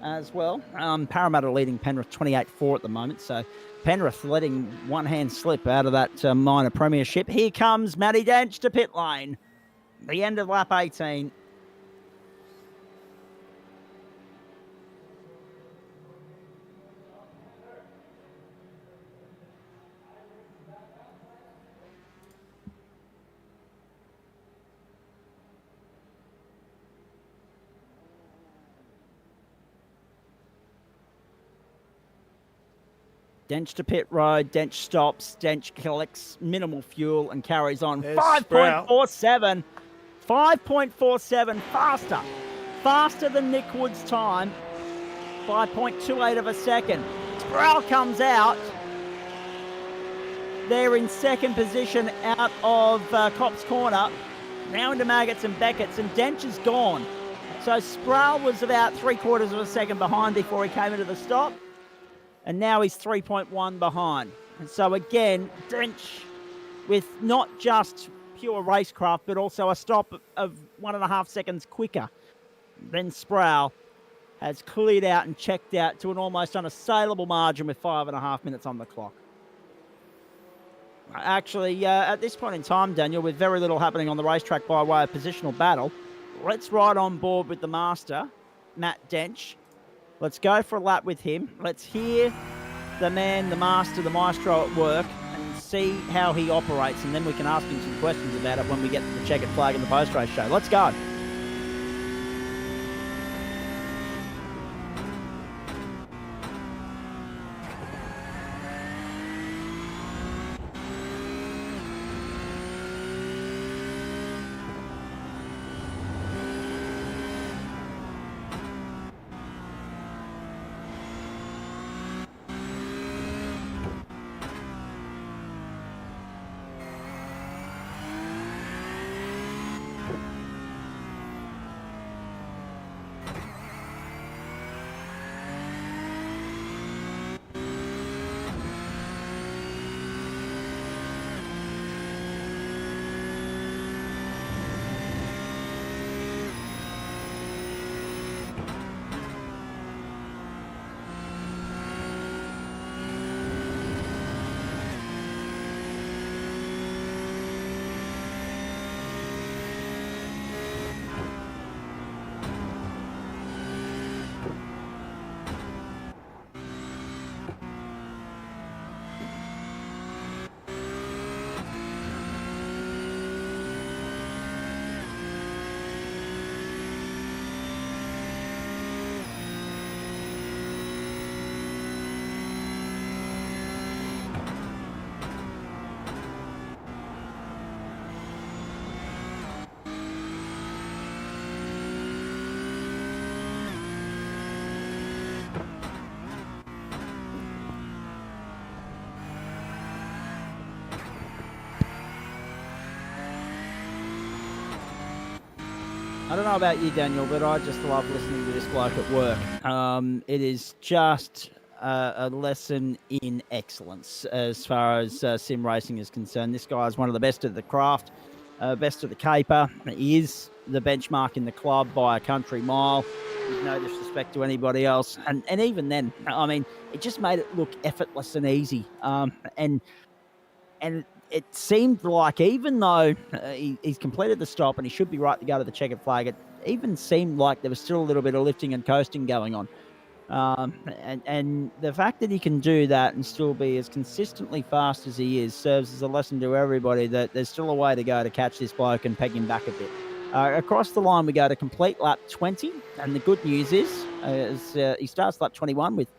as well. Parramatta leading Penrith 28-4 at the moment. So Penrith letting one hand slip out of that minor premiership. Here comes Matty Dench to pit lane. The end of lap 18. Dench to pit road, Dench stops, Dench collects minimal fuel and carries on. 5.47. 5.47 faster. Faster than Nick Wood's time. 5.28 of a second. Sproul comes out. They're in second position out of Cops Corner. Now into Maggots and Beckett's, and Dench is gone. So Sproul was about 3/4 of a second behind before he came into the stop. And now he's 3.1 behind. And so again, Dench with not just pure racecraft, but also a stop of 1.5 seconds quicker than Sproul, has cleared out and checked out to an almost unassailable margin with 5.5 minutes on the clock. Actually, at this point in time, Daniel, with very little happening on the racetrack by way of positional battle, let's ride on board with the master, Matt Dench. Let's go for a lap with him. Let's hear the man, the master, the maestro at work and see how he operates. And then we can ask him some questions about it when we get to the checkered flag in the post-race show. Let's go. I don't know about you, Daniel, but I just love listening to this bloke at work. It is just a lesson in excellence as far as sim racing is concerned. This guy is one of the best of the craft, best of the caper. He is the benchmark in the club by a country mile, with no disrespect to anybody else. And even then, I mean, it just made it look effortless and easy. And it seemed like, even though he's completed the stop and he should be right to go to the checkered flag, it even seemed like there was still a little bit of lifting and coasting going on. And the fact that he can do that and still be as consistently fast as he is serves as a lesson to everybody that there's still a way to go to catch this bloke and peg him back a bit. Across the line, we go to complete lap 20. And the good news is he starts lap 21 with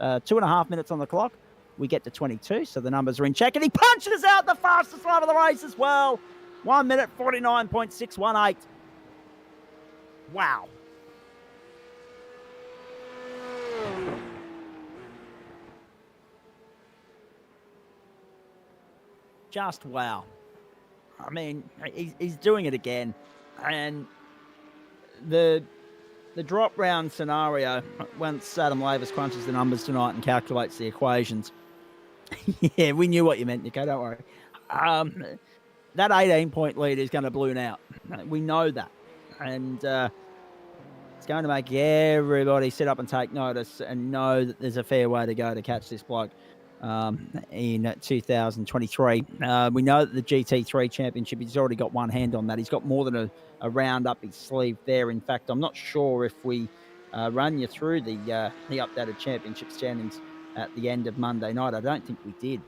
2.5 minutes on the clock. We get to 22, so the numbers are in check. And he punches out the fastest lap of the race as well. 1 minute 49.618. Wow. Just wow. I mean, he's doing it again. And the drop round scenario, once Adam Lavis crunches the numbers tonight and calculates the equations, yeah, we knew what you meant, Nico, don't worry. That 18-point lead is going to balloon out. We know that. And it's going to make everybody sit up and take notice and know that there's a fair way to go to catch this bloke in 2023. We know that the GT3 Championship, he's already got one hand on that. He's got more than a round up his sleeve there. In fact, I'm not sure if we run you through the updated championship standings at the end of Monday night. I don't think we did.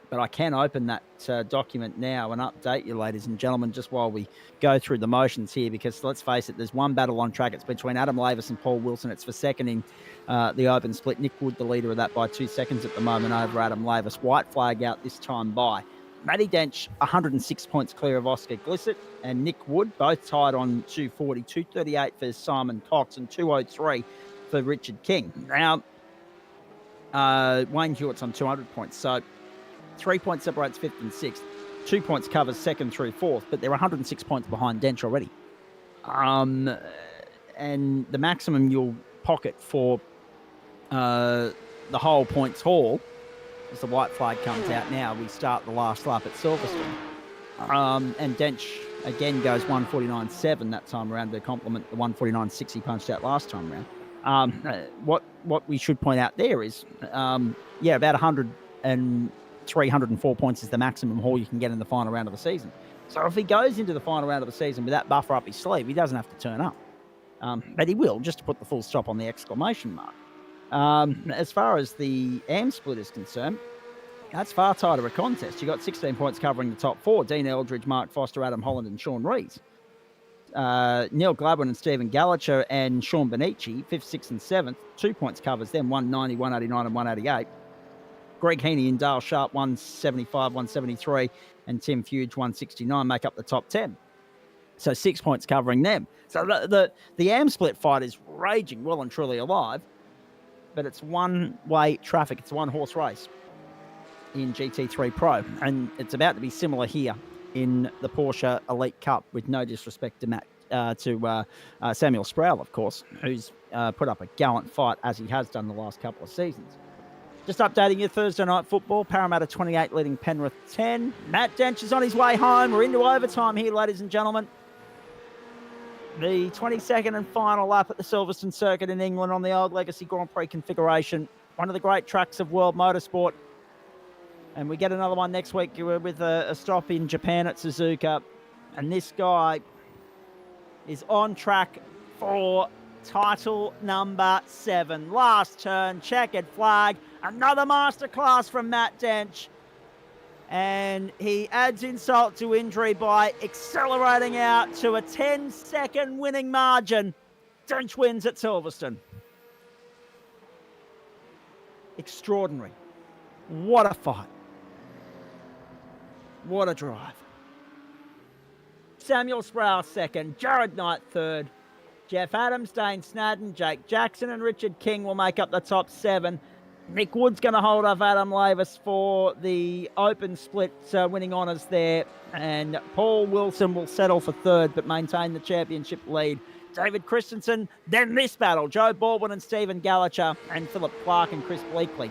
But I can open that document now and update you, ladies and gentlemen, just while we go through the motions here, because let's face it, there's one battle on track. It's between Adam Lavis and Paul Wilson. It's for second in the open split. Nick Wood, the leader of that, by 2 seconds at the moment over Adam Lavis. White flag out this time by Matty Dench, 106 points clear of Oscar Glissett, and Nick Wood, both tied on 240, 238 for Simon Cox and 203 for Richard King. Now, Wayne Hewitt's on 200 points, so 3 points separates fifth and sixth. 2 points covers second through fourth, but they're 106 points behind Dench already. And the maximum you'll pocket for the whole points haul, as the white flag comes out now, we start the last lap at Silverstone. And Dench again goes 149.7 that time around to complement the 149.6 he punched out last time around. What we should point out there is, about 304 points is the maximum haul you can get in the final round of the season. So if he goes into the final round of the season with that buffer up his sleeve, he doesn't have to turn up. But he will, just to put the full stop on the exclamation mark. As far as the AM split is concerned, that's far tighter a contest. You got 16 points covering the top four: Dean Eldridge, Mark Foster, Adam Holland, and Sean Rees. Neil Gladwin and Stephen Gallacher and Sean Benici, 5th, 6th, and 7th. 2 points covers them, 190, 189, and 188. Greg Heaney and Dale Sharp, 175, 173, and Tim Fuge, 169, make up the top 10. So 6 points covering them. So the AM split fight is raging well and truly alive, but it's one-way traffic. It's a one-horse race in GT3 Pro, and it's about to be similar here in the Porsche Elite Cup, with no disrespect to Samuel Sproul, of course, who's put up a gallant fight, as he has done the last couple of seasons. Just updating you, Thursday night football, Parramatta 28 leading Penrith 10. Matt Dench is on his way home. We're into overtime here, ladies and gentlemen. The 22nd and final lap at the Silverstone circuit in England on the old Legacy Grand Prix configuration. One of the great tracks of world motorsport. And we get another one next week with a stop in Japan at Suzuka. And this guy is on track for title number 7. Last turn, checkered flag. Another masterclass from Matt Dench. And he adds insult to injury by accelerating out to a 10-second winning margin. Dench wins at Silverstone. Extraordinary. What a fight. What a drive. Samuel Sproul second, Jared Knight third, Jeff Adams, Dane Snadden, Jake Jackson and Richard King will make up the top 7. Nick Wood's going to hold off Adam Lavis for the open split winning honours there. And Paul Wilson will settle for third but maintain the championship lead. David Christensen, then this battle. Joe Baldwin and Stephen Gallacher and Philip Clark and Chris Bleakley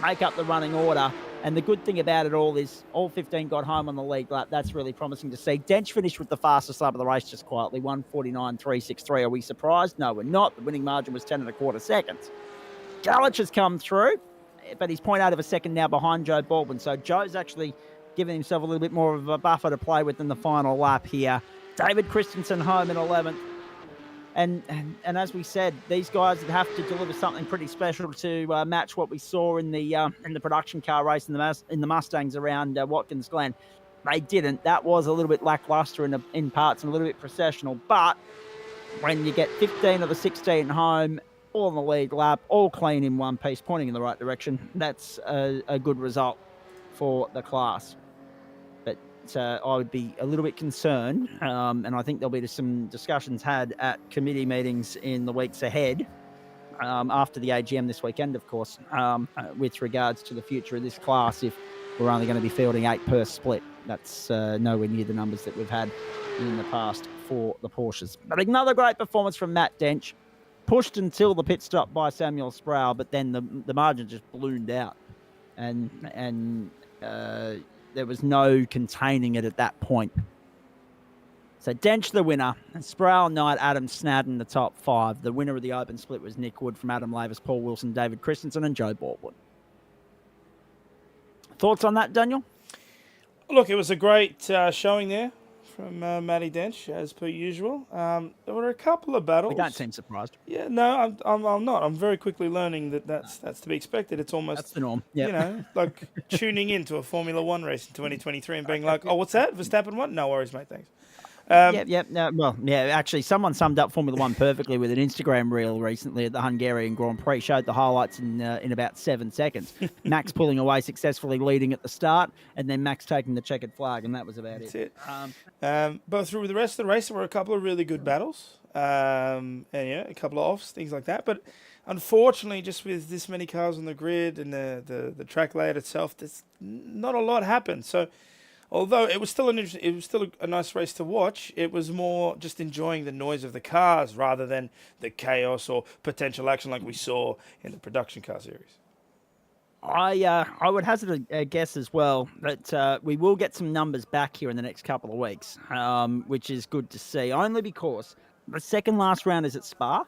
make up the running order. And the good thing about it all is all 15 got home on the lead lap. That's really promising to see. Dench finished with the fastest lap of the race just quietly, 1:49.363. Are we surprised? No, we're not. The winning margin was 10.25 seconds. Galich has come through, but he's 0.8 of a second now behind Joe Baldwin. So Joe's actually giving himself a little bit more of a buffer to play with in the final lap here. David Christensen home in 11th. And as we said, these guys would have to deliver something pretty special to match what we saw in the production car race in the Mustangs around Watkins Glen. They didn't. That was a little bit lackluster in parts and a little bit processional. But when you get 15 of the 16 home, all on the lead lap, all clean in one piece, pointing in the right direction, that's a good result for the class. But I would be a little bit concerned, and I think there'll be some discussions had at committee meetings in the weeks ahead, after the AGM this weekend, of course, with regards to the future of this class. If we're only going to be fielding 8 per split, that's nowhere near the numbers that we've had in the past for the Porsches. But another great performance from Matt Dench, pushed until the pit stop by Samuel Sproul, but then the margin just ballooned out, and there was no containing it at that point. So Dench the winner, and Sproul, Knight, Adams, Snadden the top 5. The winner of the open split was Nick Wood from Adam Lavis, Paul Wilson, David Christensen and Joe Baldwin. Thoughts on that, Daniel? Look, it was a great showing there from Matty Dench, as per usual. There were a couple of battles. We don't seem surprised. Yeah, no, I'm not. I'm very quickly learning that's to be expected. It's almost... That's the norm. Yep. Like tuning into a Formula One race in 2023 and being like, oh, what's that? Verstappen won? No worries, mate, thanks. Actually, someone summed up Formula One perfectly with an Instagram reel recently at the Hungarian Grand Prix. Showed the highlights in about 7 seconds. Max pulling away successfully, leading at the start, and then Max taking the checkered flag, and that was about it. But through the rest of the race, there were a couple of really good battles, and a couple of offs, things like that. But unfortunately, just with this many cars on the grid and the track layout itself, there's not a lot happened. So, although it was still a nice race to watch, it was more just enjoying the noise of the cars rather than the chaos or potential action like we saw in the production car series. I would hazard a guess as well that we will get some numbers back here in the next couple of weeks, which is good to see, only because the second last round is at Spa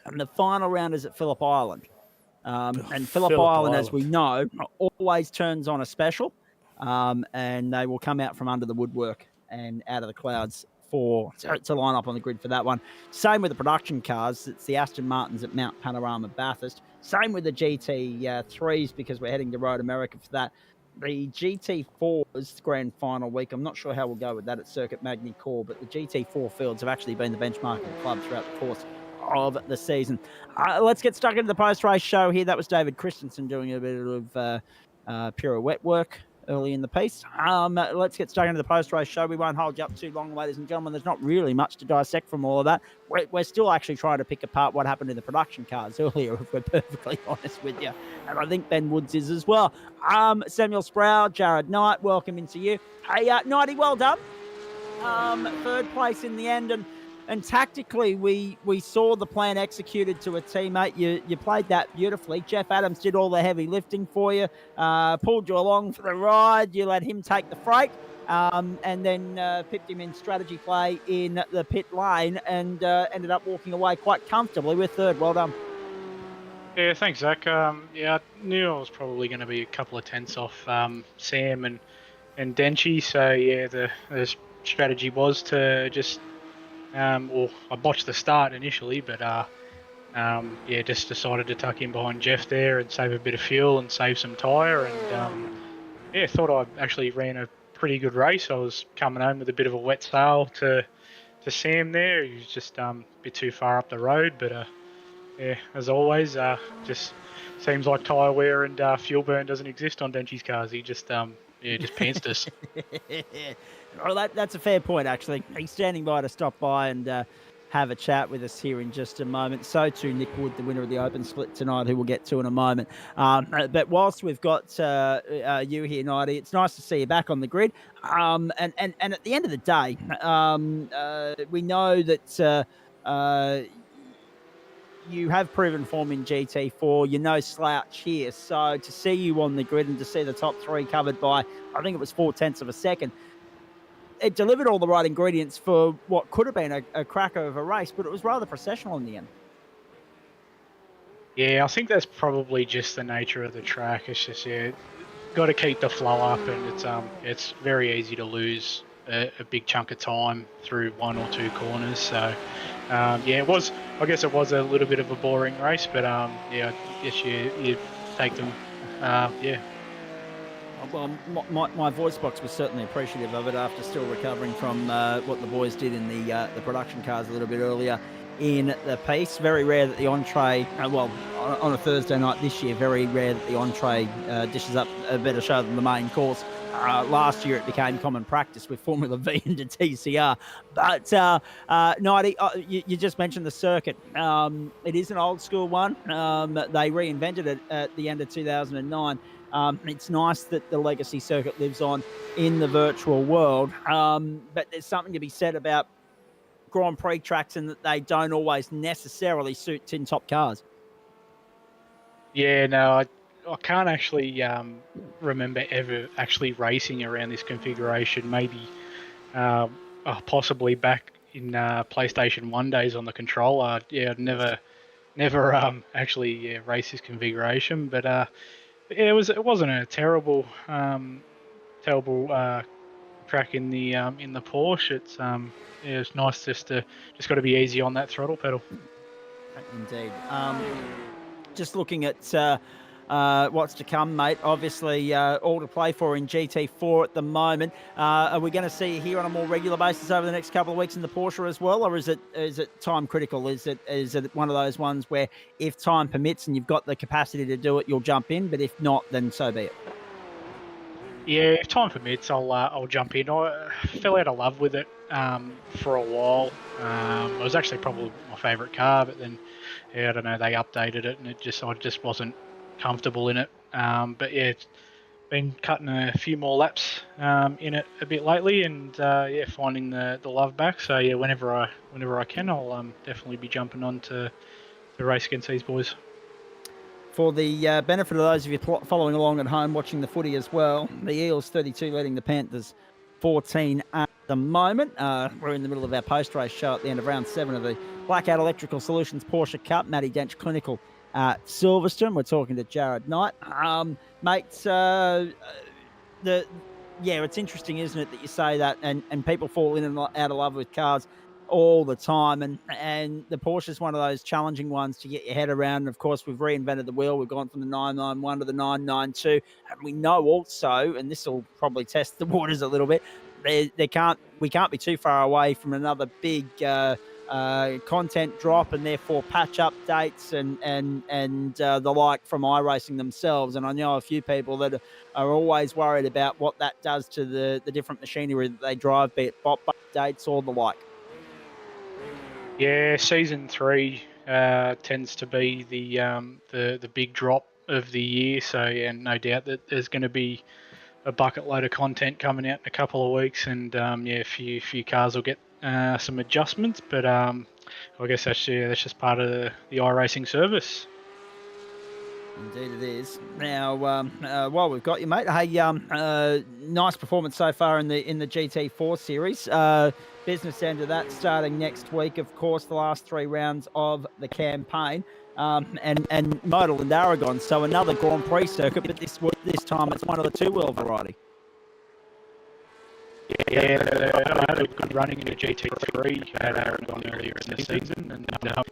and the final round is at Phillip Island. And Phillip Island, as we know, always turns on a special. And they will come out from under the woodwork and out of the clouds to line up on the grid for that one. Same with the production cars. It's the Aston Martins at Mount Panorama Bathurst. Same with the GT3s because we're heading to Road America for that. The GT4's grand final week. I'm not sure how we'll go with that at Circuit Magny Core, but the GT4 fields have actually been the benchmarking club throughout the course of the season. Let's get stuck into the post-race show here. That was David Christensen doing a bit of pirouette work early in the piece. Let's get stuck into the post-race show. We won't hold you up too long, ladies and gentlemen. There's not really much to dissect from all of that. We're still actually trying to pick apart what happened in the production cars earlier, if we're perfectly honest with you. And I think Ben Woods is as well. Samuel Sproul, Jared Knight, welcome into you. Hey, Knighty, well done. Third place in the end, and tactically, we saw the plan executed to a teammate. You played that beautifully. Jeff Adams did all the heavy lifting for you, pulled you along for the ride. You let him take the freight, and then pipped him in strategy play in the pit lane and ended up walking away quite comfortably with third. Well done. Yeah, thanks, Zach. I knew I was probably going to be a couple of tenths off Sam and Denchy. So, yeah, the strategy was to just... I botched the start initially, but just decided to tuck in behind Jeff there and save a bit of fuel and save some tyre. And thought I actually ran a pretty good race. I was coming home with a bit of a wet sail to Sam there. He was just a bit too far up the road, but as always, just seems like tyre wear and fuel burn doesn't exist on Denchy's cars. He just pantsed us. Well, that's a fair point, actually. He's standing by to stop by and have a chat with us here in just a moment. So too Nick Wood, the winner of the Open Split tonight, who we'll get to in a moment. But whilst we've got you here, Nighty, it's nice to see you back on the grid. And at the end of the day, we know that you have proven form in GT4. You're no slouch here. So to see you on the grid and to see the top three covered by, I think it was 0.4 of a second, it delivered all the right ingredients for what could have been a cracker of a race, but it was rather processional in the end. Yeah, I think that's probably just the nature of the track. It's just, got to keep the flow up, and it's very easy to lose a big chunk of time through one or two corners. So, it was. I guess it was a little bit of a boring race, but I guess you take them. Well, my voice box was certainly appreciative of it after still recovering from what the boys did in the production cars a little bit earlier in the piece. Very rare that the entree, on a Thursday night this year, very rare that the entree dishes up a better show than the main course. Last year it became common practice with Formula V into TCR. But, Nighty, you just mentioned the circuit. It is an old school one. They reinvented it at the end of 2009. It's nice that the legacy circuit lives on in the virtual world, but there's something to be said about Grand Prix tracks and that they don't always necessarily suit tin top cars. Yeah, no, I can't actually remember ever actually racing around this configuration. Maybe possibly back in PlayStation 1 days on the controller. I'd never actually race this configuration, but it wasn't a terrible track in the Porsche. It's nice just got to be easy on that throttle pedal. Indeed. Just looking at what's to come, mate. Obviously, all to play for in GT4 at the moment. Are we going to see you here on a more regular basis over the next couple of weeks in the Porsche as well, or is it time critical? Is it one of those ones where if time permits and you've got the capacity to do it, you'll jump in, but if not, then so be it? Yeah, if time permits, I'll jump in. I fell out of love with it for a while. It was actually probably my favourite car, but then I don't know, they updated it and I just wasn't comfortable in it. But it's been cutting a few more laps in it a bit lately, and finding the love back. So whenever I can, I'll definitely be jumping on to race against these boys. For the benefit of those of you following along at home, watching the footy as well, the Eels 32 leading the Panthers 14 at the moment. We're in the middle of our post-race show at the end of round 7 of the Blackout Electrical Solutions Porsche Cup, Matty Dench Clinical at Silverstone. We're talking to Jared Knight. Mates, it's interesting, isn't it, that you say that and people fall in and out of love with cars all the time, and the Porsche is one of those challenging ones to get your head around. And of course, we've reinvented the wheel. We've gone from the 991 to the 992, and we know also, and this will probably test the waters a little bit, we can't be too far away from another big content drop, and therefore patch updates and the like from iRacing themselves. And I know a few people that are always worried about what that does to the different machinery that they drive, be it bot updates or the like. Yeah, season 3 tends to be the big drop of the year. So no doubt that there's going to be a bucket load of content coming out in a couple of weeks, and a few cars will get some adjustments. But I guess that's just part of the iRacing service. Indeed it is. Now, while we've got you, mate, hey, nice performance so far in the GT4 series. Business end of that starting next week, of course, the last 3 rounds of the campaign, and Modal and Aragon. So another Grand Prix circuit, but this time it's one of the 2-wheel variety. Yeah, I had a good running in the GT3 at Aragon earlier in the season, and I'm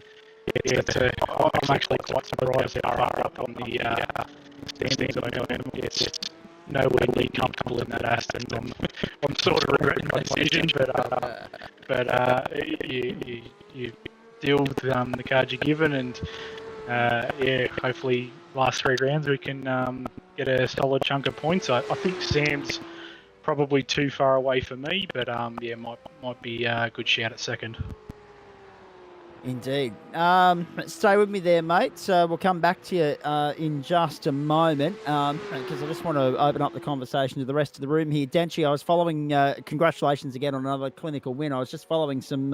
actually quite surprised how far up on the standings I am. It's nowhere near comfortable in that Aston. I'm sort of regretting my decision, but you deal with the cards you're given, and hopefully last 3 rounds we can get a solid chunk of points. I think Sam's probably too far away for me, but might be a good shout at second. Indeed. Stay with me there, mate. We'll come back to you in just a moment because I just want to open up the conversation to the rest of the room here. Denchi, I was following, congratulations again on another clinical win. I was just following some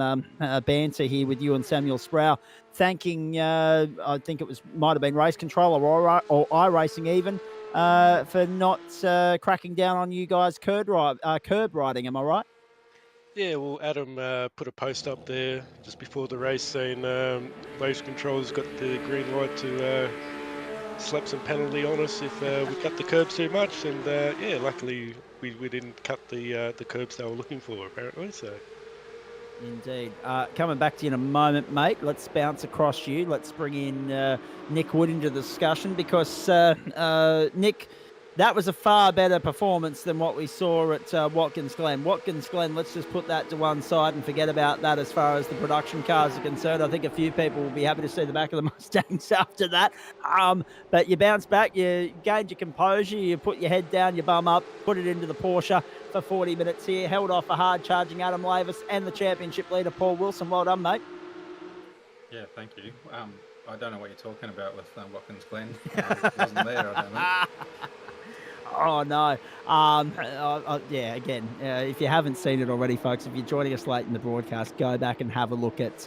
banter here with you and Samuel Sproul, thanking, I think it might have been Race Control or iRacing even, for not cracking down on you guys curb riding. Am I right? Yeah, well, Adam put a post up there just before the race saying race control's got the green light to slap some penalty on us if we cut the curbs too much, and yeah, luckily we didn't cut the curbs they were looking for apparently. So. Indeed. Coming back to you in a moment, mate. Let's bounce across you. Let's bring in Nick Wood into the discussion because, Nick, that was a far better performance than what we saw at Watkins Glen. Watkins Glen, let's just put that to one side and forget about that as far as the production cars are concerned. I think a few people will be happy to see the back of the Mustangs after that. But you bounced back, you gained your composure, you put your head down, your bum up, put it into the Porsche for 40 minutes here, held off a hard-charging Adam Lavis and the championship leader, Paul Wilson. Well done, mate. Yeah, thank you. I don't know what you're talking about with Watkins Glen. I wasn't there, I don't know. Oh, no. Yeah, again, if you haven't seen it already, folks, if you're joining us late in the broadcast, go back and have a look at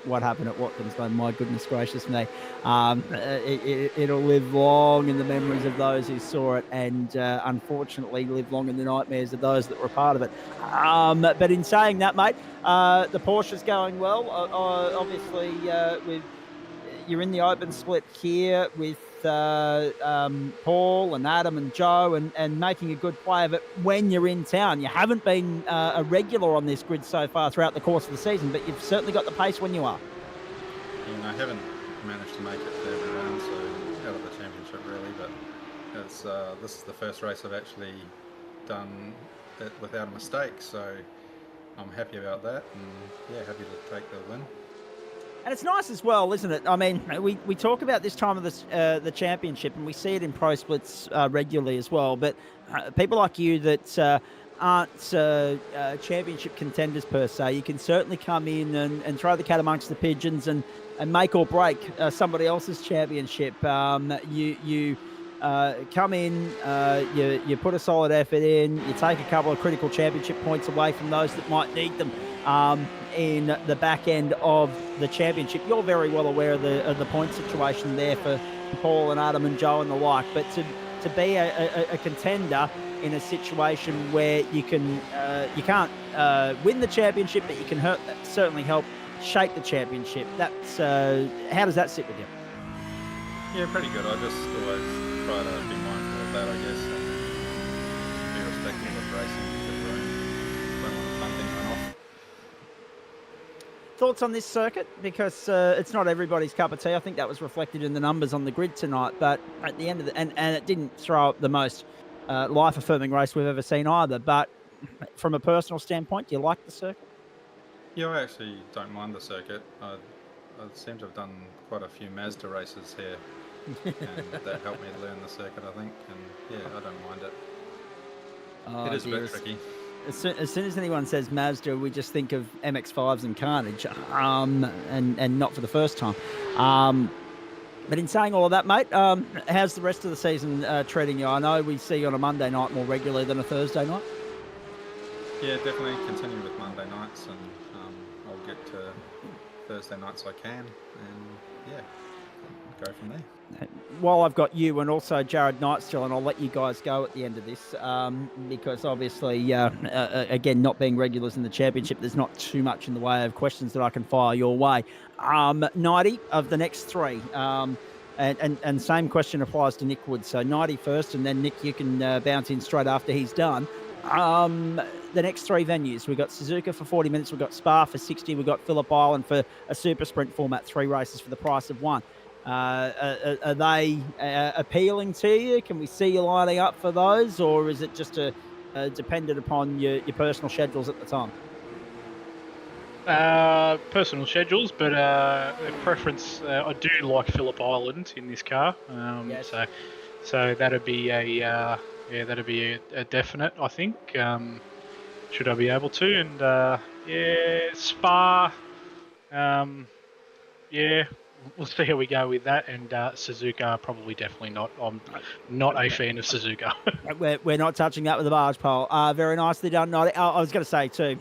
what happened at Watkins Glen. My goodness gracious me. It'll live long in the memories of those who saw it and unfortunately live long in the nightmares of those that were a part of it. But in saying that, mate, the Porsche's going well. Obviously, you're in the open split here with Paul and Adam and Joe and making a good play of it when you're in town. You haven't been a regular on this grid so far throughout the course of the season, but you've certainly got the pace when you are. I haven't managed to make it to every round, so out of the championship really, but it's, this is the first race I've actually done it without a mistake, so I'm happy about that and yeah, happy to take the win. And it's nice as well, isn't it? I mean, we talk about this time of the championship, and we see it in pro splits regularly as well. But people like you that aren't championship contenders per se, you can certainly come in and throw the cat amongst the pigeons and make or break somebody else's championship. You come in, you put a solid effort in, you take a couple of critical championship points away from those that might need them. In the back end of the championship, you're very well aware of the point situation there for Paul and Adam and Joe and the like. But to be a contender in a situation where you can't win the championship, but you can certainly help shape the championship. That's how does that sit with you? Yeah, pretty good. I just always try to be mindful of that, I guess, and be respectful of racing. Don't want to punt anyone off. Thoughts on this circuit? Because it's not everybody's cup of tea. I think that was reflected in the numbers on the grid tonight. But at the end of and it didn't throw up the most life-affirming race we've ever seen either. But from a personal standpoint, do you like the circuit? Yeah, I actually don't mind the circuit. I seem to have done quite a few Mazda races here, and that helped me learn the circuit, I think. And yeah, I don't mind it. Oh, it is a bit tricky. As soon as anyone says Mazda, we just think of MX-5s and carnage, and not for the first time. But in saying all of that, mate, how's the rest of the season treating you? I know we see you on a Monday night more regularly than a Thursday night. Yeah, definitely continue with Monday nights, and I'll get to Thursday nights I can, and yeah, go from there. While I've got you and also Jared Knight still, and I'll let you guys go at the end of this, because obviously, again, not being regulars in the championship, there's not too much in the way of questions that I can fire your way. 90 of the next three, and same question applies to Nick Wood. So 90 first, and then Nick, you can bounce in straight after he's done. The next three venues, we've got Suzuka for 40 minutes, we've got Spa for 60, we've got Phillip Island for a super sprint format, 3 races for the price of 1. Are they appealing to you? Can we see you lining up for those, or is it just dependent upon your personal schedules at the time? Personal schedules, but preference. I do like Phillip Island in this car. Yes. So that'd be a definite. I think. Should I be able to? And Spa. Yeah, we'll see how we go with that. And Suzuka, probably definitely not. I'm not a fan of Suzuka. We're not touching that with a barge pole. Very nicely done, Noddy. I was going to say too,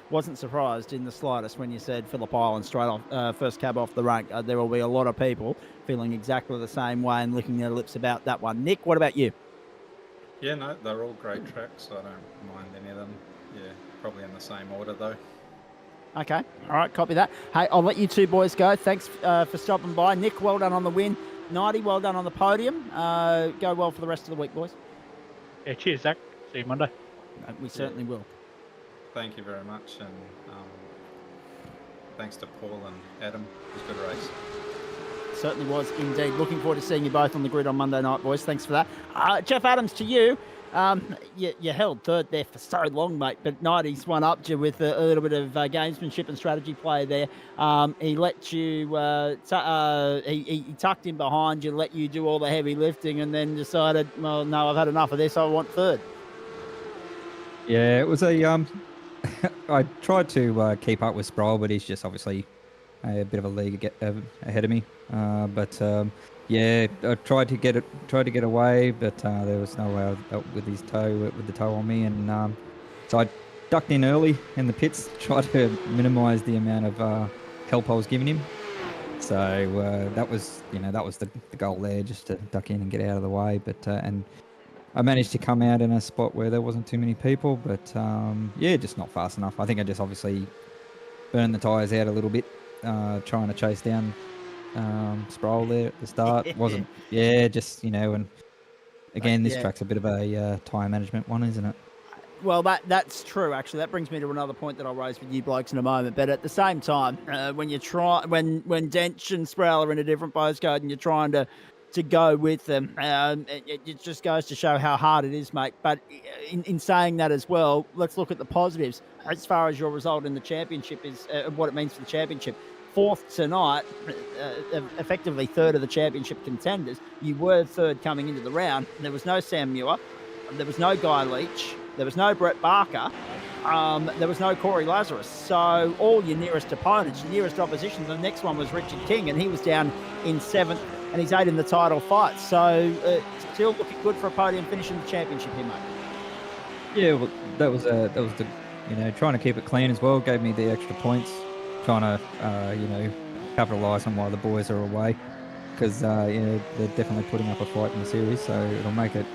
wasn't surprised in the slightest when you said Phillip Island straight off, first cab off the rank. There will be a lot of people feeling exactly the same way and licking their lips about that one. Nick, what about you? Yeah, no, they're all great tracks. I don't mind any of them. Yeah, probably in the same order though. Okay, all right, copy that. Hey, I'll let you two boys go. Thanks for stopping by. Nick, well done on the win. Nighty, well done on the podium. Go well for the rest of the week, boys. Yeah, cheers, Zach. See you Monday. We certainly will. Thank you very much, and thanks to Paul and Adam. It was a good race. Certainly was indeed. Looking forward to seeing you both on the grid on Monday night, boys. Thanks for that. Jeff Adams, to you. You held third there for so long, mate, but Nighty's one up you with a little bit of gamesmanship and strategy play there. He let you, he tucked in behind you, let you do all the heavy lifting, and then decided, well, no, I've had enough of this. I want third. Yeah, it was a. I tried to keep up with Sproul, but he's just obviously a bit of a league ahead of me. Yeah, I tried to get away, but there was no way with the toe on me, and so I ducked in early in the pits, tried to minimise the amount of help I was giving him. So that was the goal there, just to duck in and get out of the way. But and I managed to come out in a spot where there wasn't too many people, but yeah, just not fast enough. I think I just obviously burned the tyres out a little bit, trying to chase down Sproul there at the start. Wasn't just and again this track's a bit of a tyre management one, isn't it? Well, that's true actually. That brings me to another point that I'll raise with you blokes in a moment. But at the same time, when Dench and Sproul are in a different postcode and you're trying to go with them, it just goes to show how hard it is, mate. But in saying that as well, let's look at the positives as far as your result in the championship is, what it means for the championship. Fourth tonight, effectively third of the championship contenders. You were third coming into the round. There was no Sam Muir. There was no Guy Leach. There was no Brett Barker. There was no Corey Lazarus. So all your nearest opponents, your nearest opposition, the next one was Richard King, and he was down in seventh, and he's eighth in the title fight. So still looking good for a podium finish in the championship here, mate. Yeah, well, that was the trying to keep it clean as well. Gave me the extra points. Trying to capitalise on while the boys are away, because they're definitely putting up a fight in the series, so it'll make it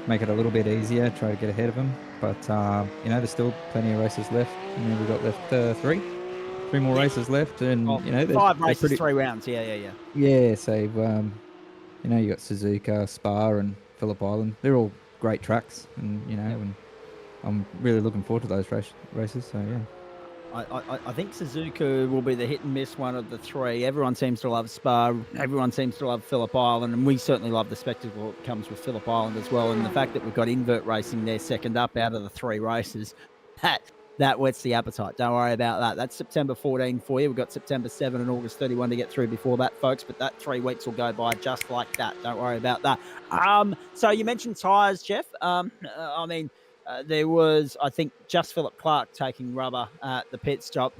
a little bit easier. Try to get ahead of them, but there's still plenty of races left. And then we've got left three more races left, and 5 races, 3 rounds. Yeah. So you got Suzuka, Spa, and Phillip Island. They're all great tracks, and and I'm really looking forward to those races. So yeah. I think Suzuka will be the hit and miss one of the 3. Everyone seems to love Spa. Everyone seems to love Phillip Island, and we certainly love the spectacle that comes with Phillip Island as well. And the fact that we've got Invert Racing there second up out of the 3 races, that whets the appetite. Don't worry about that. That's September 14 for you. We've got September 7 and August 31 to get through before that, folks. But that 3 weeks will go by just like that. Don't worry about that. So you mentioned tyres, Jeff. There was, I think, just Philip Clark taking rubber at the pit stop.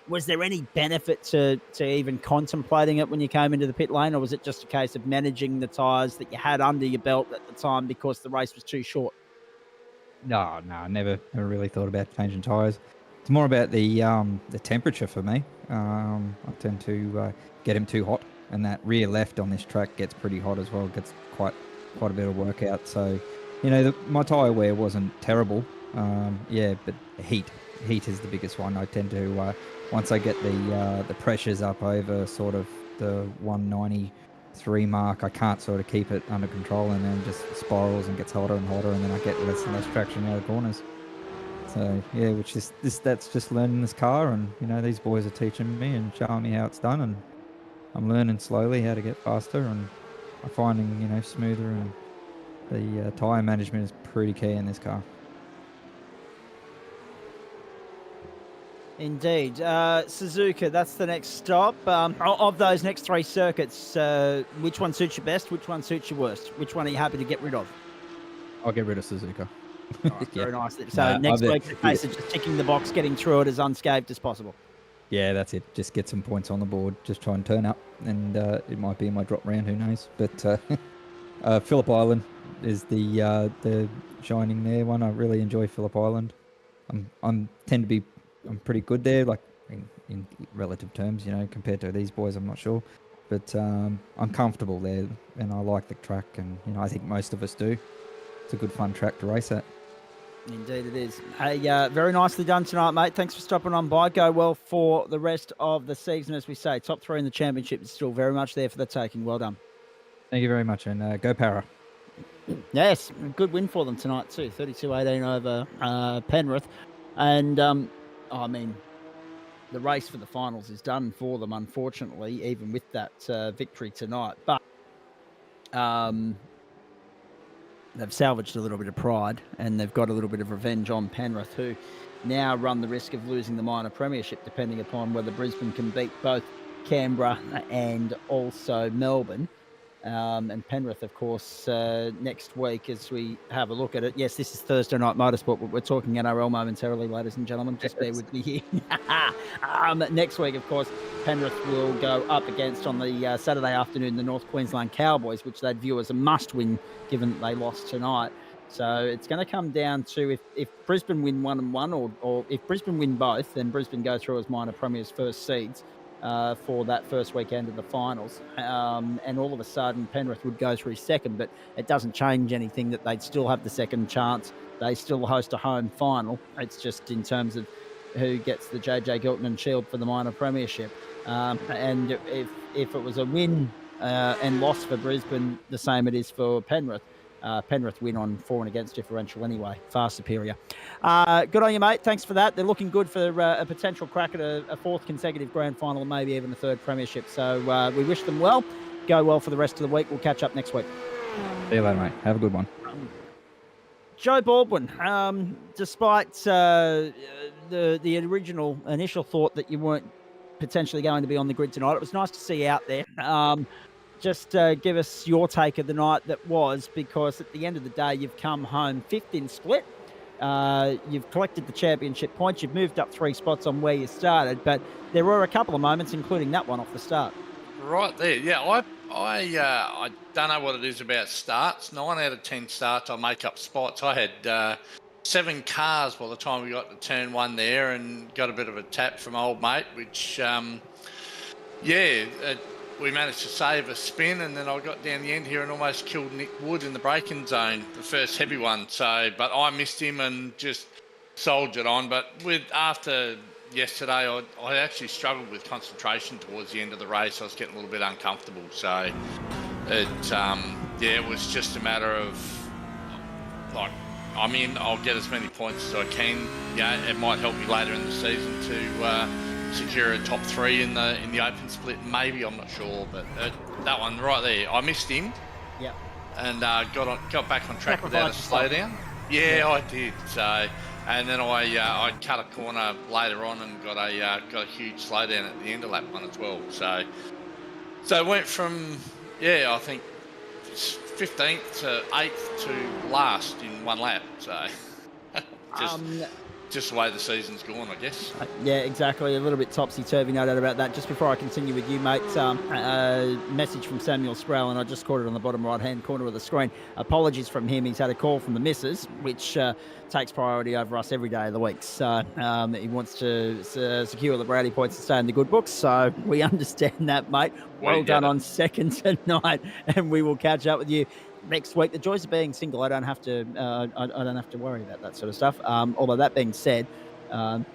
Was there any benefit to even contemplating it when you came into the pit lane, or was it just a case of managing the tyres that you had under your belt at the time because the race was too short? No, never really thought about changing tyres. It's more about the temperature for me. I tend to get him too hot, and that rear left on this track gets pretty hot as well. It gets quite a bit of workout, so... my tyre wear wasn't terrible, but heat is the biggest one. I tend to, once I get the pressures up over sort of the 193 mark, I can't sort of keep it under control, and then just spirals and gets hotter and hotter, and then I get less and less traction out of the corners. So yeah, that's just learning this car, and these boys are teaching me and showing me how it's done, and I'm learning slowly how to get faster, and I'm finding smoother, and the tyre management is pretty key in this car. Indeed. Suzuka, that's the next stop. Of those next 3 circuits, which one suits you best? Which one suits you worst? Which one are you happy to get rid of? I'll get rid of Suzuka. Right, very nice. So next week's a case of just ticking the box, getting through it as unscathed as possible. Yeah, that's it. Just get some points on the board. Just try and turn up, and it might be in my drop round. Who knows? But Phillip Island is the shining there one. I really enjoy Phillip Island. I'm pretty good there, like in relative terms, compared to these boys. I'm not sure, but I'm comfortable there, and I like the track, and I think most of us do. It's a good fun track to race at. Indeed it is. Hey, very nicely done tonight, mate. Thanks for stopping on by. Go well for the rest of the season. As we say, top 3 in the championship is still very much there for the taking. Well done. Thank you very much, and go Para. Yes, good win for them tonight too. 32-18 over Penrith. And, I mean, the race for the finals is done for them, unfortunately, even with that victory tonight. But they've salvaged a little bit of pride, and they've got a little bit of revenge on Penrith, who now run the risk of losing the minor premiership, depending upon whether Brisbane can beat both Canberra and also Melbourne. And Penrith, of course, next week as we have a look at it. Yes, this is Thursday Night Motorsport, but we're talking NRL momentarily, ladies and gentlemen. Just bear with me here. Next week, of course, Penrith will go up against, on the Saturday afternoon, the North Queensland Cowboys, which they'd view as a must-win, given that they lost tonight. So it's going to come down to if Brisbane win 1-1, or if Brisbane win both, then Brisbane go through as minor premiers first seeds. For that first weekend of the finals. And all of a sudden, Penrith would go through second, but it doesn't change anything that they'd still have the second chance. They still host a home final. It's just in terms of who gets the JJ Giltinan Shield for the minor premiership. And if it was a win and loss for Brisbane, the same it is for Penrith. Penrith win on for and against differential anyway. Far superior. Good on you, mate. Thanks for that. They're looking good for a potential crack at a fourth consecutive grand final and maybe even a third premiership. So we wish them well. Go well for the rest of the week. We'll catch up next week. See you later, mate. Have a good one. Joe Baldwin, despite the initial thought that you weren't potentially going to be on the grid tonight, it was nice to see you out there. Just give us your take of the night that was, because at the end of the day, you've come home 5th in split. You've collected the championship points. You've moved up 3 spots on where you started, but there were a couple of moments, including that one off the start. Right there, yeah. I don't know what it is about starts. 9 out of 10 starts, I make up spots. I had 7 cars by the time we got to turn 1 there, and got a bit of a tap from old mate, which, we managed to save a spin, and then I got down the end here and almost killed Nick Wood in the braking zone, the first heavy one. So, but I missed him and just soldiered on. But after yesterday, I actually struggled with concentration towards the end of the race. I was getting a little bit uncomfortable. So it was just a matter of, like, I'll get as many points as I can. It might help me later in the season to secure a top 3 in the open split, maybe. I'm not sure, but that one right there, I missed him. Yeah. And got back on track without a slowdown. Yeah, I did. So, and then I cut a corner later on and got a huge slowdown at the end of lap 1 as well. So it went from I think 15th to 8th to last in 1 lap. So just the way the season's gone, I guess. Yeah, exactly. A little bit topsy-turvy, no doubt about that. Just before I continue with you, mate, a message from Samuel Sproul, and I just caught it on the bottom right-hand corner of the screen. Apologies from him. He's had a call from the missus, which takes priority over us every day of the week. So he wants to secure the Brownie points and stay in the good books. So we understand that, mate. Well done on second tonight, and we will catch up with you next week. The joys of being single, I don't have to worry about that sort of stuff. Although that being said, I'm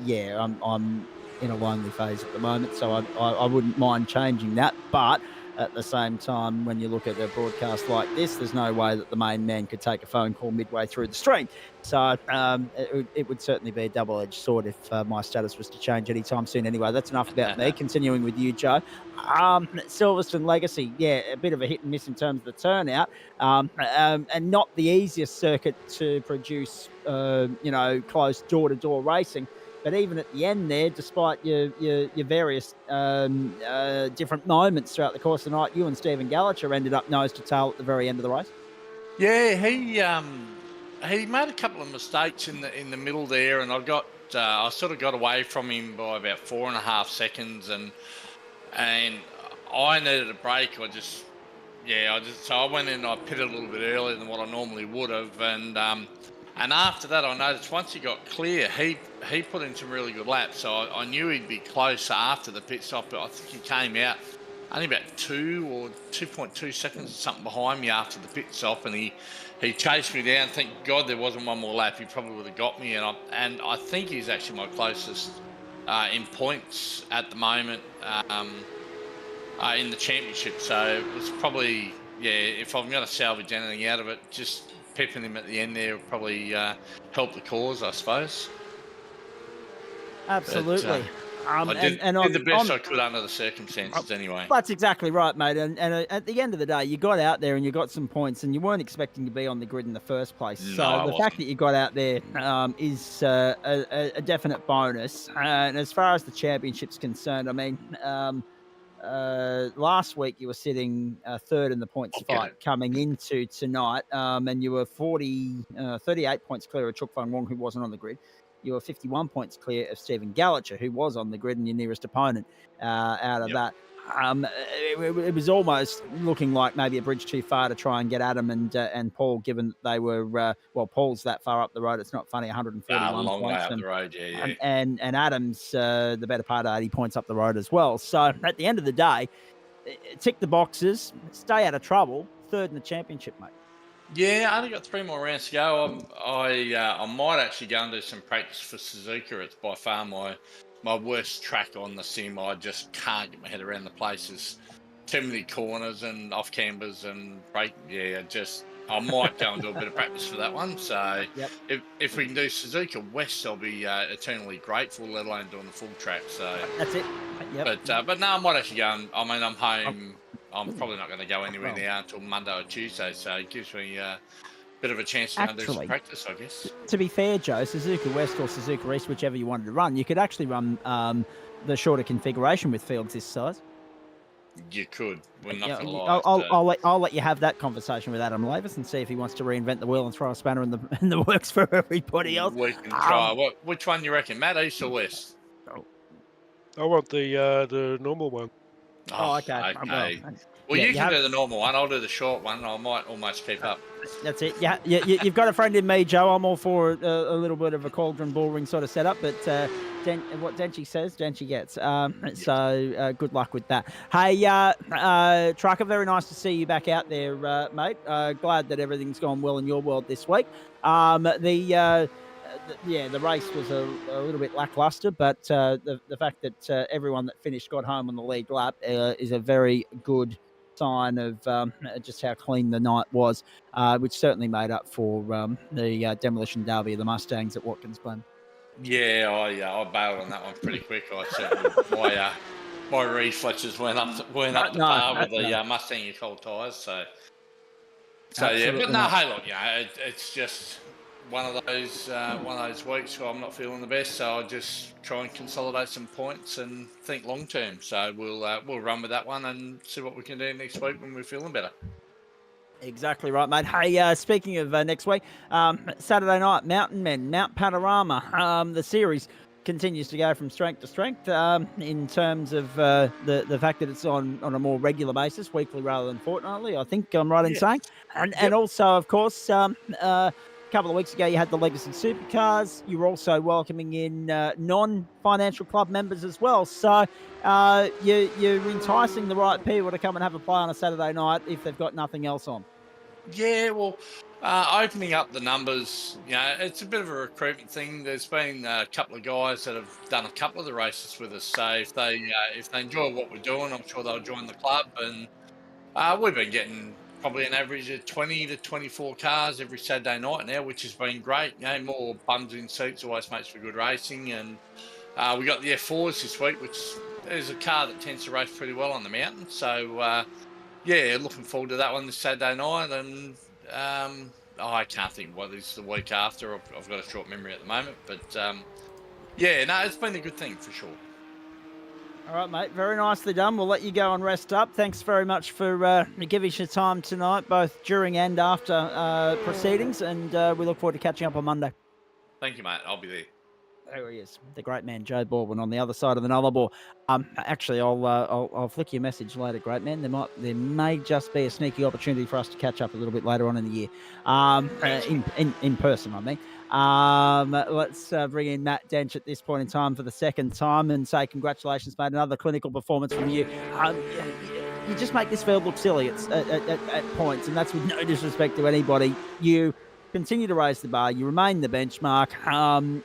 in a lonely phase at the moment, so I wouldn't mind changing that. But at the same time, when you look at a broadcast like this, there's no way that the main man could take a phone call midway through the stream. So it would certainly be a double-edged sword if my status was to change anytime soon. Anyway, that's enough about me. Continuing with you, Joe. Silverstone Legacy, a bit of a hit and miss in terms of the turnout, and not the easiest circuit to produce, close door-to-door racing. But even at the end there, despite your various different moments throughout the course of the night, you and Stephen Gallacher ended up nose to tail at the very end of the race. Yeah, he made a couple of mistakes in the middle there, and I got I sort of got away from him by about 4.5 seconds, and I needed a break. So I went in and I pitted a little bit earlier than what I normally would have, and after that I noticed once he got clear, he put in some really good laps, so I knew he'd be close after the pit stop, but I think he came out only about 2 or 2.2 seconds or something behind me after the pit stop, and he chased me down. Thank God there wasn't one more lap. He probably would have got me, and I think he's actually my closest in points at the moment in the championship. So it was probably, if I'm going to salvage anything out of it, just pepping him at the end there will probably help the cause, I suppose. Absolutely. I did the best I could under the circumstances anyway. That's exactly right, mate. And at the end of the day, you got out there and you got some points, and you weren't expecting to be on the grid in the first place. No, So the fact that you got out there is a definite bonus. And as far as the championship's concerned, I mean, last week you were sitting third in the points fight coming into tonight, and you were 38 points clear of Chuk Fung Wong, who wasn't on the grid. You were 51 points clear of Stephen Gallacher, who was on the grid and your nearest opponent out of that. It was almost looking like maybe a bridge too far to try and get Adam and Paul, given that they were, Paul's that far up the road. It's not funny, 141 long points. way up the road, yeah. And Adam's the better part of 80 points up the road as well. So at the end of the day, tick the boxes, stay out of trouble, third in the championship, mate. Yeah, I only got 3 more rounds to go. I might actually go and do some practice for Suzuka. It's by far my worst track on the sim. I just can't get my head around the places. Too many corners and off cambers and break. Yeah, I might go and do a bit of practice for that one. So if we can do Suzuka West, I'll be eternally grateful, let alone doing the full track. So that's it. Yep. But no, I might actually go. I'm home. I'm probably not going to go anywhere now until Monday or Tuesday, so it gives me a bit of a chance to do some practice, I guess. To be fair, Joe, Suzuka West or Suzuka East, whichever you wanted to run, you could actually run the shorter configuration with fields this size. You could. We're not going to lie. I'll let you have that conversation with Adam Lavis and see if he wants to reinvent the wheel and throw a spanner in the works for everybody else. We can try. Which one you reckon, Matt? East or West? I want the normal one. Oh, okay. Well, you can do the normal one. I'll do the short one. I might almost keep up. That's it. Yeah, you've got a friend in me, Joe. I'm all for a little bit of a cauldron bullring sort of setup, but what Denchi says, Denchi gets. So good luck with that. Hey, Trucker, very nice to see you back out there, mate. Glad that everything's gone well in your world this week. The race was a little bit lackluster, but the fact that everyone that finished got home on the lead lap is a very good sign of just how clean the night was, which certainly made up for the demolition derby of the Mustangs at Watkins, Glen. Yeah, I bailed on that one pretty quick. I certainly my reflexes weren't up to par with the Mustang and cold tyres. So yeah, but no, hey, look, it's just one of those weeks where I'm not feeling the best, so I'll just try and consolidate some points and think long term. So we'll run with that one and see what we can do next week when we're feeling better. Exactly right, mate. Hey, speaking of next week, Saturday night, Mountain Men, Mount Panorama. The series continues to go from strength to strength in terms of the fact that it's on a more regular basis, weekly rather than fortnightly, I think I'm right in saying. And also, of course, a couple of weeks ago, you had the Legacy Supercars. You were also welcoming in non-financial club members as well. So you're enticing the right people to come and have a play on a Saturday night if they've got nothing else on. Yeah, well, opening up the numbers, it's a bit of a recruitment thing. There's been a couple of guys that have done a couple of the races with us. So if they enjoy what we're doing, I'm sure they'll join the club. And we've been getting probably an average of 20 to 24 cars every Saturday night now, which has been great. More bums in seats always makes for good racing. And we got the F4s this week, which is a car that tends to race pretty well on the mountain. So, looking forward to that one this Saturday night. And I can't think what is the week after. I've got a short memory at the moment. But, it's been a good thing for sure. All right, mate. Very nicely done. We'll let you go and rest up. Thanks very much for giving us your time tonight, both during and after proceedings. And we look forward to catching up on Monday. Thank you, mate. I'll be there. There he is, the great man Joe Baldwin on the other side of the Nullarbor. Actually, I'll flick you a message later, great man. There may just be a sneaky opportunity for us to catch up a little bit later on in the year, in person, I mean. Let's bring in Matt Dench at this point in time for the second time and say congratulations, mate. Another clinical performance from you. You just make this field look silly at points, and that's with no disrespect to anybody. You continue to raise the bar. You remain the benchmark.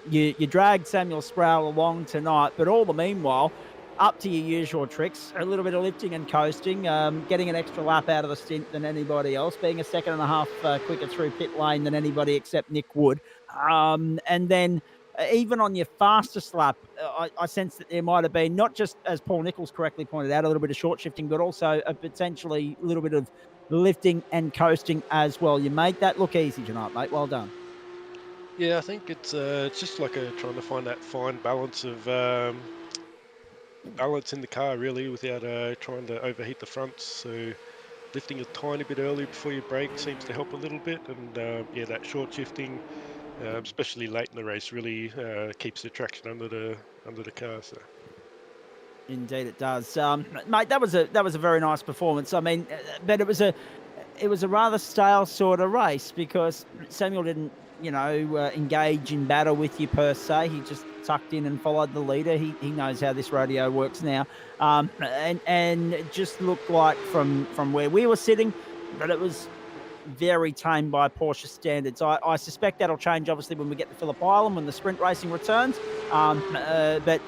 You dragged Samuel Sproul along tonight, but all the meanwhile, up to your usual tricks, a little bit of lifting and coasting, getting an extra lap out of the stint than anybody else, being a second and a half quicker through pit lane than anybody except Nick Wood. And then even on your fastest lap, I sense that there might have been, not just, as Paul Nichols correctly pointed out, a little bit of short shifting, but also a potentially little bit of lifting and coasting as well. You made that look easy tonight, mate. Well done. Yeah, I think it's just like trying to find that fine balance of balance in the car, really, without trying to overheat the fronts. So lifting a tiny bit early before you brake seems to help a little bit, and yeah, that short shifting, especially late in the race, really keeps the traction under the car. So. Indeed, it does, mate. That was a very nice performance. I mean, but it was a rather stale sort of race because Samuel didn't, engage in battle with you per se. He just tucked in and followed the leader. He knows how this rodeo works now, and it just looked like from where we were sitting that it was very tame by Porsche standards. I suspect that'll change, obviously, when we get to Phillip Island, when the sprint racing returns. But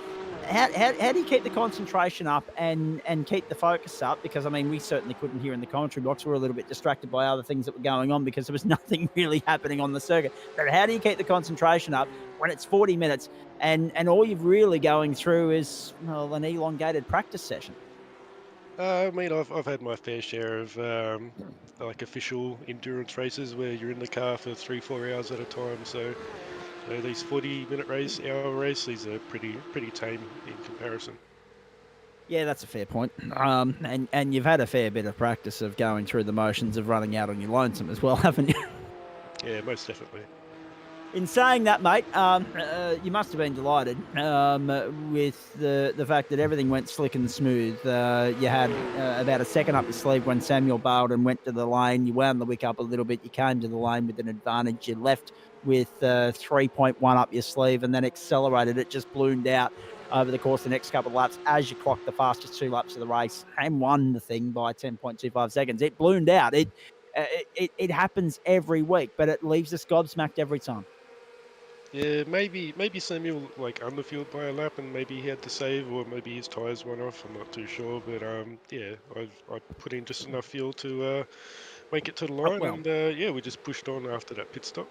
how do you keep the concentration up and keep the focus up? Because, I mean, we certainly couldn't hear in the commentary box. We were a little bit distracted by other things that were going on because there was nothing really happening on the circuit. But how do you keep the concentration up when it's 40 minutes and all you're really going through is, well, an elongated practice session? I mean, I've had my fair share of like official endurance races where you're in the car for 3-4 hours at a time. So these 40-minute hour races are pretty tame in comparison. Yeah, that's a fair point. And you've had a fair bit of practice of going through the motions of running out on your lonesome as well, haven't you? Yeah, most definitely. In saying that, mate, you must have been delighted with the fact that everything went slick and smooth. You had about a second up your sleeve when Samuel bailed and went to the lane. You wound the wick up a little bit. You came to the lane with an advantage. You left with 3.1 up your sleeve and then accelerated. It just ballooned out over the course of the next couple of laps as you clocked the fastest 2 laps of the race and won the thing by 10.25 seconds. It ballooned out. It happens every week, but it leaves us gobsmacked every time. Yeah, maybe Samuel underfueled by a lap, and maybe he had to save, or maybe his tyres went off. I'm not too sure, but yeah, I put in just enough fuel to make it to the line, and yeah, we just pushed on after that pit stop.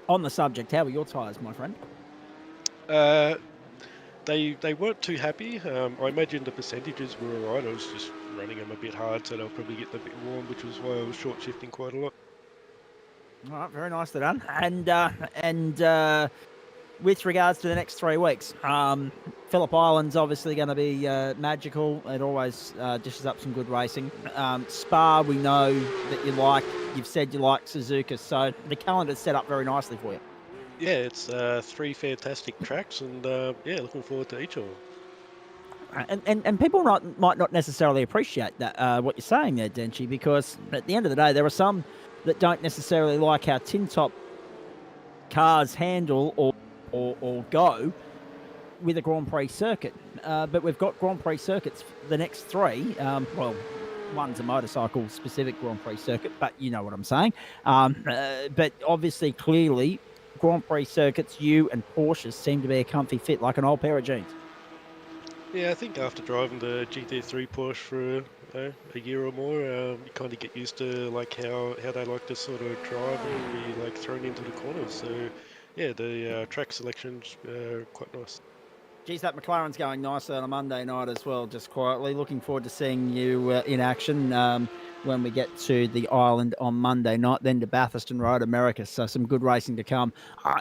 On the subject, how were your tyres, my friend? They weren't too happy. I imagine the percentages were alright. I was just running them a bit hard, so they'll probably get a bit warm, which was why I was short shifting quite a lot. All right, very nicely done. And with regards to the next 3 weeks, Phillip Island's obviously going to be magical. It always dishes up some good racing. Spa, we know that you like. You've said you like Suzuka, so the calendar's set up very nicely for you. Yeah, it's 3 fantastic tracks, and yeah, looking forward to each of them. And people might not necessarily appreciate that what you're saying there, Denchi, because at the end of the day, there are some that don't necessarily like how tin top cars handle or go with a Grand Prix circuit. But we've got Grand Prix circuits for the next 3. Well, one's a motorcycle-specific Grand Prix circuit, but you know what I'm saying. But obviously, clearly, Grand Prix circuits, you and Porsche seem to be a comfy fit, like an old pair of jeans. Yeah, I think after driving the GT3 Porsche for a year or more, you kind of get used to how they like to sort of drive and be thrown into the corners. So yeah, the track selection's quite nice. Geez, that McLaren's going nicely on a Monday night as well, just quietly. Looking forward to seeing you in action. when we get to the island on Monday night, then to Bathurst and Road America. So some good racing to come.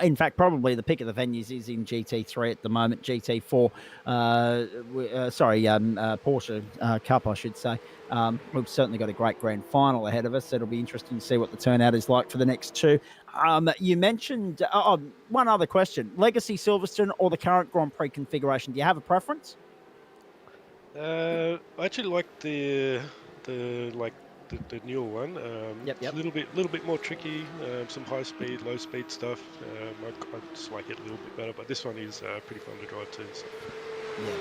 In fact, probably the pick of the venues is in GT3 at the moment, GT4. Porsche Cup, I should say. We've certainly got a great grand final ahead of us. It'll be interesting to see what the turnout is like for the next two. You mentioned one other question: Legacy Silverstone or the current Grand Prix configuration? Do you have a preference? I actually like the newer one. It's a little bit more tricky. Some high speed, low speed stuff. I just like it a little bit better, but this one is pretty fun to drive too. So. Yeah,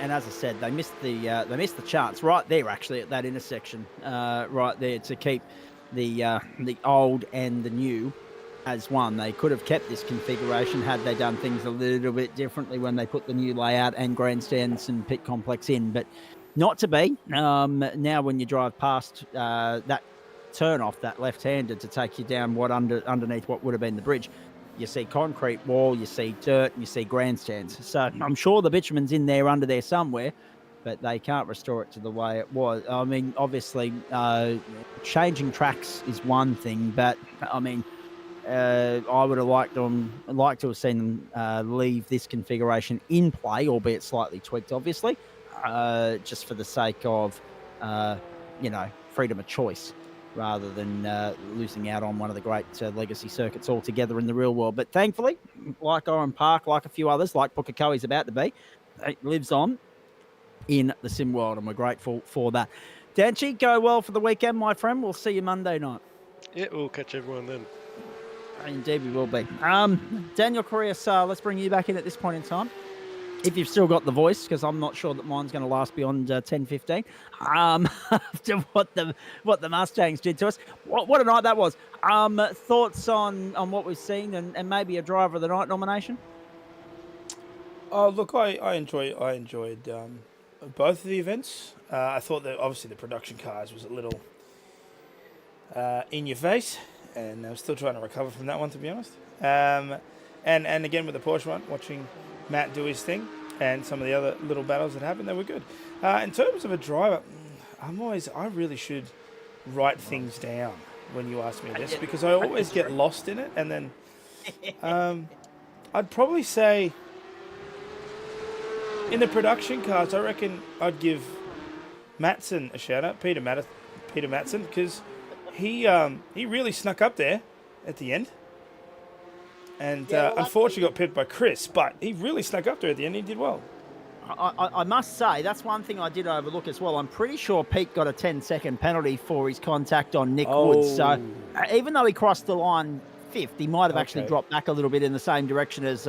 and as I said, they missed the chance right there actually at that intersection, right there to keep the old and the new as one. They could have kept this configuration had they done things a little bit differently when they put the new layout and grandstands and pit complex in, but not to be. Now when you drive past that turn off, that left-hander to take you down underneath what would have been the bridge, you see concrete wall, you see dirt, and you see grandstands. So I'm sure the bitumen's in there under there somewhere, but they can't restore it to the way it was. I mean, obviously, changing tracks is one thing, but I mean, I would have liked to have seen them leave this configuration in play, albeit slightly tweaked, obviously, just for the sake of, freedom of choice, rather than losing out on one of the great legacy circuits altogether in the real world. But thankfully, like Oran Park, like a few others, like Pukekohe's about to be, it lives on in the sim world, and we're grateful for that. Danchi, go well for the weekend, my friend. We'll see you Monday night. Yeah, we'll catch everyone then. Indeed, we will be. Daniel Correas, let's bring you back in at this point in time. If you've still got the voice, because I'm not sure that mine's going to last beyond 10:15. After what the Mustangs did to us, what a night that was. Thoughts on what we've seen and maybe a driver of the night nomination? Oh, look, I enjoyed both of the events. I thought that obviously the production cars was a little in your face, and I'm still trying to recover from that one, to be honest. And again with the Porsche one, watching Matt do his thing, and some of the other little battles that happened, they were good. In terms of a driver, I really should write things down when you ask me this, because I always get lost in it, and then I'd probably say in the production cars, I reckon I'd give Matson a shout out, Peter Matson, because he really snuck up there at the end. And unfortunately got pipped by Chris, but he really snuck up there at the end. He did well. I must say, that's one thing I did overlook as well. I'm pretty sure Pete got a 10-second penalty for his contact on Nick Woods. So even though he crossed the line fifth, he might have actually dropped back a little bit in the same direction as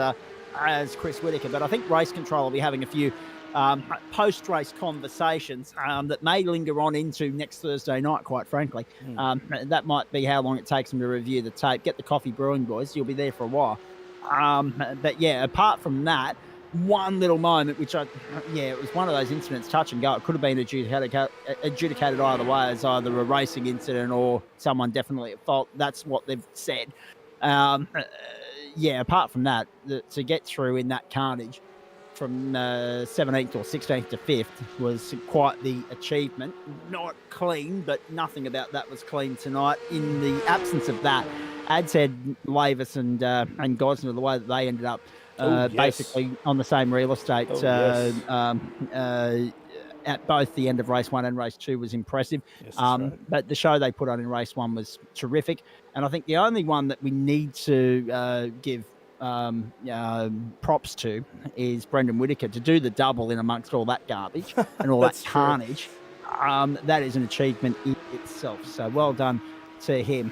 Chris Whitaker. But I think Race Control will be having a few post-race conversations that may linger on into next Thursday night, quite frankly. That might be how long it takes them to review the tape. Get the coffee brewing, boys. You'll be there for a while. But yeah, apart from that, one little moment, which it was one of those incidents, touch and go. It could have been adjudicated either way as either a racing incident or someone definitely at fault. That's what they've said. Apart from that, to get through in that carnage from 17th or 16th to 5th was quite the achievement. Not clean, but nothing about that was clean tonight. In the absence of that, Ads had Lavis and Gosner, the way that they ended up basically on the same real estate at both the end of race 1 and race 2 was impressive. Yes, right. But the show they put on in race 1 was terrific. And I think the only one that we need to give props to is Brendan Whitaker to do the double in amongst all that garbage and all that carnage. That is an achievement in itself. So well done to him.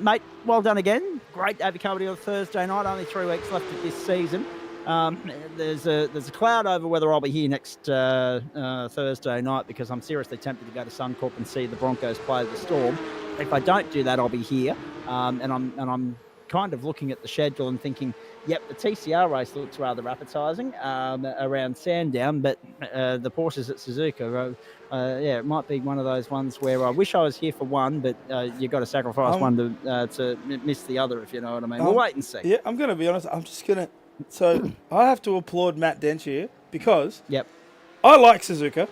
Mate, well done again. Great to have you covered on Thursday night. Only 3 weeks left of this season. There's a cloud over whether I'll be here next Thursday night, because I'm seriously tempted to go to Suncorp and see the Broncos play the Storm. If I don't do that, I'll be here. And I'm kind of looking at the schedule and thinking, yep, the TCR race looks rather appetising around Sandown, but the Porsches at Suzuka, it might be one of those ones where I wish I was here for one, but you've got to sacrifice one to miss the other, if you know what I mean. We'll wait and see. Yeah, I'm going to be honest. So I have to applaud Matt Dench here, because I like Suzuka.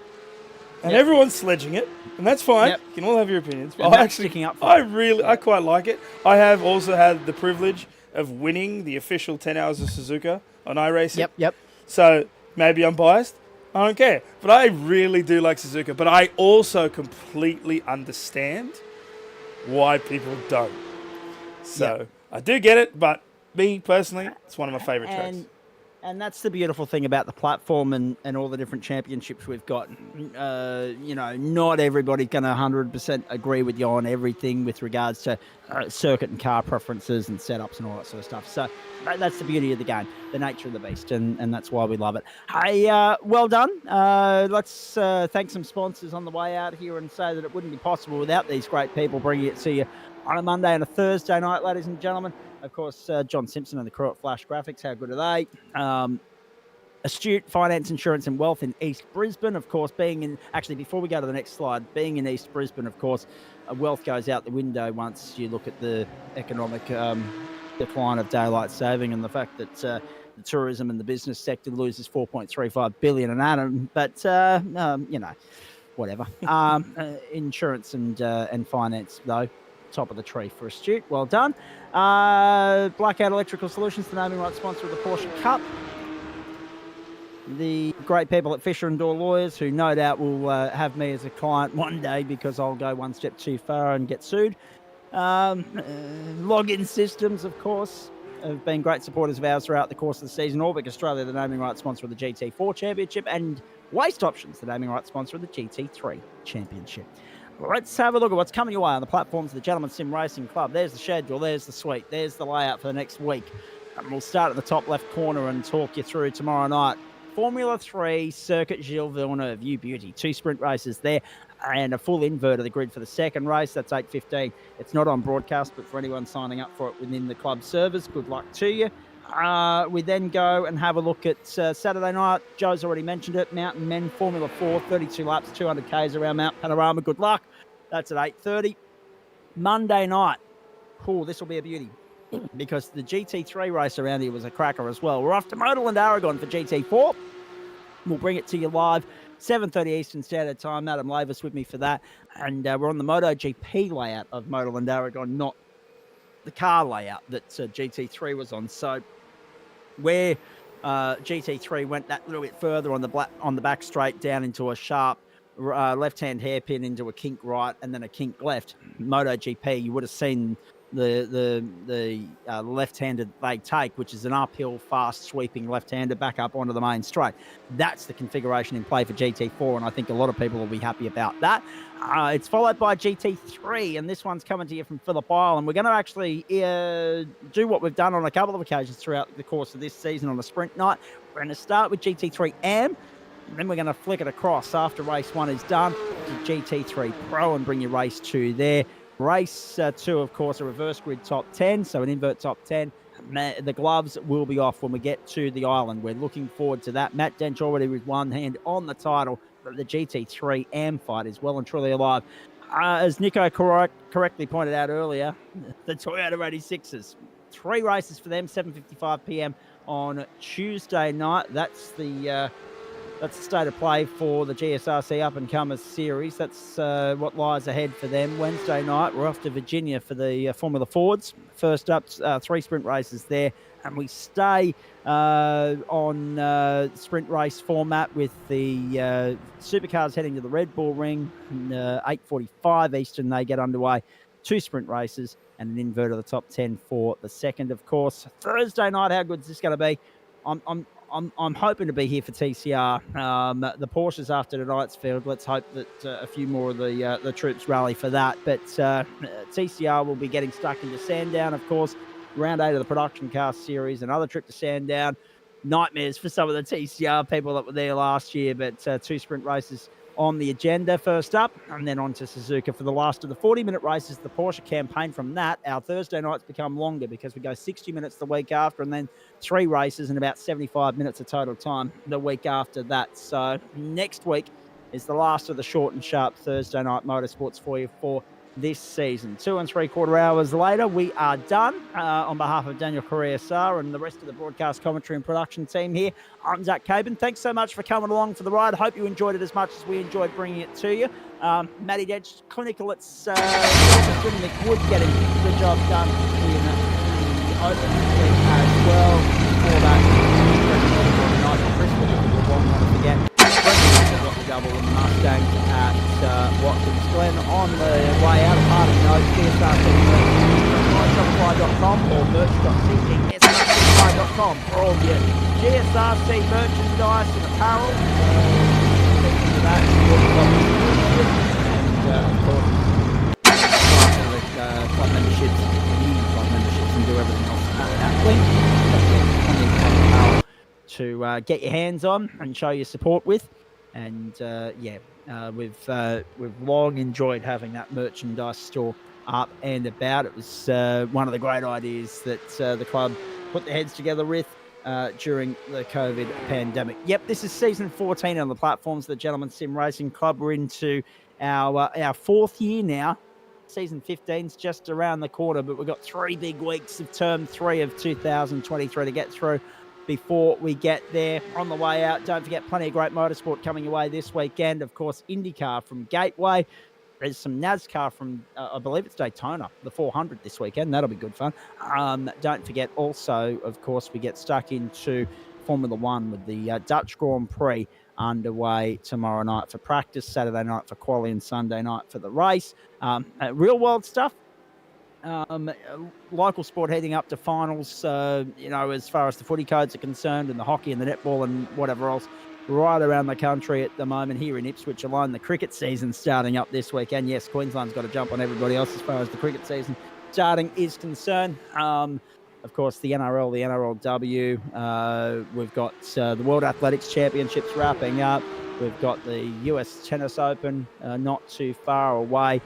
and everyone's sledging it, and that's fine. Yep. You can all have your opinions. But And I that's actually, sticking up for I quite like it. I have also had the privilege of winning the official 10 Hours of Suzuka on iRacing. Yep. So maybe I'm biased. I don't care. But I really do like Suzuka. But I also completely understand why people don't. So I do get it, but me personally, it's one of my favourite tracks. And that's the beautiful thing about the platform and all the different championships we've got. Not everybody's going to 100% agree with you on everything with regards to circuit and car preferences and setups and all that sort of stuff. So that's the beauty of the game, the nature of the beast, and that's why we love it. Hey, well done. Let's thank some sponsors on the way out here and say that it wouldn't be possible without these great people bringing it to you on a Monday and a Thursday night, ladies and gentlemen. Of course, John Simpson and the crew at Flash Graphics. How good are they? Astute Finance, Insurance and Wealth in East Brisbane. Of course, before we go to the next slide, being in East Brisbane, of course, wealth goes out the window once you look at the economic decline of daylight saving and the fact that the tourism and the business sector loses $4.35 billion an annum. But, whatever. Insurance and finance, though. Top of the tree for Astute. Well done. Blackout Electrical Solutions, the naming rights sponsor of the Porsche Cup. The great people at Fisher & Door Lawyers, who no doubt will have me as a client one day because I'll go one step too far and get sued. Login Systems, of course, have been great supporters of ours throughout the course of the season. Orbic Australia, the naming rights sponsor of the GT4 Championship. And Waste Options, the naming rights sponsor of the GT3 Championship. Let's have a look at what's coming your way on the platforms of the Gentleman Sim Racing Club. There's the schedule, there's the suite, there's the layout for the next week. And we'll start at the top left corner and talk you through tomorrow night. Formula 3, Circuit Gilles Villeneuve, you beauty. 2 sprint races there and a full invert of the grid for the second race. That's 8:15. It's not on broadcast, but for anyone signing up for it within the club servers, good luck to you. We then go and have a look at Saturday night. Joe's already mentioned it. Mountain Men Formula 4, 32 laps, 200 Ks around Mount Panorama. Good luck. That's at 8:30. Monday night. Oh, this will be a beauty because the GT3 race around here was a cracker as well. We're off to Motorland Aragon for GT4. We'll bring it to you live, 7:30 Eastern Standard Time. Adam Lavis with me for that. And we're on the MotoGP layout of Motorland Aragon, not the car layout that GT3 was on. So where GT3 went that little bit further on the back straight down into a sharp left-hand hairpin into a kink right and then a kink left. MotoGP, you would have seen the left-handed they take, which is an uphill, fast, sweeping left-hander back up onto the main straight. That's the configuration in play for GT4, and I think a lot of people will be happy about that. It's followed by GT3, and this one's coming to you from Phillip Island. We're going to actually do what we've done on a couple of occasions throughout the course of this season on the sprint night. We're going to start with GT3 AM, and then we're going to flick it across after race 1 is done to GT3 Pro and bring you race 2 there. Race 2, of course, a reverse grid top 10, so an invert top 10. The gloves will be off when we get to the island. We're looking forward to that. Matt Dench already with one hand on the title, but the GT3 AM fight is well and truly alive. As Nico correctly pointed out earlier, the Toyota 86s. 3 races for them, 7:55 p.m. on Tuesday night. That's the state of play for the GSRC Up-and-Comers series. That's what lies ahead for them. Wednesday night, we're off to Virginia for the Formula Fords. First up, 3 sprint races there. And we stay on sprint race format with the supercars heading to the Red Bull Ring. 8:45 Eastern, they get underway. 2 sprint races and an invert of the top 10 for the second, of course. Thursday night, how good is this going to be? I'm hoping to be here for TCR. The Porsches after tonight's field. Let's hope that a few more of the troops rally for that. But TCR will be getting stuck into Sandown, of course. Round 8 of the production car series. Another trip to Sandown. Nightmares for some of the TCR people that were there last year. But 2 sprint races on the agenda first up, and then on to Suzuka for the last of the 40-minute races. The Porsche campaign from that, our Thursday nights become longer because we go 60 minutes the week after and then 3 races and about 75 minutes of total time the week after that. So next week is the last of the short and sharp Thursday night motorsports for you for this season. 2 3/4 hours later, we are done. On behalf of Daniel Correa-Sar and the rest of the broadcast commentary and production team here, I'm Zach Caban. Thanks so much for coming along for the ride. Hope you enjoyed it as much as we enjoyed bringing it to you. Matty Dench, clinical at Nick Wood getting the job done in the open split as well. Before that, Chris will want to forget. Got the double in the Mustang at Watkins Glen on the way out. A parting note, GSRC.com or merch.GSRC.com for all your GSRC merchandise and apparel. Thinking of that, and of course, club memberships, new club memberships, and do everything else at that link. To get your hands on and show your support with. And we've long enjoyed having that merchandise store up and about. It was one of the great ideas that the club put their heads together with during the COVID pandemic. Yep, this is season 14 on the platforms of the Gentleman Sim Racing Club. We're into our fourth year now. Season 15's just around the corner, but we've got 3 big weeks of term 3 of 2023 to get through before we get there. On the way out, don't forget, plenty of great motorsport coming away this weekend. Of course, IndyCar from Gateway. There's some NASCAR from, I believe it's Daytona, the 400 this weekend. That'll be good fun. Don't forget also, of course, we get stuck into Formula One with the Dutch Grand Prix underway tomorrow night for practice, Saturday night for quali, and Sunday night for the race. Real world stuff. Local sport heading up to finals, as far as the footy codes are concerned, and the hockey and the netball and whatever else right around the country at the moment. Here in Ipswich alone, the cricket season starting up this weekend. Yes, Queensland's got to jump on everybody else as far as the cricket season starting is concerned. Of course, the NRL, the NRLW. We've got the World Athletics Championships wrapping up. We've got the US Tennis Open not too far away.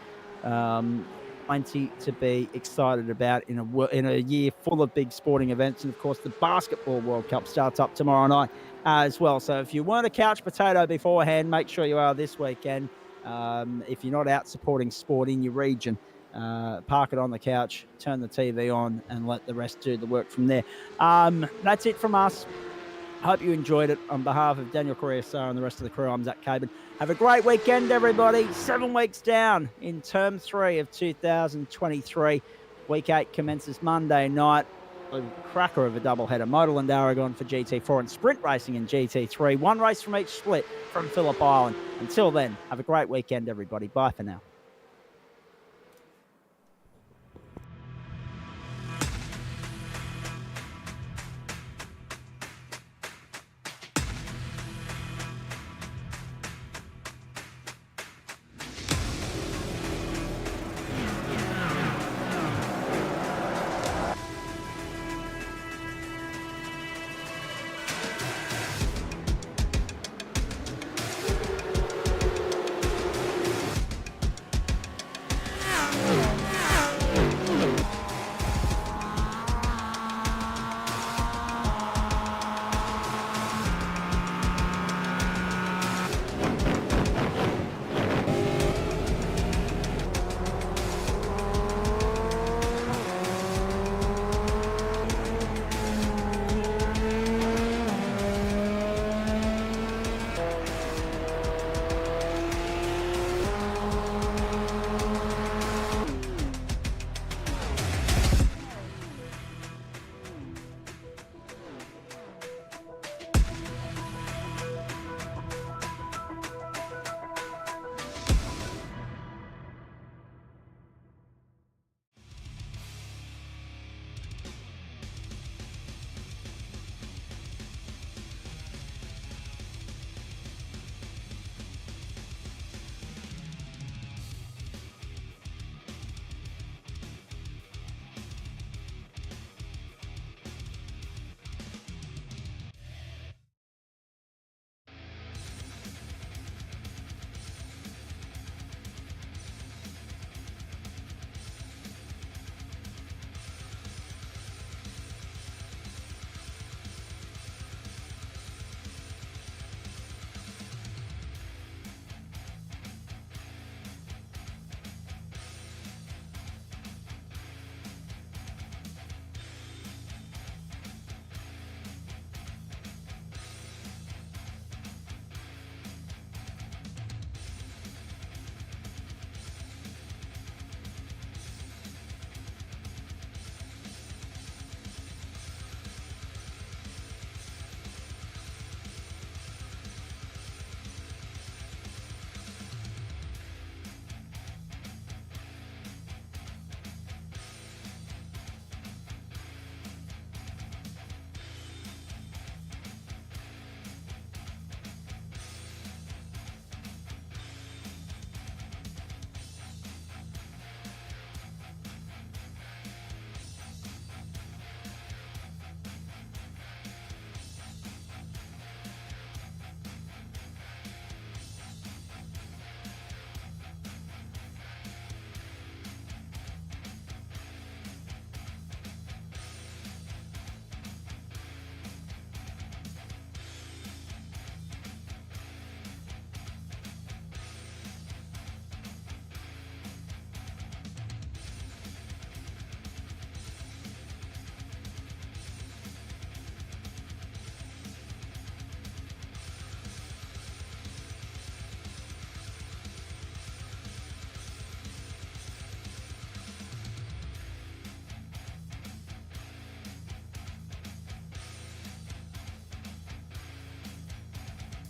Plenty to be excited about in a year full of big sporting events. And of course, the Basketball World Cup starts up tomorrow night as well. So if you weren't a couch potato beforehand, make sure you are this weekend. If you're not out supporting sport in your region, park it on the couch, turn the TV on, and let the rest do the work from there. That's it from us. Hope you enjoyed it. On behalf of Daniel Correa-Sar and the rest of the crew, I'm Zach Caban. Have a great weekend, everybody. 7 weeks down in term 3 of 2023. Week 8 commences Monday night. A cracker of a doubleheader. Motorland Aragon for GT4 and sprint racing in GT3. 1 race from each split from Phillip Island. Until then, have a great weekend, everybody. Bye for now.